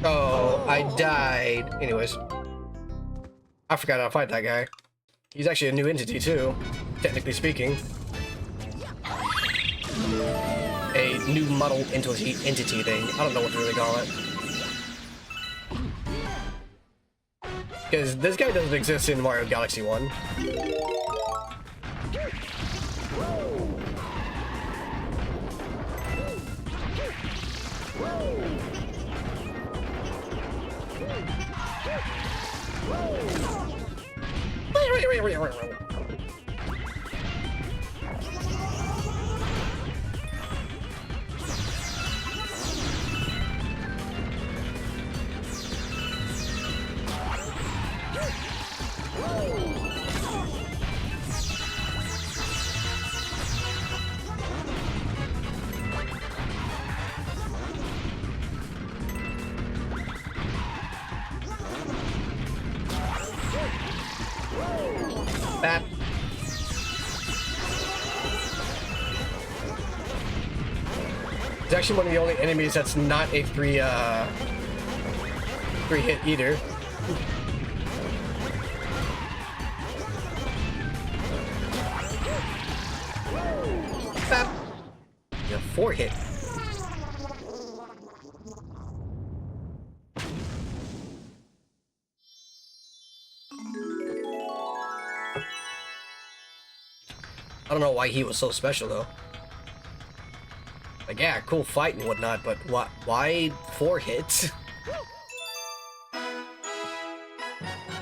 Oh, I died. Anyways. I forgot how to fight that guy. He's actually a new entity too, technically speaking. A new model entity thing. I don't know what to really call it. Because this guy doesn't exist in Mario Galaxy 1. That. It's actually one of the only enemies that's not a three hit either. Bap. Yeah, 4 hit. I don't know why he was so special though. Like, yeah, cool fight and whatnot, but why 4 hits?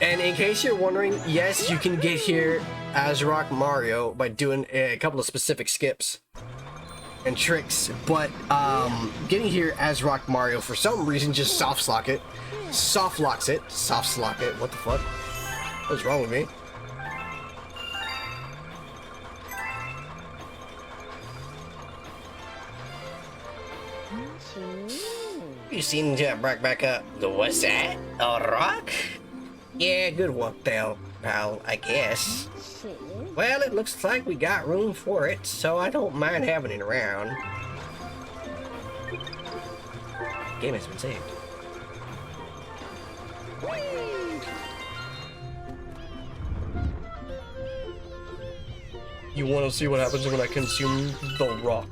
And in case you're wondering, yes, you can get here as Rock Mario by doing a couple of specific skips and tricks, but getting here as Rock Mario for some reason just soft locks it, what the fuck? What's wrong with me? You seem to break back up. What's that? A rock? Yeah, good work there, pal, I guess. Well, it looks like we got room for it, so I don't mind having it around. Game has been saved. You want to see what happens when I consume the rock?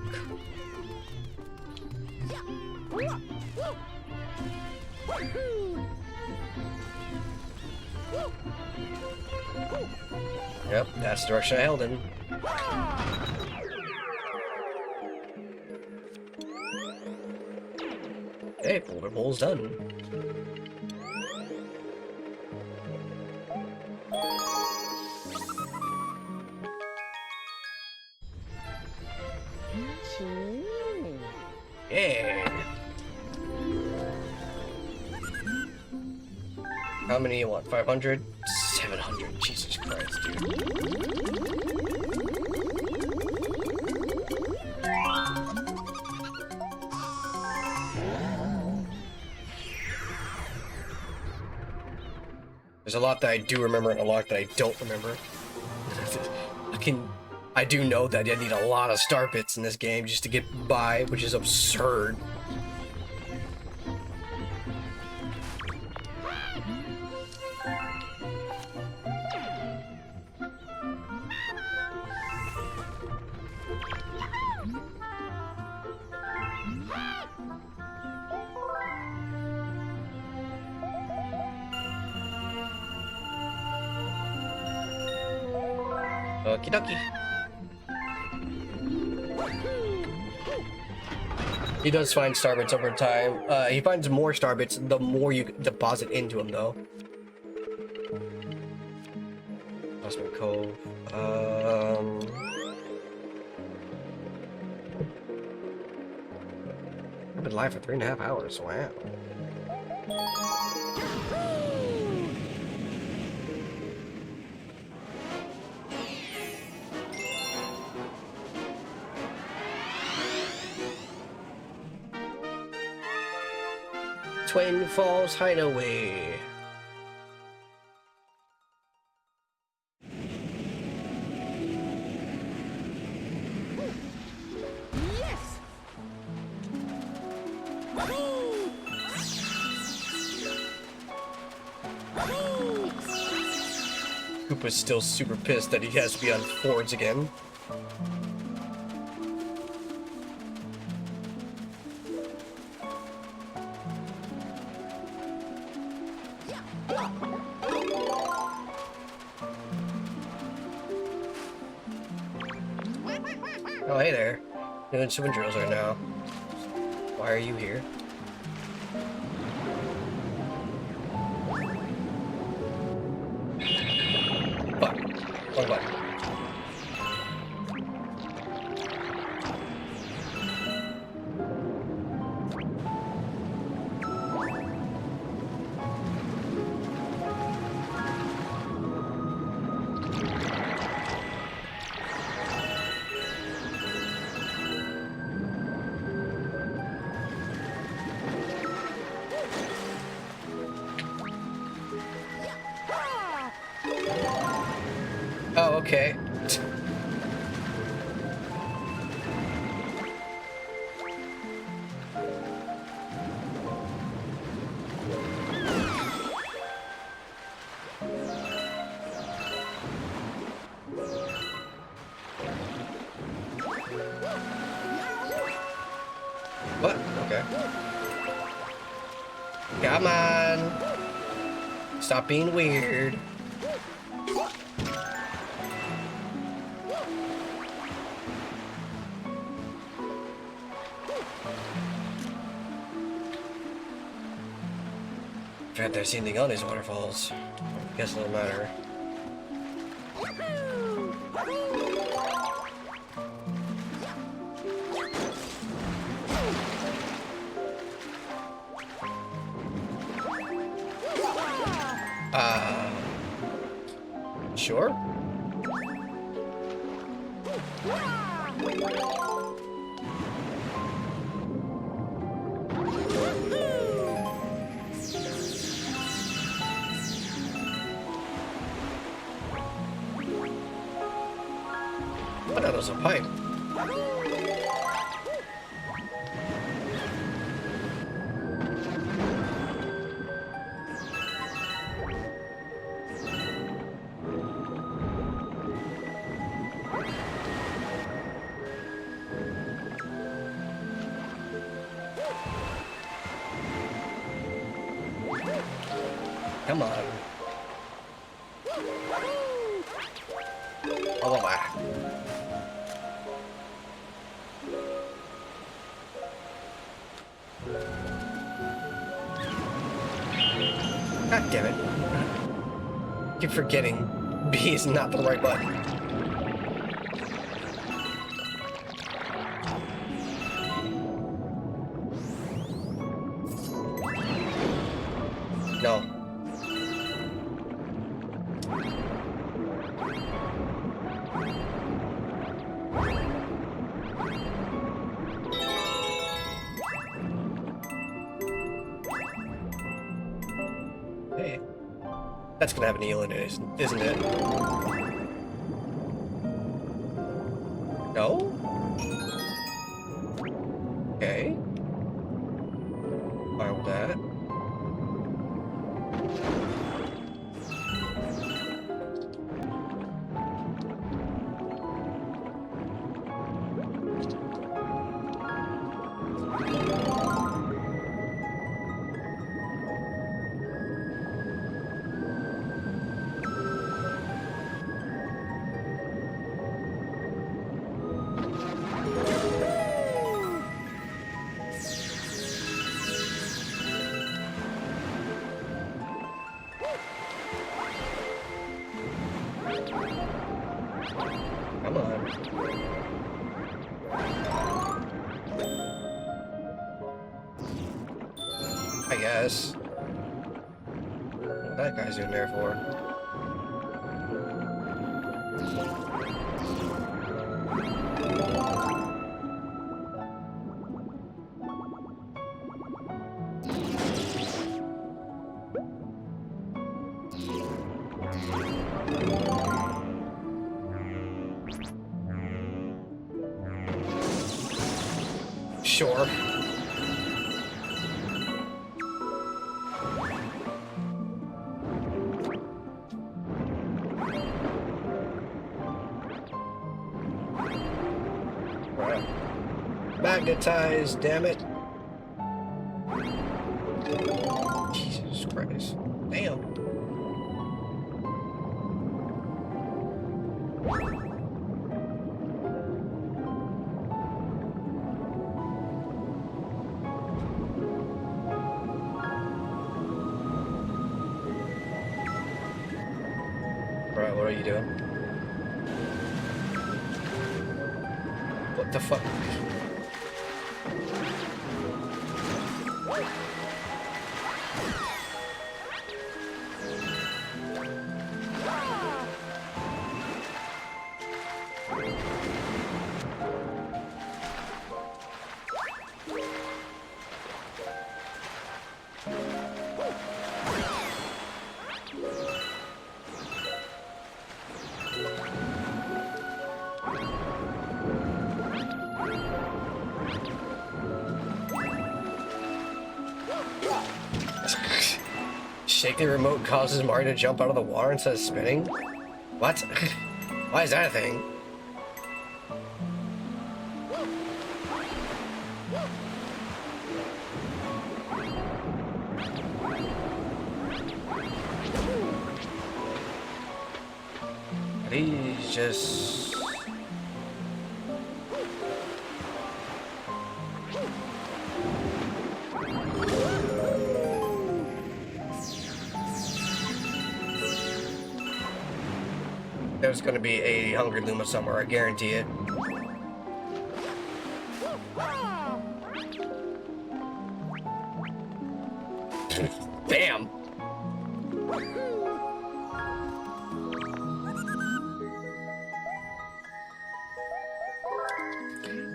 Yep, that's the direction I held in. Okay, boulder bowl's done. Yeah. How many you want? 500? 700. Jesus Christ, dude. There's a lot that I do remember and a lot that I don't remember. I do know that I need a lot of star bits in this game just to get by, which is absurd. Okie dokie. He does find starbits over time. He finds more starbits the more you deposit into him, though. Osman Cove. I've been live for 3.5 hours. Wow. Twin Falls Hideaway. Yes! Koopa's still super pissed that he has to be on Fords again. Oh, hey there. Doing some drills right now. Why are you here? Fuck. Wrong button. Oh, okay. What? Okay. Come on. Stop being weird. If there's anything on these waterfalls, guess it don't matter. Sure. What are those, a pipe? Come on. Oh, wow. God damn it. Keep forgetting B is not the right button. No. Hey. That's gonna have an eel in it, isn't it? No? Okay. Fine with that. Come on. I guess. What that guy's doing there for? Sure. Magnetized, damn it. Jesus Christ. Damn. Alright, what are you doing? What the fuck? Shaking the remote causes Mario to jump out of the water instead of spinning? What? Why is that a thing? He's just... There's gonna be a Hungry Luma somewhere, I guarantee it. Damn!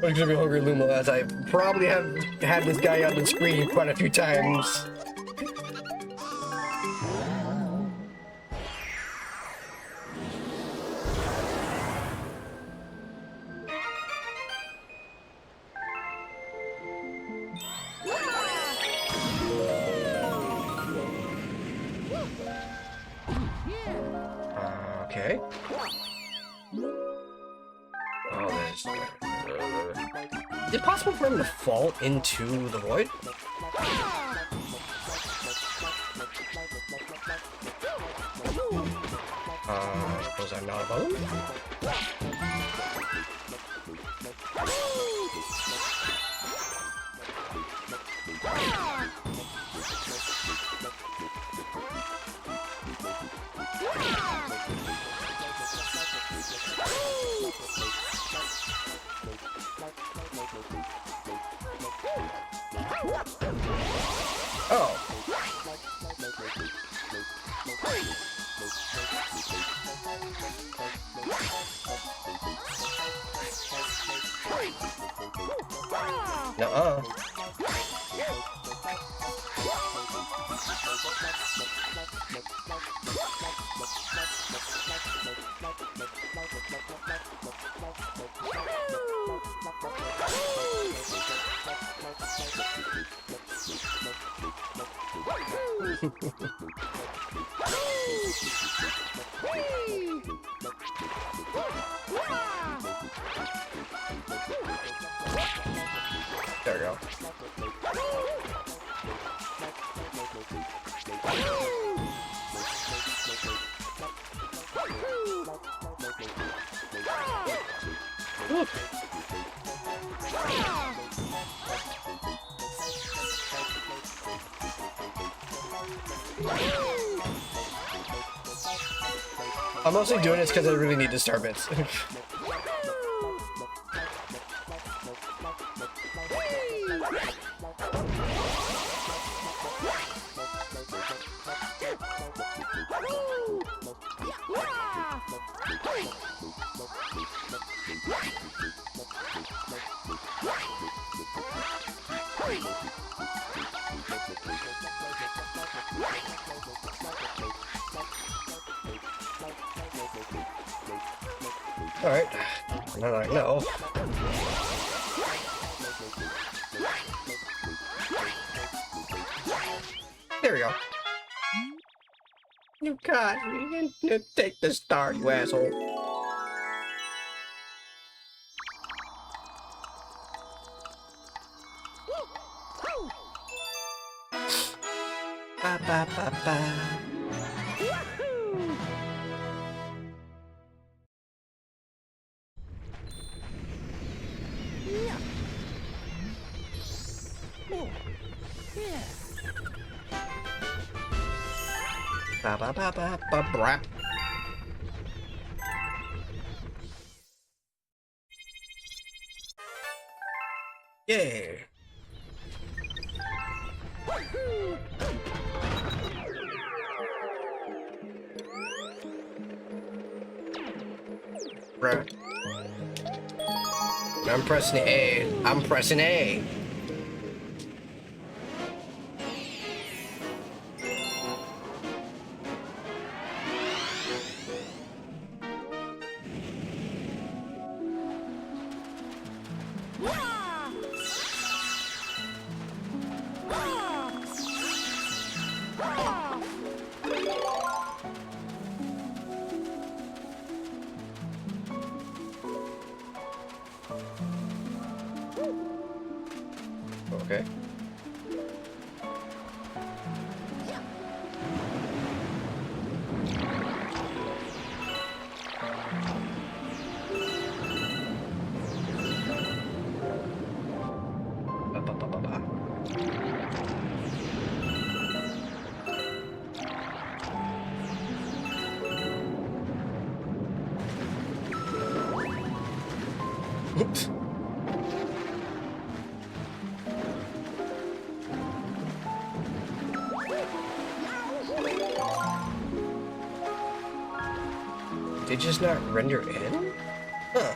There's gonna be Hungry Luma, as I probably have had this guy on the screen quite a few times. Okay. Oh, this. Is it possible for him to fall into the void? Was I not above? Oh. Nuh-uh. There we go. Whoop. I'm mostly doing this because I really need disturbance. Alright. Now I know. There we go. You got me. You take the star, you asshole. Ba ba ba ba. Ba ba ba ba ba brap. Yeah. Bruh. I'm pressing A. I'm pressing A. Okay. Ba, ba, ba, ba, ba. Oops. Did just not render in? Huh.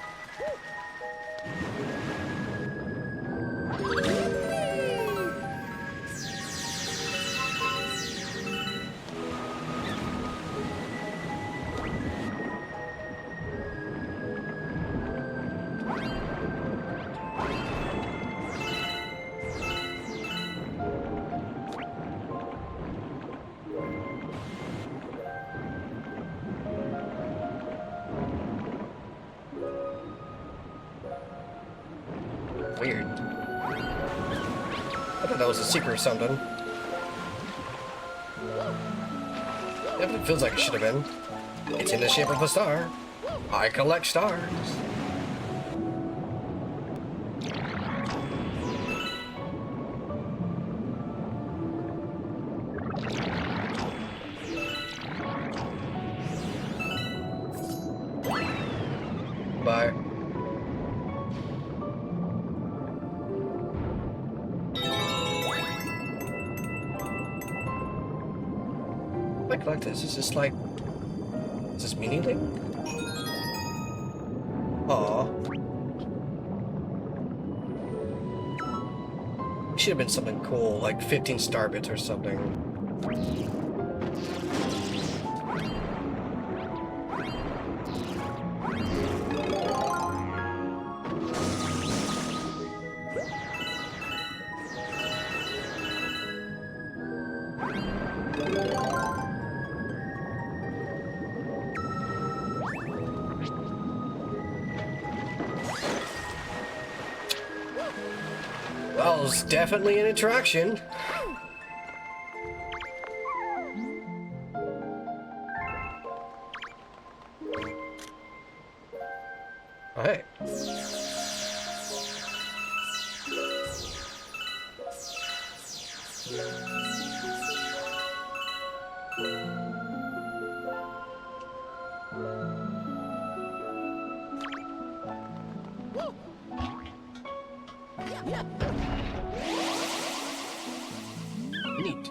Weird. I thought that was a secret or something. Yeah, but it feels like it should have been. It's in the shape of a star. I collect stars. Bye. I collect this. Is this like... Is this Mainline? Aww. Should have been something cool, like 15 star bits or something. Well, it's definitely an attraction. Oh, hey. Neat.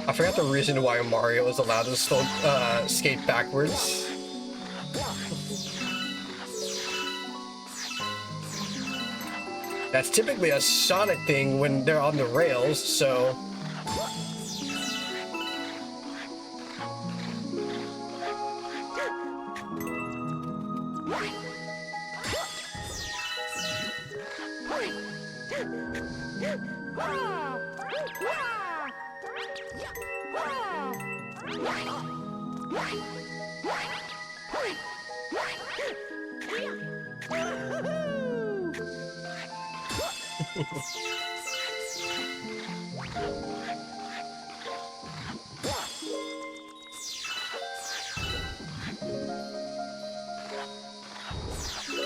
I forgot the reason why Mario was allowed to skate backwards. That's typically a Sonic thing when they're on the rails, so...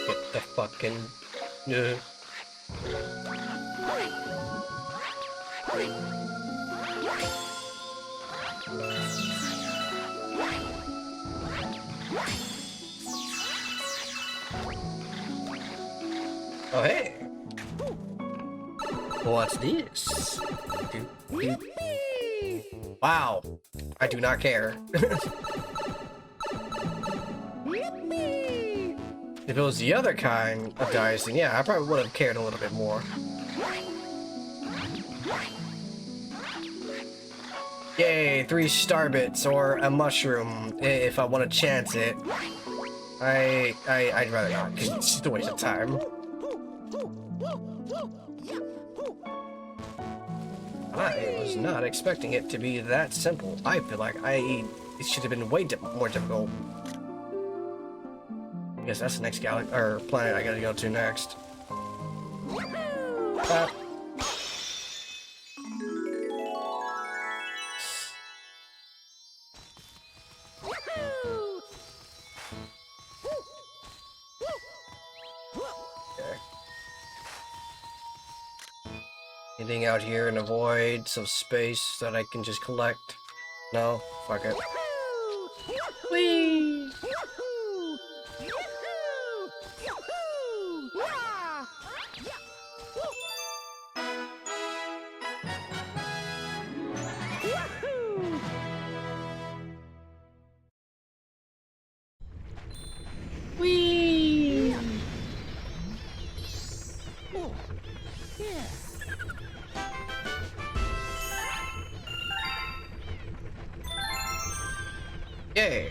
Get the fucking... Oh, hey! What's this? Wow. I do not care. If it was the other kind of dice, then yeah, I probably would have cared a little bit more. Yay, 3 star bits or a mushroom if I want to chance it. I'd rather not, because it's just a waste of time. I was not expecting it to be that simple. I feel like it should have been way more difficult. I guess that's the next or planet I gotta go to next. Anything out here in a void, some space that I can just collect? No? Fuck it. Whee! Whee! Yay!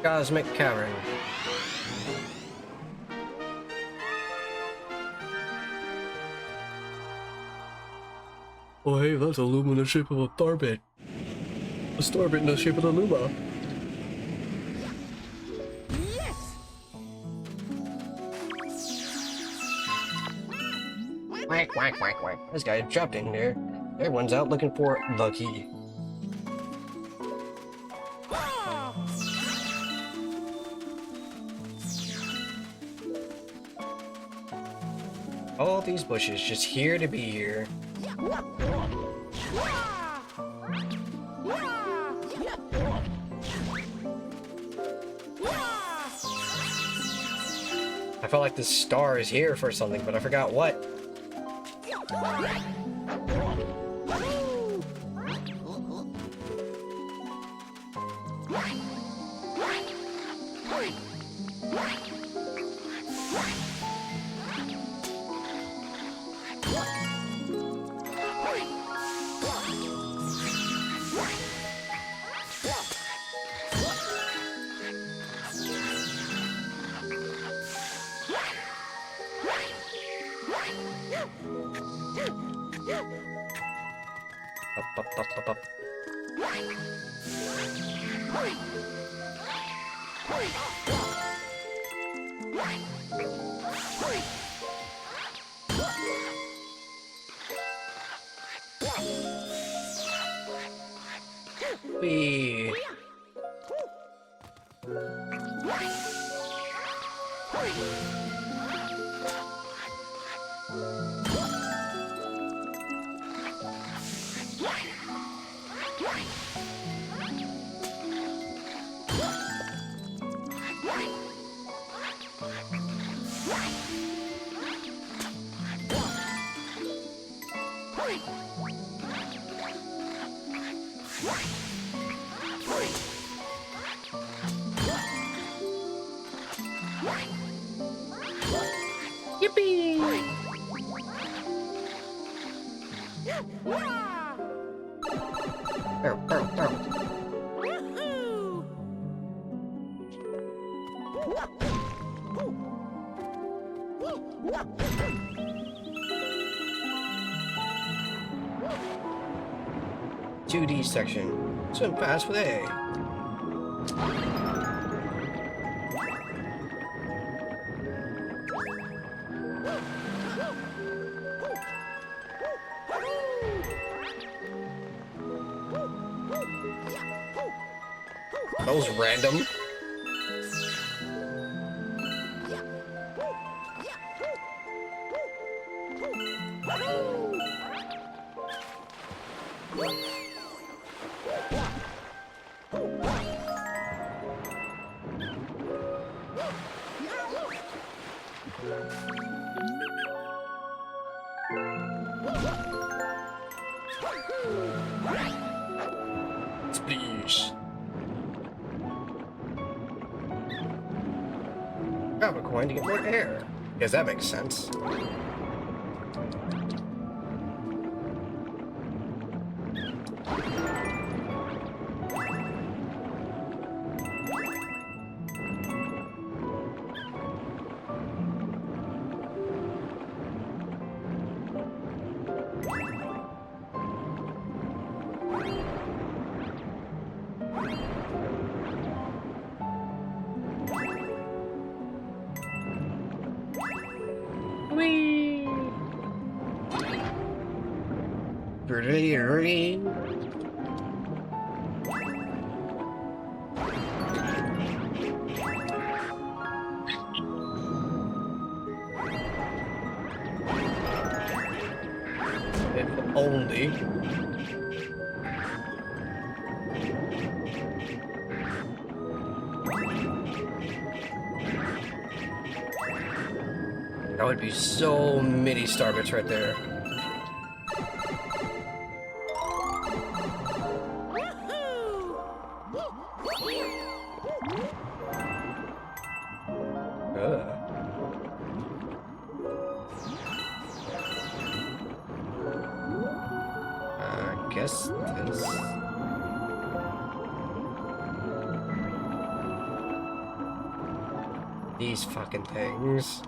Cosmic Cavern. Oh hey, that's a Luma in the shape of a starbit. A starbit in the shape of a Luma. Yes! Quack, quack, quack, quack. This guy dropped in here. Everyone's out looking for the key. All these bushes just here to be here. I felt like this star is here for something, but I forgot what. Up. Whee! Yippee! Bow, bow, bow. "2D section. Swim fast with A." That was random. Splish. Grab a coin to get more air. Because that makes sense. Whee! Really? If only. That would be so many star bits right there. I guess this. These fucking things.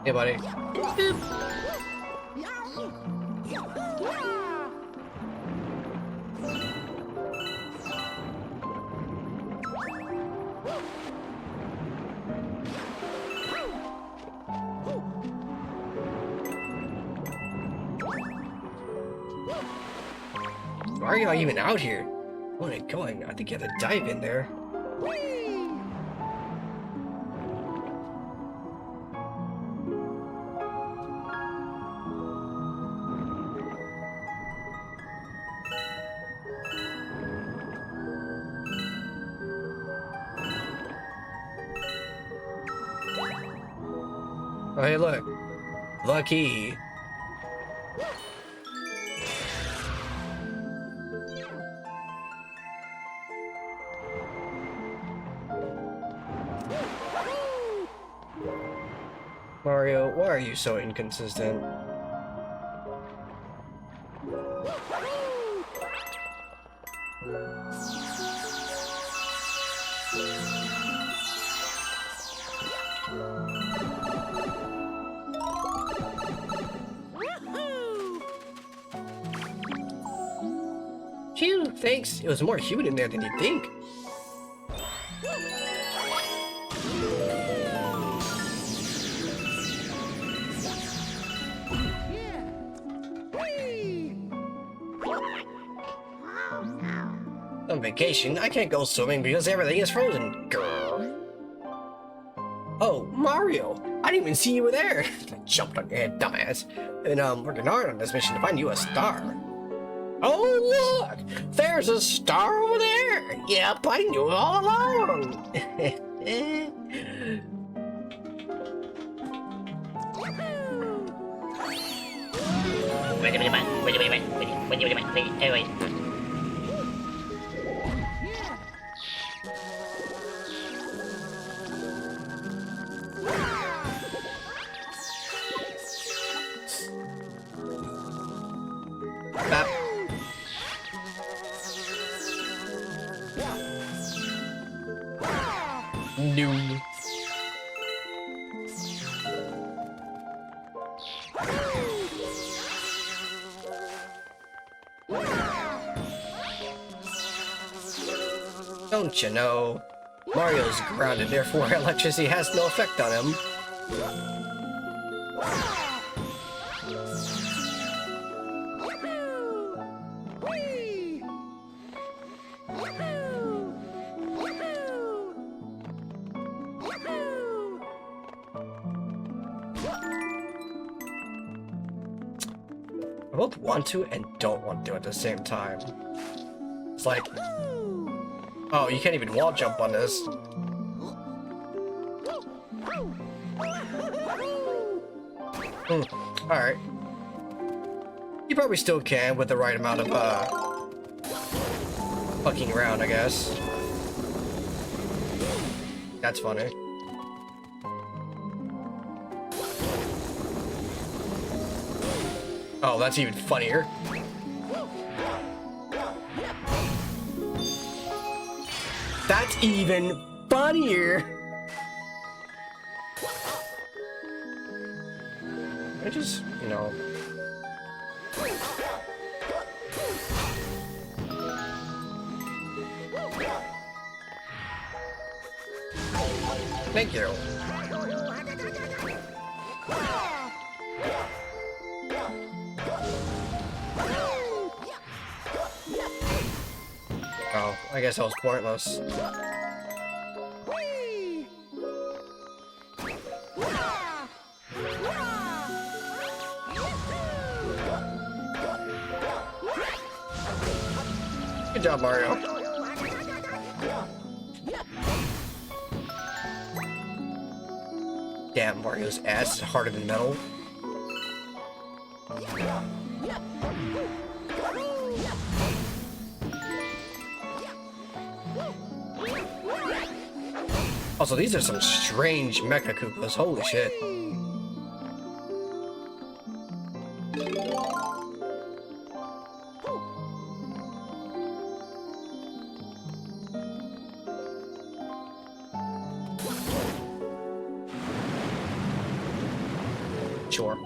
Hey, buddy. Why are y'all even out here? Where are you going? I think you have to dive in there. Oh, hey, look. The key. Mario, why are you so inconsistent? Phew, thanks. It was more human in there than you'd think. On vacation, I can't go swimming because everything is frozen. Grr. Oh, Mario! I didn't even see you were there! I jumped on your head, dumbass. And I'm working hard on this mission to find you a star. Oh, look! There's a star over there! Yep, I knew it all along! Bap. No. Don't you know? Mario's grounded, therefore electricity has no effect on him. I both want to and don't want to at the same time. It's like, oh, you can't even wall jump on this. Alright. You probably still can with the right amount of, fucking around, I guess. That's funny. Oh, that's even funnier. That's even funnier! I just, you know... Thank you. Oh, I guess that was pointless. Good job, Mario. Damn, Mario's ass is harder than metal. Also, these are some strange Mecha Koopas. Holy shit. Sure.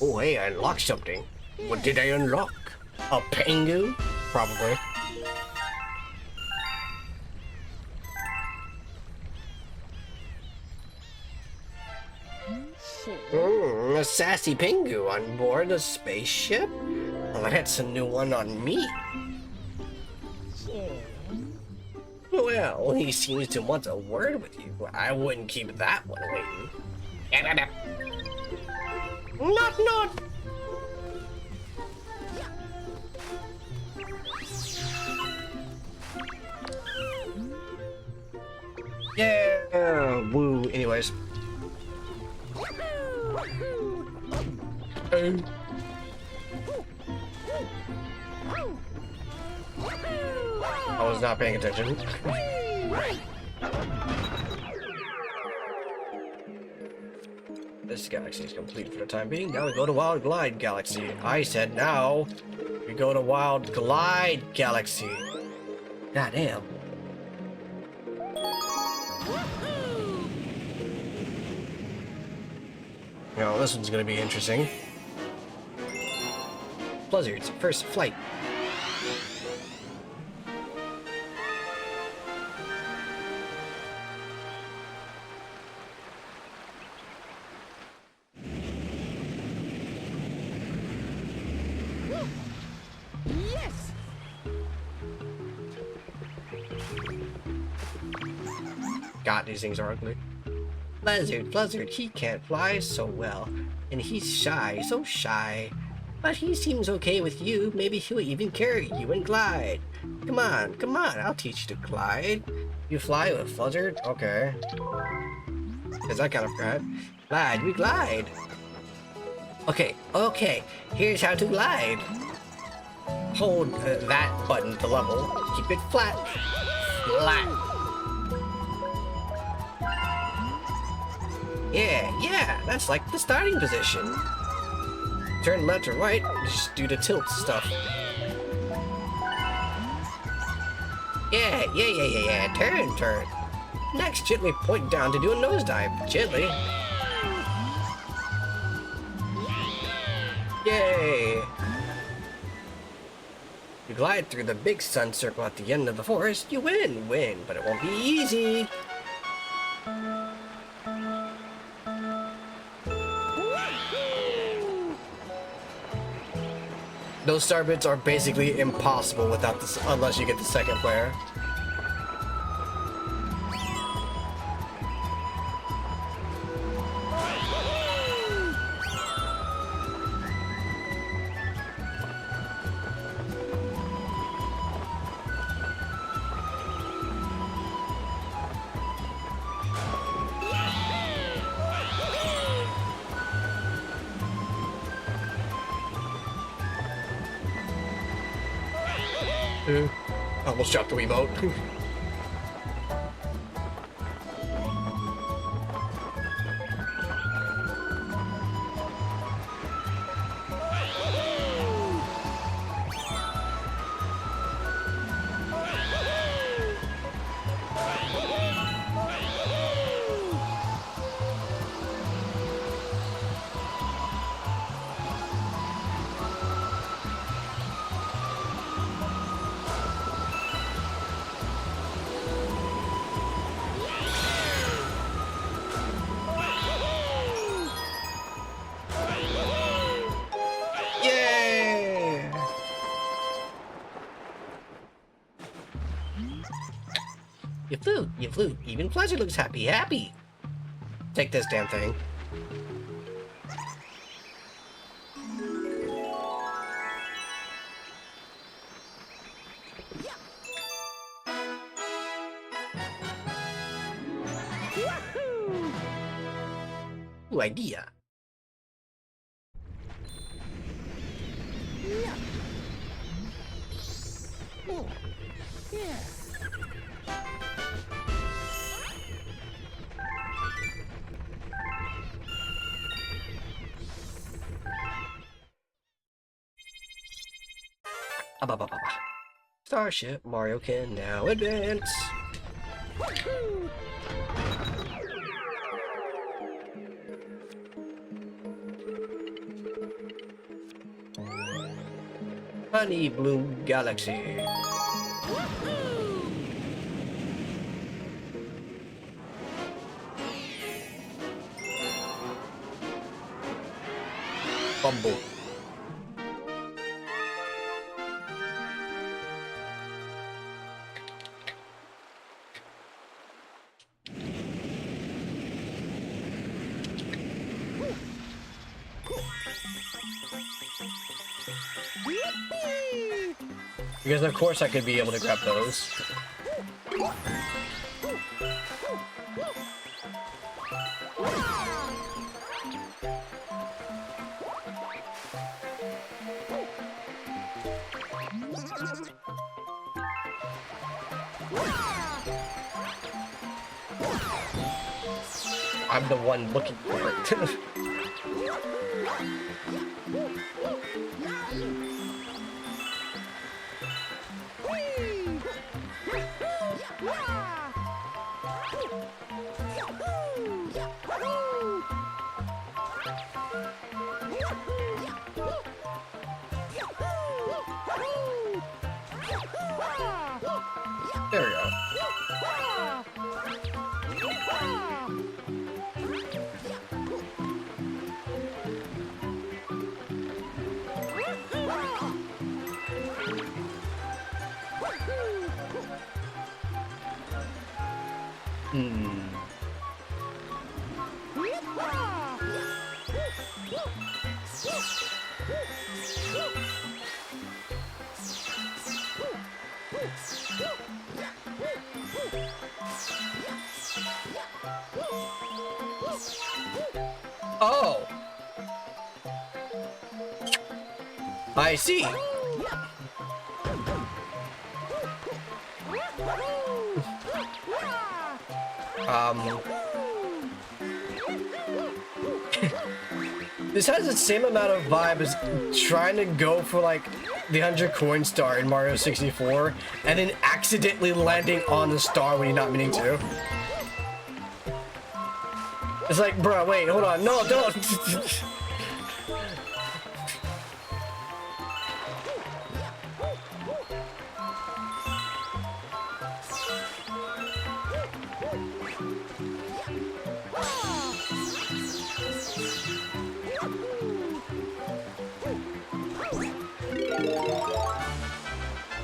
Oh, hey, I unlocked something. What did I unlock? A Pingu? Probably. A sassy Pingu on board a spaceship? Well, that's a new one on me. Well, he seems to want a word with you. I wouldn't keep that one waiting. Not. Yeah, woo. Anyways. I was not paying attention. This galaxy is complete for the time being. Now we go to Wild Glide Galaxy. I said now we go to Wild Glide Galaxy. Goddamn. No, this one's gonna be interesting. Blizzard's first flight. God, these things are ugly. Blizzard, he can't fly so well. And he's shy, so shy. But he seems okay with you. Maybe he'll even carry you and glide. Come on, I'll teach you to glide. You fly with Blizzard? Okay. Because I kind of forgot. Glide, we glide. Okay, here's how to glide. Hold that button to level. Keep it flat. Yeah, that's like the starting position. Turn left or right, just do the tilt stuff. Yeah, turn. Next, gently point down to do a nosedive. Gently. Yay! You glide through the big sun circle at the end of the forest, you win, but it won't be easy. Those star bits are basically impossible without this, unless you get the second player. Almost dropped the Wiimote. You flew. Even Pleasure looks happy. Take this damn thing. Ooh, idea. Starship Mario can now advance. Honey Blue Galaxy. Bumble. Because of course I could be able to grab those. I'm the one looking for it. There we go. Hmm. Oh, I see. Um, this has the same amount of vibe as trying to go for like the 100 coin star in Mario 64 and then accidentally landing on the star when you're not meaning to. It's like, bro, wait, hold on, no, don't.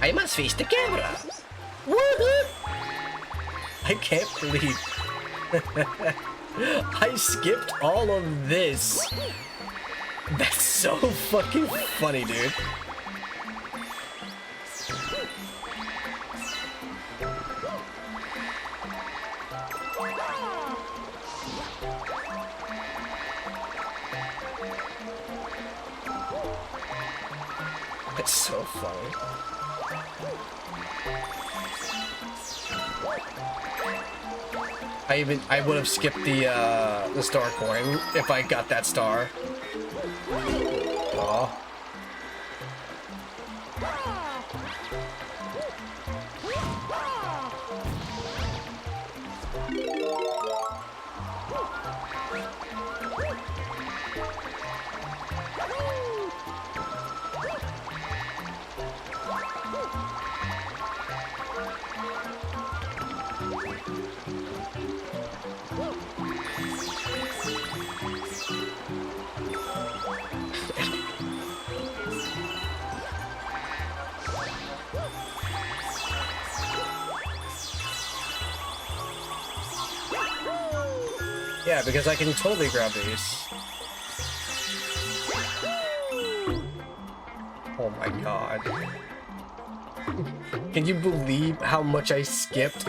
I must face the camera. Woohoo! I can't believe I skipped all of this. That's so fucking funny, dude. It's so funny. I would have skipped the star coin if I got that star. Aw. Yeah, because I can totally grab these. Oh my god. Can you believe how much I skipped?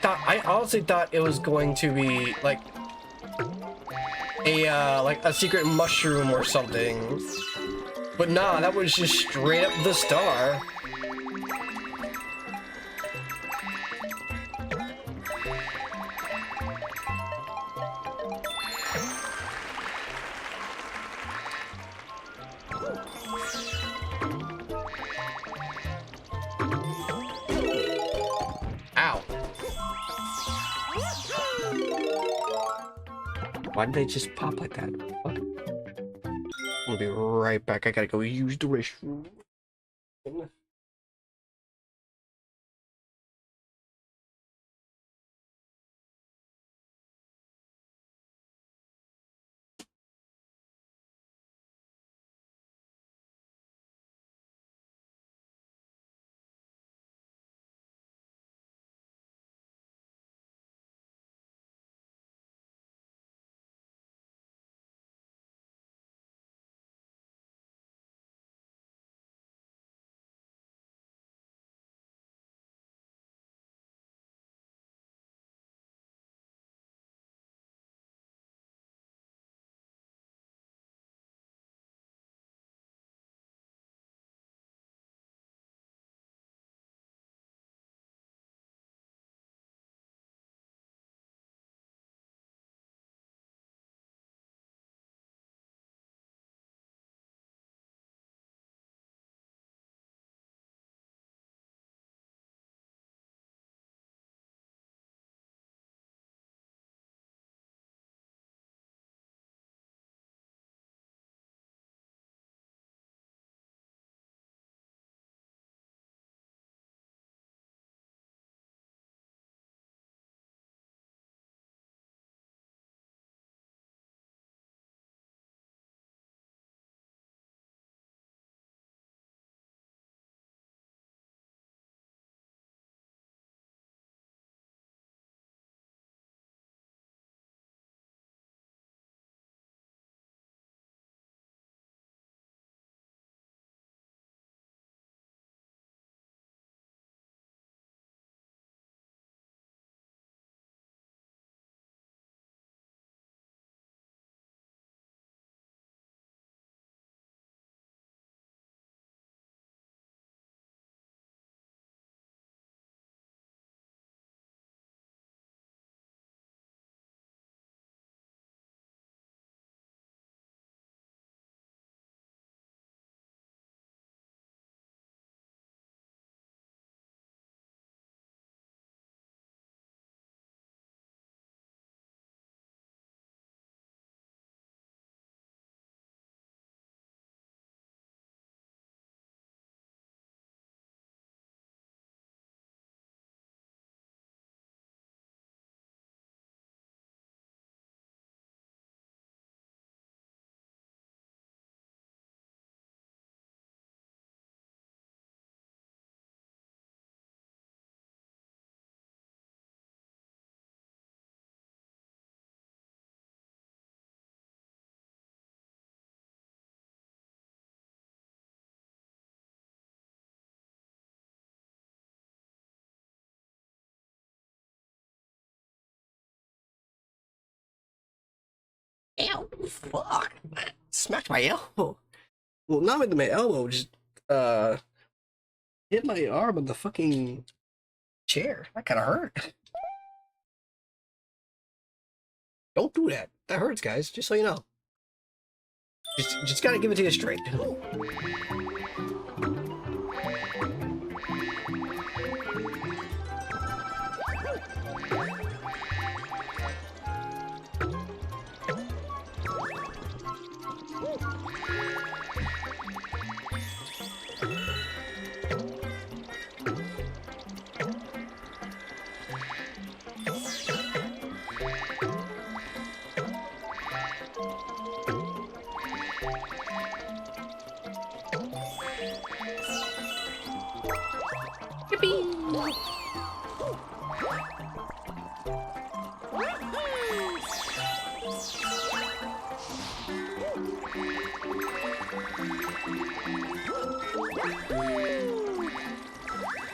I honestly thought it was going to be like a secret mushroom or something. But nah, that was just straight up the star. Ow. Why did they just pop like that? What? I'm gonna be right back. I gotta go use the restroom. Ow, fuck. Smacked my elbow. Well, not with my elbow, just, hit my arm on the fucking chair. That kind of hurt. Don't do that. That hurts, guys, just so you know. Just gotta give it to you straight.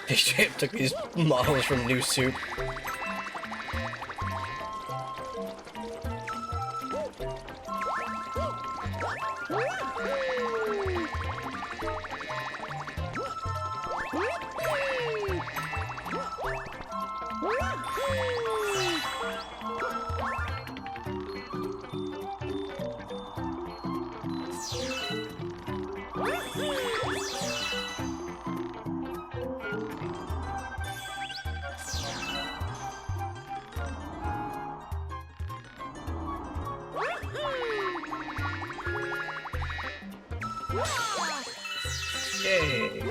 They straight up took these models from New Suit. Yay!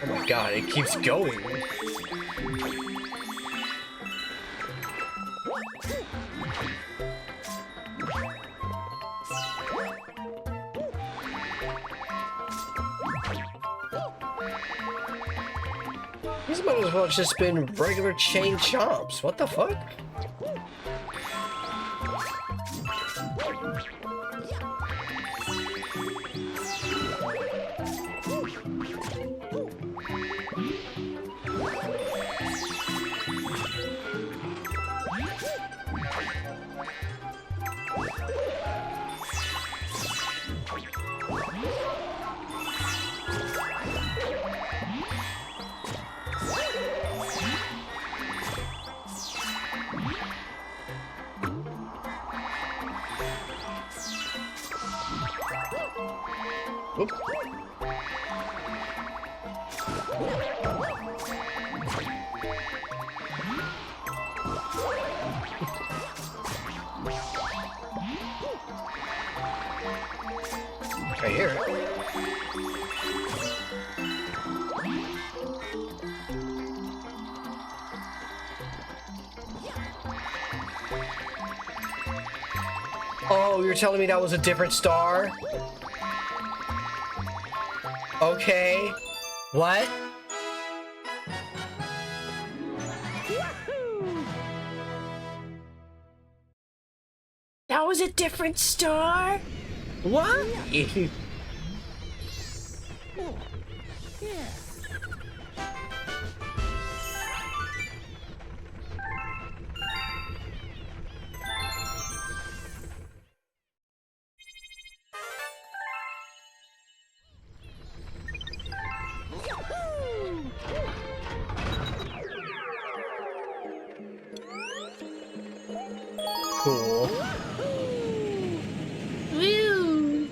Oh my god, it keeps going. These might as well just been regular chain chomps. What the fuck? Oop. I hear it. Oh, you're telling me that was a different star? Okay. What? That was a different star? What? Cool. Woo!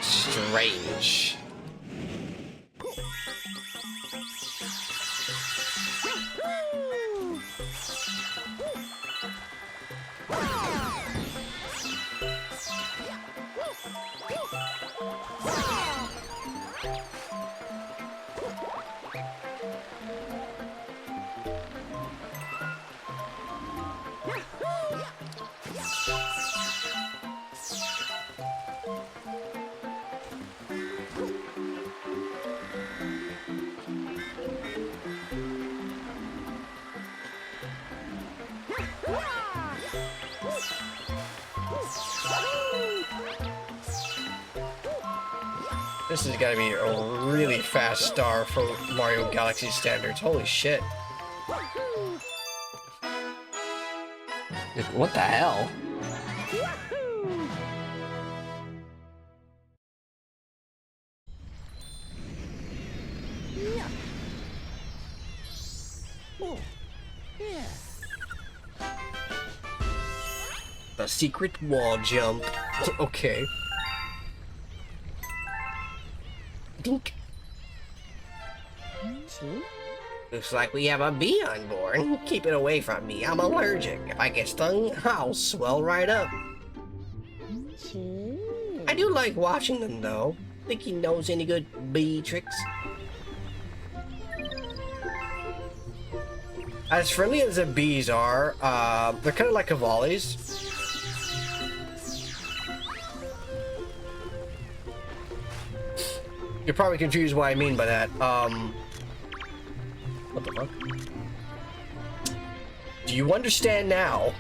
Strange. This has got to be a really fast star for Mario Galaxy standards. Holy shit. What the hell? The secret wall jump. Okay. Dink. Looks like we have a bee on board. Keep it away from me. I'm allergic. If I get stung, I'll swell right up. I do like watching them though. Think he knows any good bee tricks? As friendly as the bees are, they're kind of like Cavali's. You're probably confused what I mean by that. What the fuck? Do you understand now?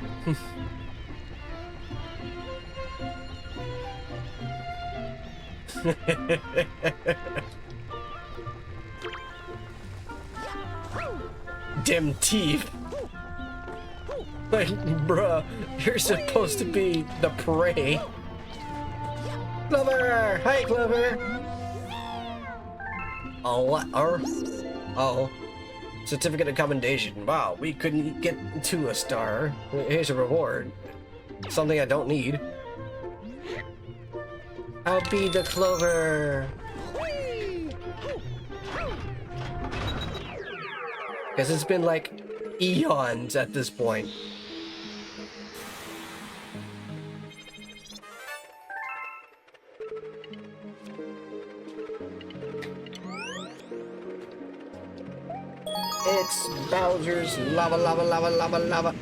Dim teeth. Like, bruh, you're supposed to be the prey. Clover! Hi, Clover! Oh, what? Oh. Certificate of commendation. Wow, we couldn't get to a star. Here's a reward. Something I don't need. I'll be the Clover. Because it's been like eons at this point. It's Bowser's lava, lava, lava, lava, lava.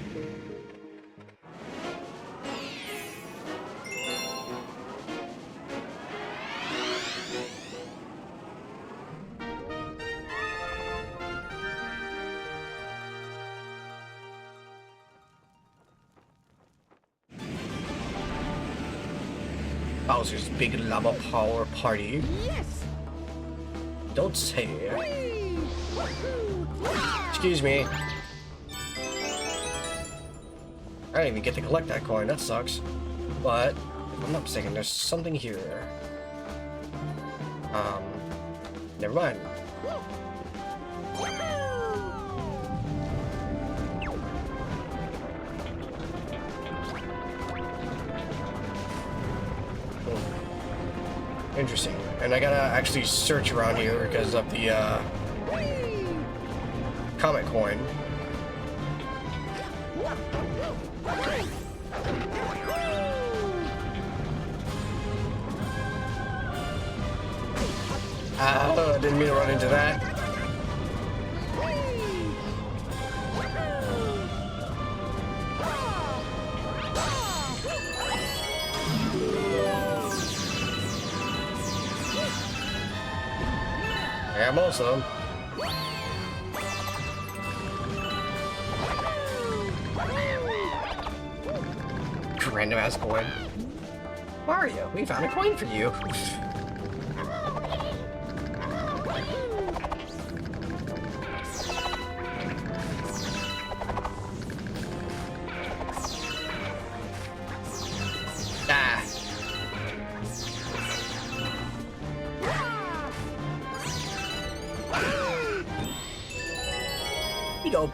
Bowser's big lava power party. Yes. Don't say it. Excuse me. I didn't even get to collect that coin. That sucks. But if I'm not mistaken, there's something here. Never mind. Interesting. And I gotta actually search around here because of the comet coin. Oh, I didn't mean to run into that. Yeah, most of them. Random ass coin. Mario, we found a coin for you. Ah. You go.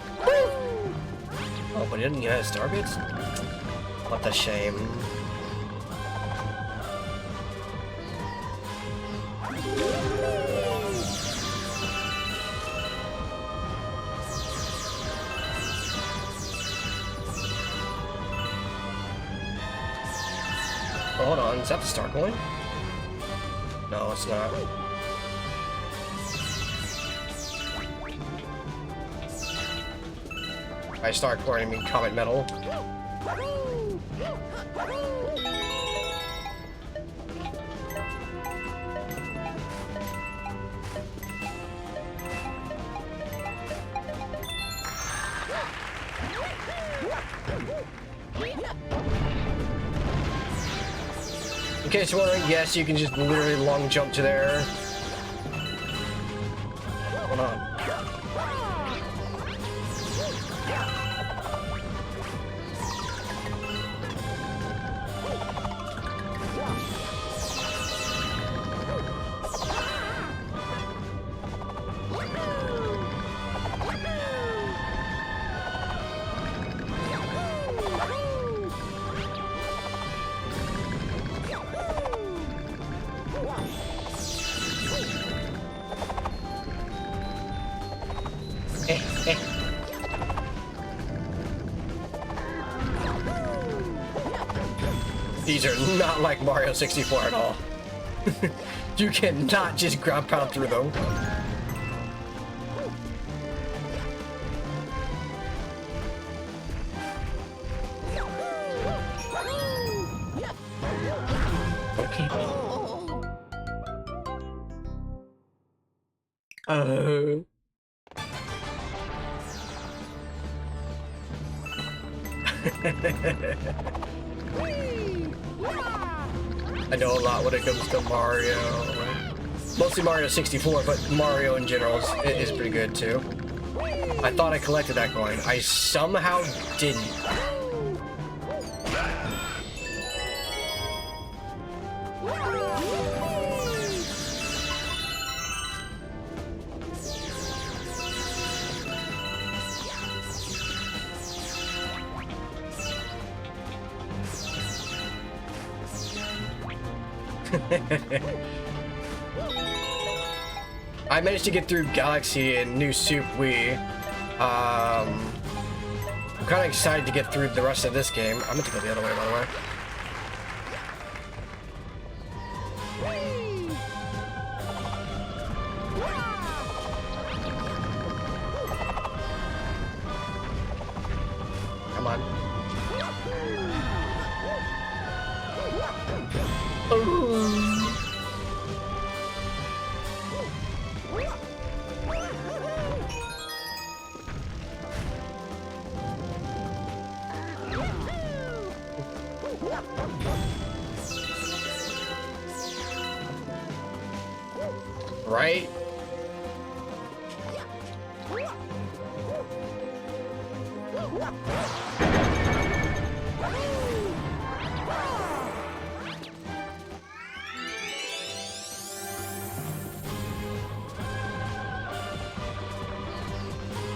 Oh, but he didn't get his star bits? What a shame. Oh, hold on, is that the star coin? No, it's not. I start coin, I mean comet metal. In case you're wondering, yes, you can just literally long jump to there. What's going on? These are not like Mario 64 at all. You cannot just ground pound through them. Okay. I know a lot when it comes to Mario. Mostly Mario 64, but Mario in general is pretty good too. I thought I collected that coin. I somehow didn't. I managed to get through Galaxy and New Super Wii. I'm kind of excited to get through the rest of this game. I'm gonna go the other way, by the way. Come on. Oh. Right?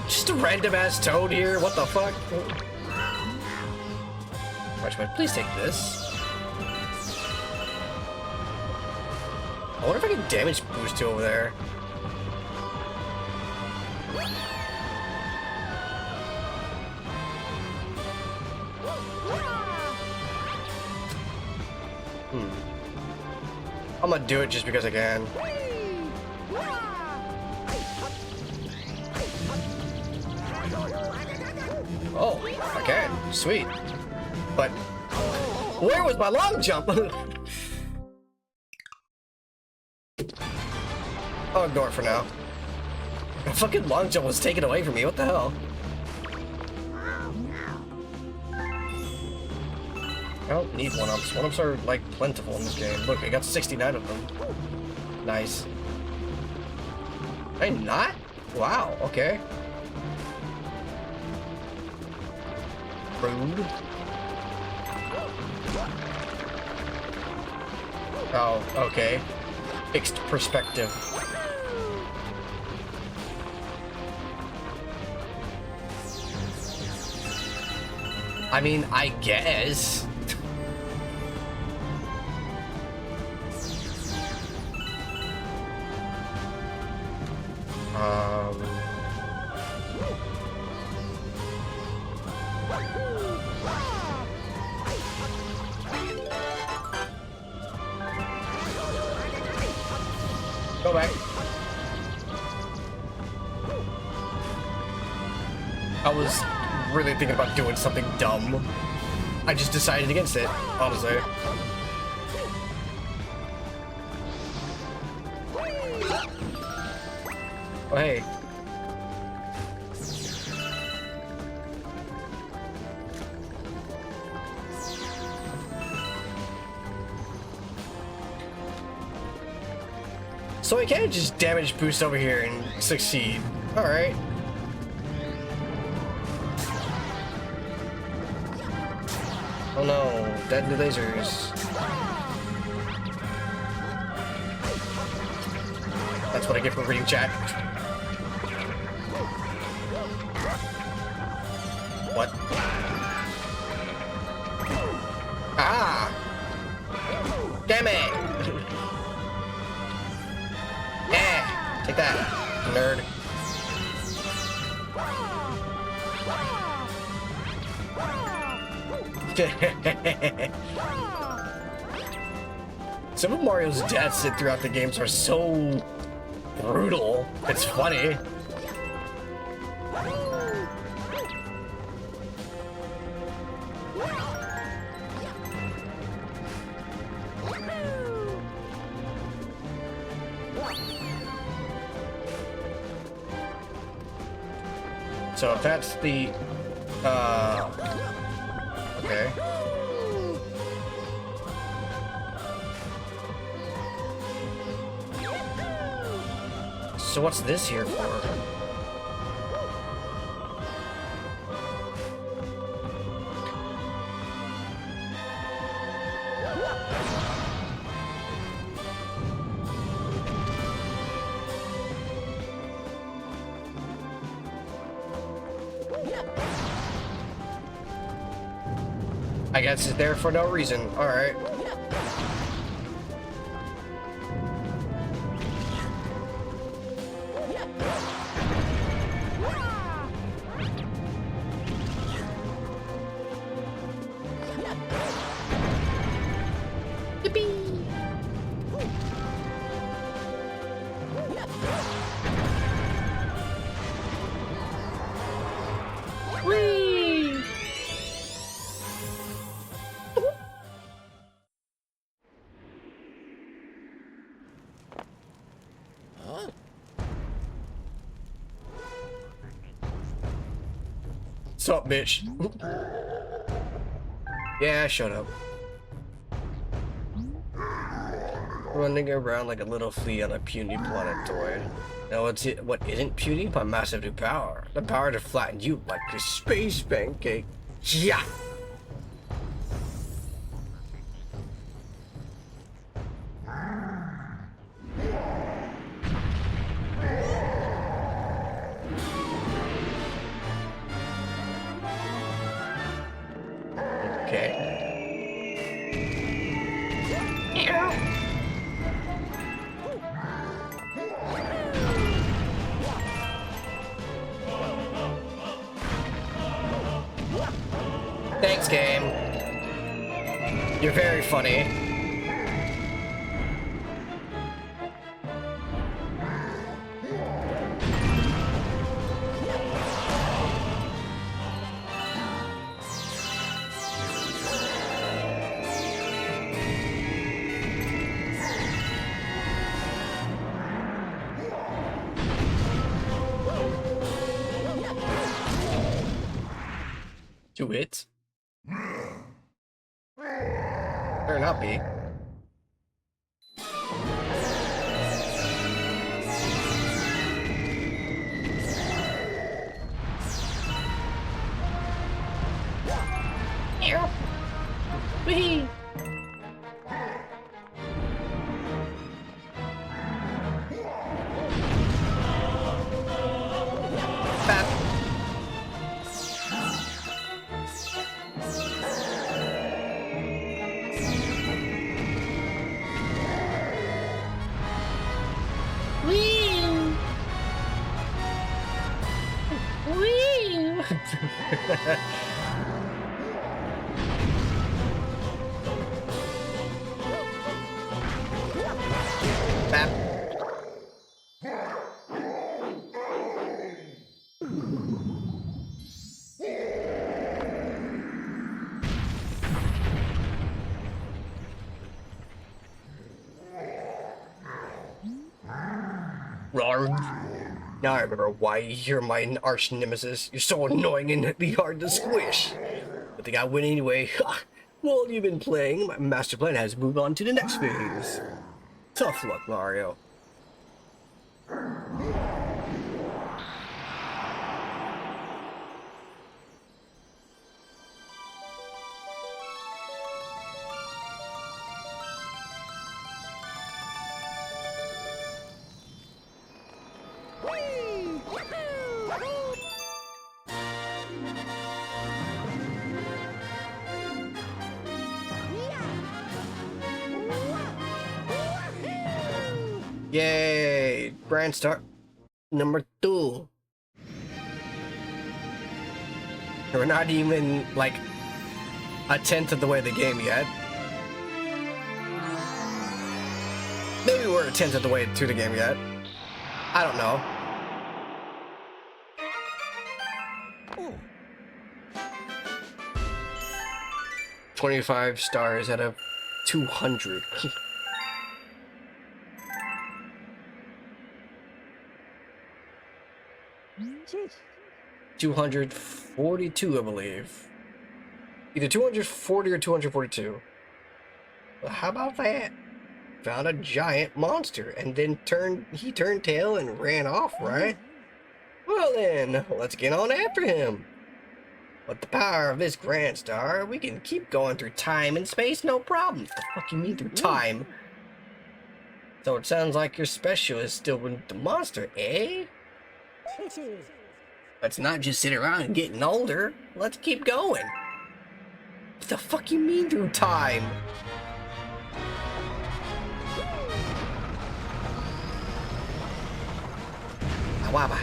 Just a random ass toad here. What the fuck? Watchman, please take this. I wonder if I can damage boost to over there. I'm gonna do it just because I can. Oh, I can. Sweet. But where was my long jump? I'll ignore it for now. The fucking long jump was taken away from me. What the hell? I don't need one-ups. One-ups are, like, plentiful in this game. Look, I got 69 of them. Nice. Hey, not? Wow, okay. Rude. Oh, okay. Fixed perspective. I mean, I guess. Go back. I was really thinking about doing something dumb. I just decided against it, honestly. Oh, hey. So I can't just damage boost over here and succeed. Alright. Oh no, deadly lasers. That's what I get for reading chat. What? Ah! Damn it! Yeah! Take that, nerd. Some of Mario's deaths throughout the games are so brutal. It's funny. So if that's the, okay. So what's this here for? I guess it's there for no reason. All right. What's up, bitch? Yeah, shut up. Running around like a little flea on a puny planetoid. Now what isn't puny? My massive new power. The power to flatten you like a space pancake. Yeah! Okay. Thanks, game. You're very funny. Do it. Better not be. Whee! Bap. Bap. Rawr. Now I remember why you're my arch nemesis. You're so annoying and hard to squish. I think I win anyway. Well, you've been playing. My master plan has moved on to the next phase. Tough luck, Mario. Yay! Grand Star number 2. We're not even like a tenth of the way of the game yet. Maybe we're a tenth of the way to the game yet. I don't know. Ooh. 25 stars out of 200. 242, I believe. Either 240 or 242. Well, how about that? Found a giant monster and then he turned tail and ran off, right? Well then, let's get on after him. With the power of this Grand Star, we can keep going through time and space, no problem. What the fuck you mean through time? So it sounds like your specialist still with the monster, eh? Let's not just sit around getting older. Let's keep going. What the fuck you mean through time? Awaba.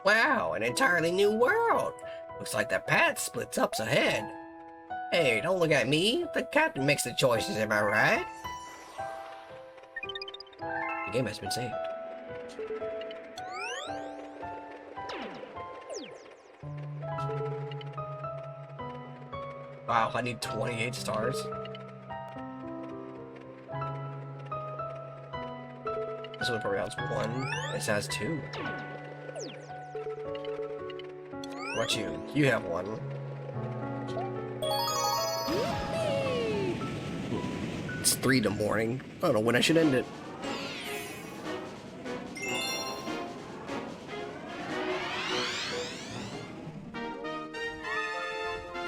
Wow, an entirely new world. Looks like the path splits up ahead. Hey, don't look at me. The captain makes the choices, am I right? The game has been saved. Wow, I need 28 stars. This one probably has 1. This has 2. What you? You have 1. It's 3 in the morning. I don't know when I should end it.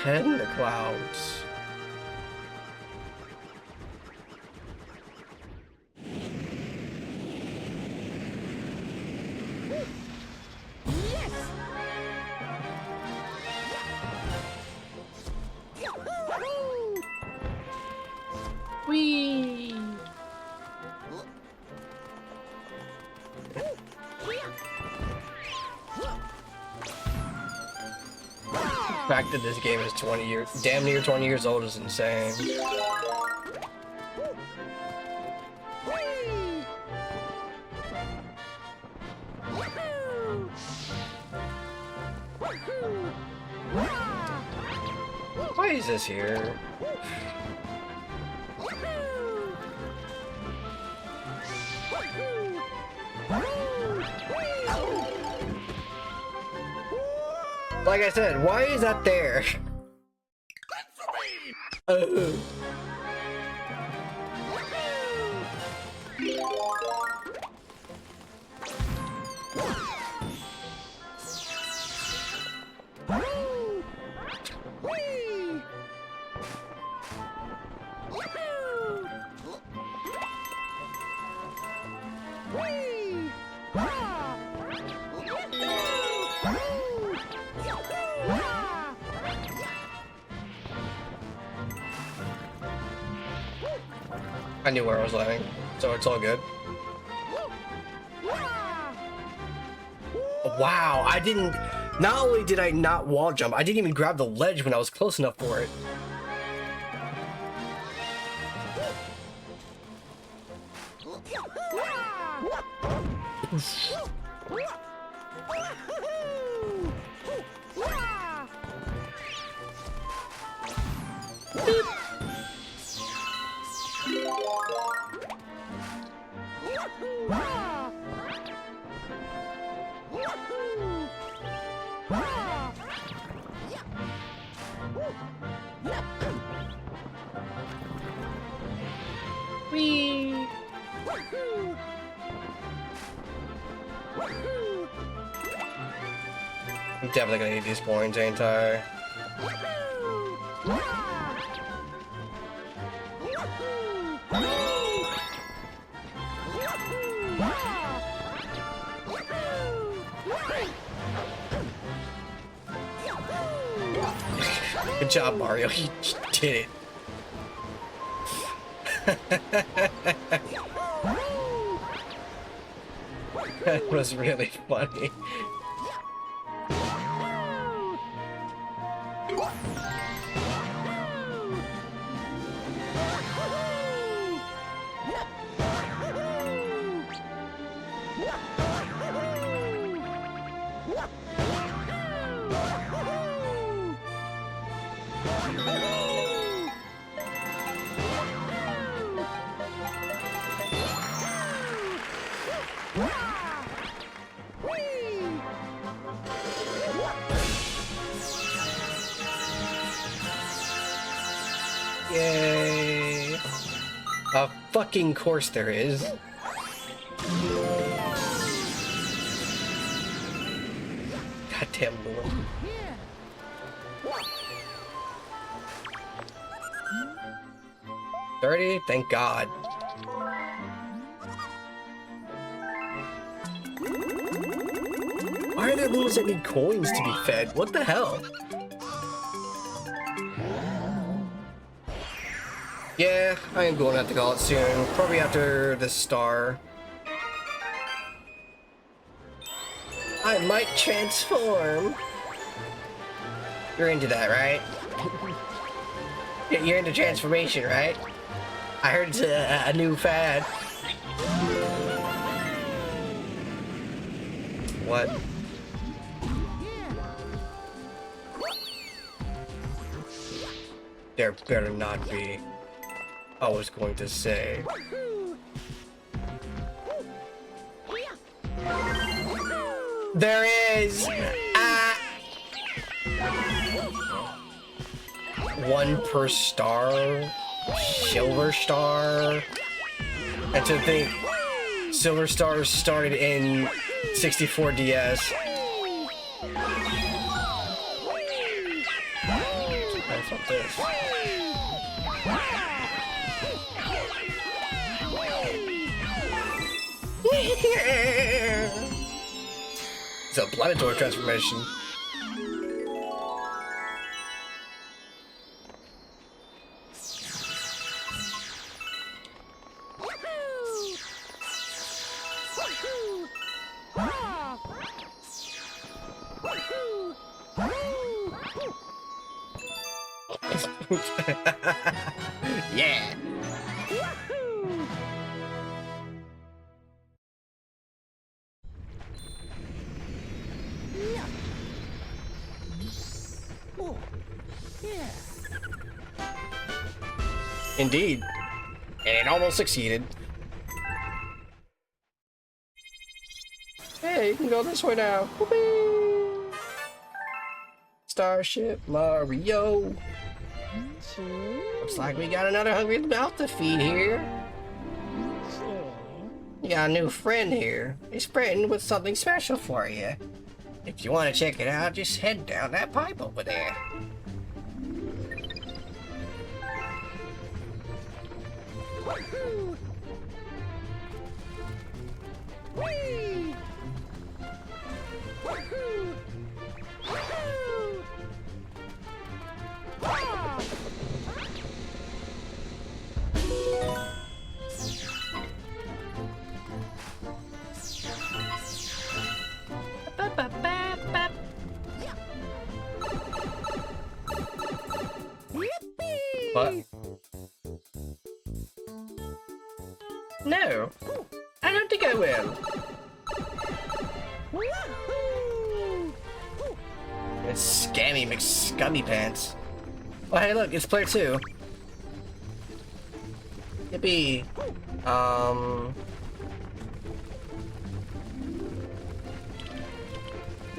Head in the clouds. Whee! The fact that this game is 20 years, damn near 20 years old is insane. Why is this here? Like I said, why is that there? I knew where I was landing, so it's all good. Wow, I didn't... Not only did I not wall jump, I didn't even grab the ledge when I was close enough for it. Whee! I'm definitely gonna need these points, ain't I? Good job, Mario. You did it. That was really funny. Yay! Of fucking course there is. Goddamn Lord. 30? Thank God. Why are there rules that need coins to be fed? What the hell? Yeah, I am going to have to call it soon. Probably after the star. I might transform. You're into that, right? You're into transformation, right? I heard it's a new fad. What? There better not be. I was going to say. There is! One per star? Silver star? And to think, silver stars started in 64 DS. I thought this. It's a planetary transformation. Yeah. Indeed. And almost succeeded. Hey, you can go this way now. Whoopee! Starship Mario. Looks like we got another hungry mouth to feed here. You got a new friend here. He's spreading with something special for you. If you want to check it out, just head down that pipe over there. What? No, I don't think I will. It's Scammy McScummy Pants. Oh, hey, look, it's player 2. Yippee.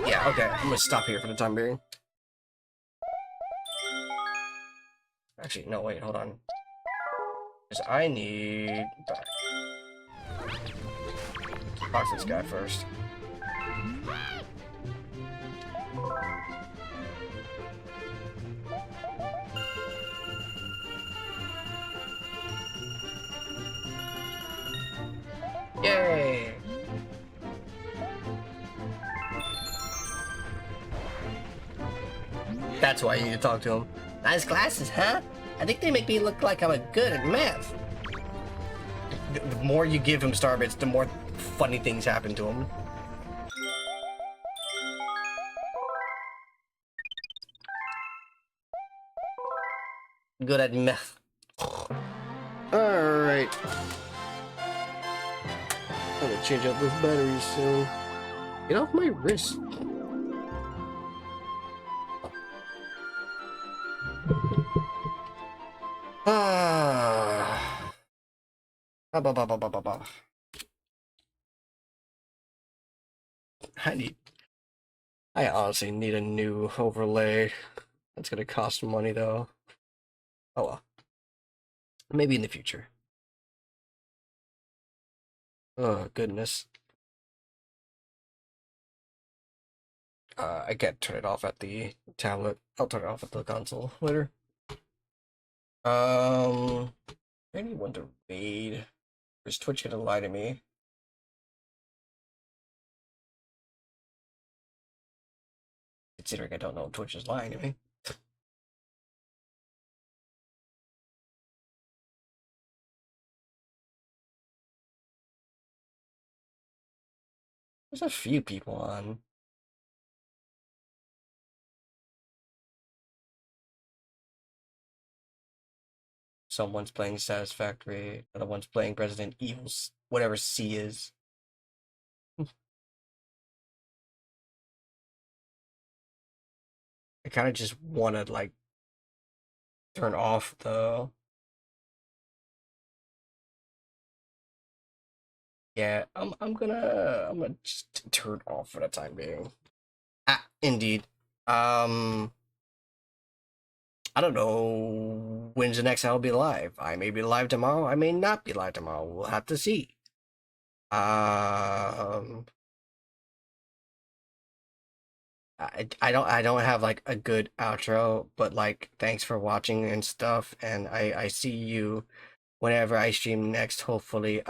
Yeah, okay, I'm gonna stop here for the time being. Actually, no, wait, hold on. Because I need... Box this guy first. Yay! That's why you need to talk to him. Nice glasses, huh? I think they make me look like I'm good at math. The more you give him Starbits, the more funny things happen to him. Good at math. Alright. I'm gonna change out those batteries soon. Get off my wrist. Ah. I honestly need a new overlay. That's gonna cost money though. Oh well. Maybe in the future. Oh goodness. I can't turn it off at the tablet. I'll turn it off at the console later. Anyone to raid? Is Twitch gonna lie to me? Considering I don't know if Twitch is lying to me. There's a few people on. Someone's playing Satisfactory, other one's playing Resident Evil, whatever C is. I kind of just want to like turn off the. Yeah, I'm gonna just turn it off for the time being. Ah, indeed. I don't know when's the next time I'll be live. I may be live tomorrow. I may not be live tomorrow. We'll have to see. I don't have like a good outro, but like thanks for watching and stuff, and I see you whenever I stream next. Hopefully.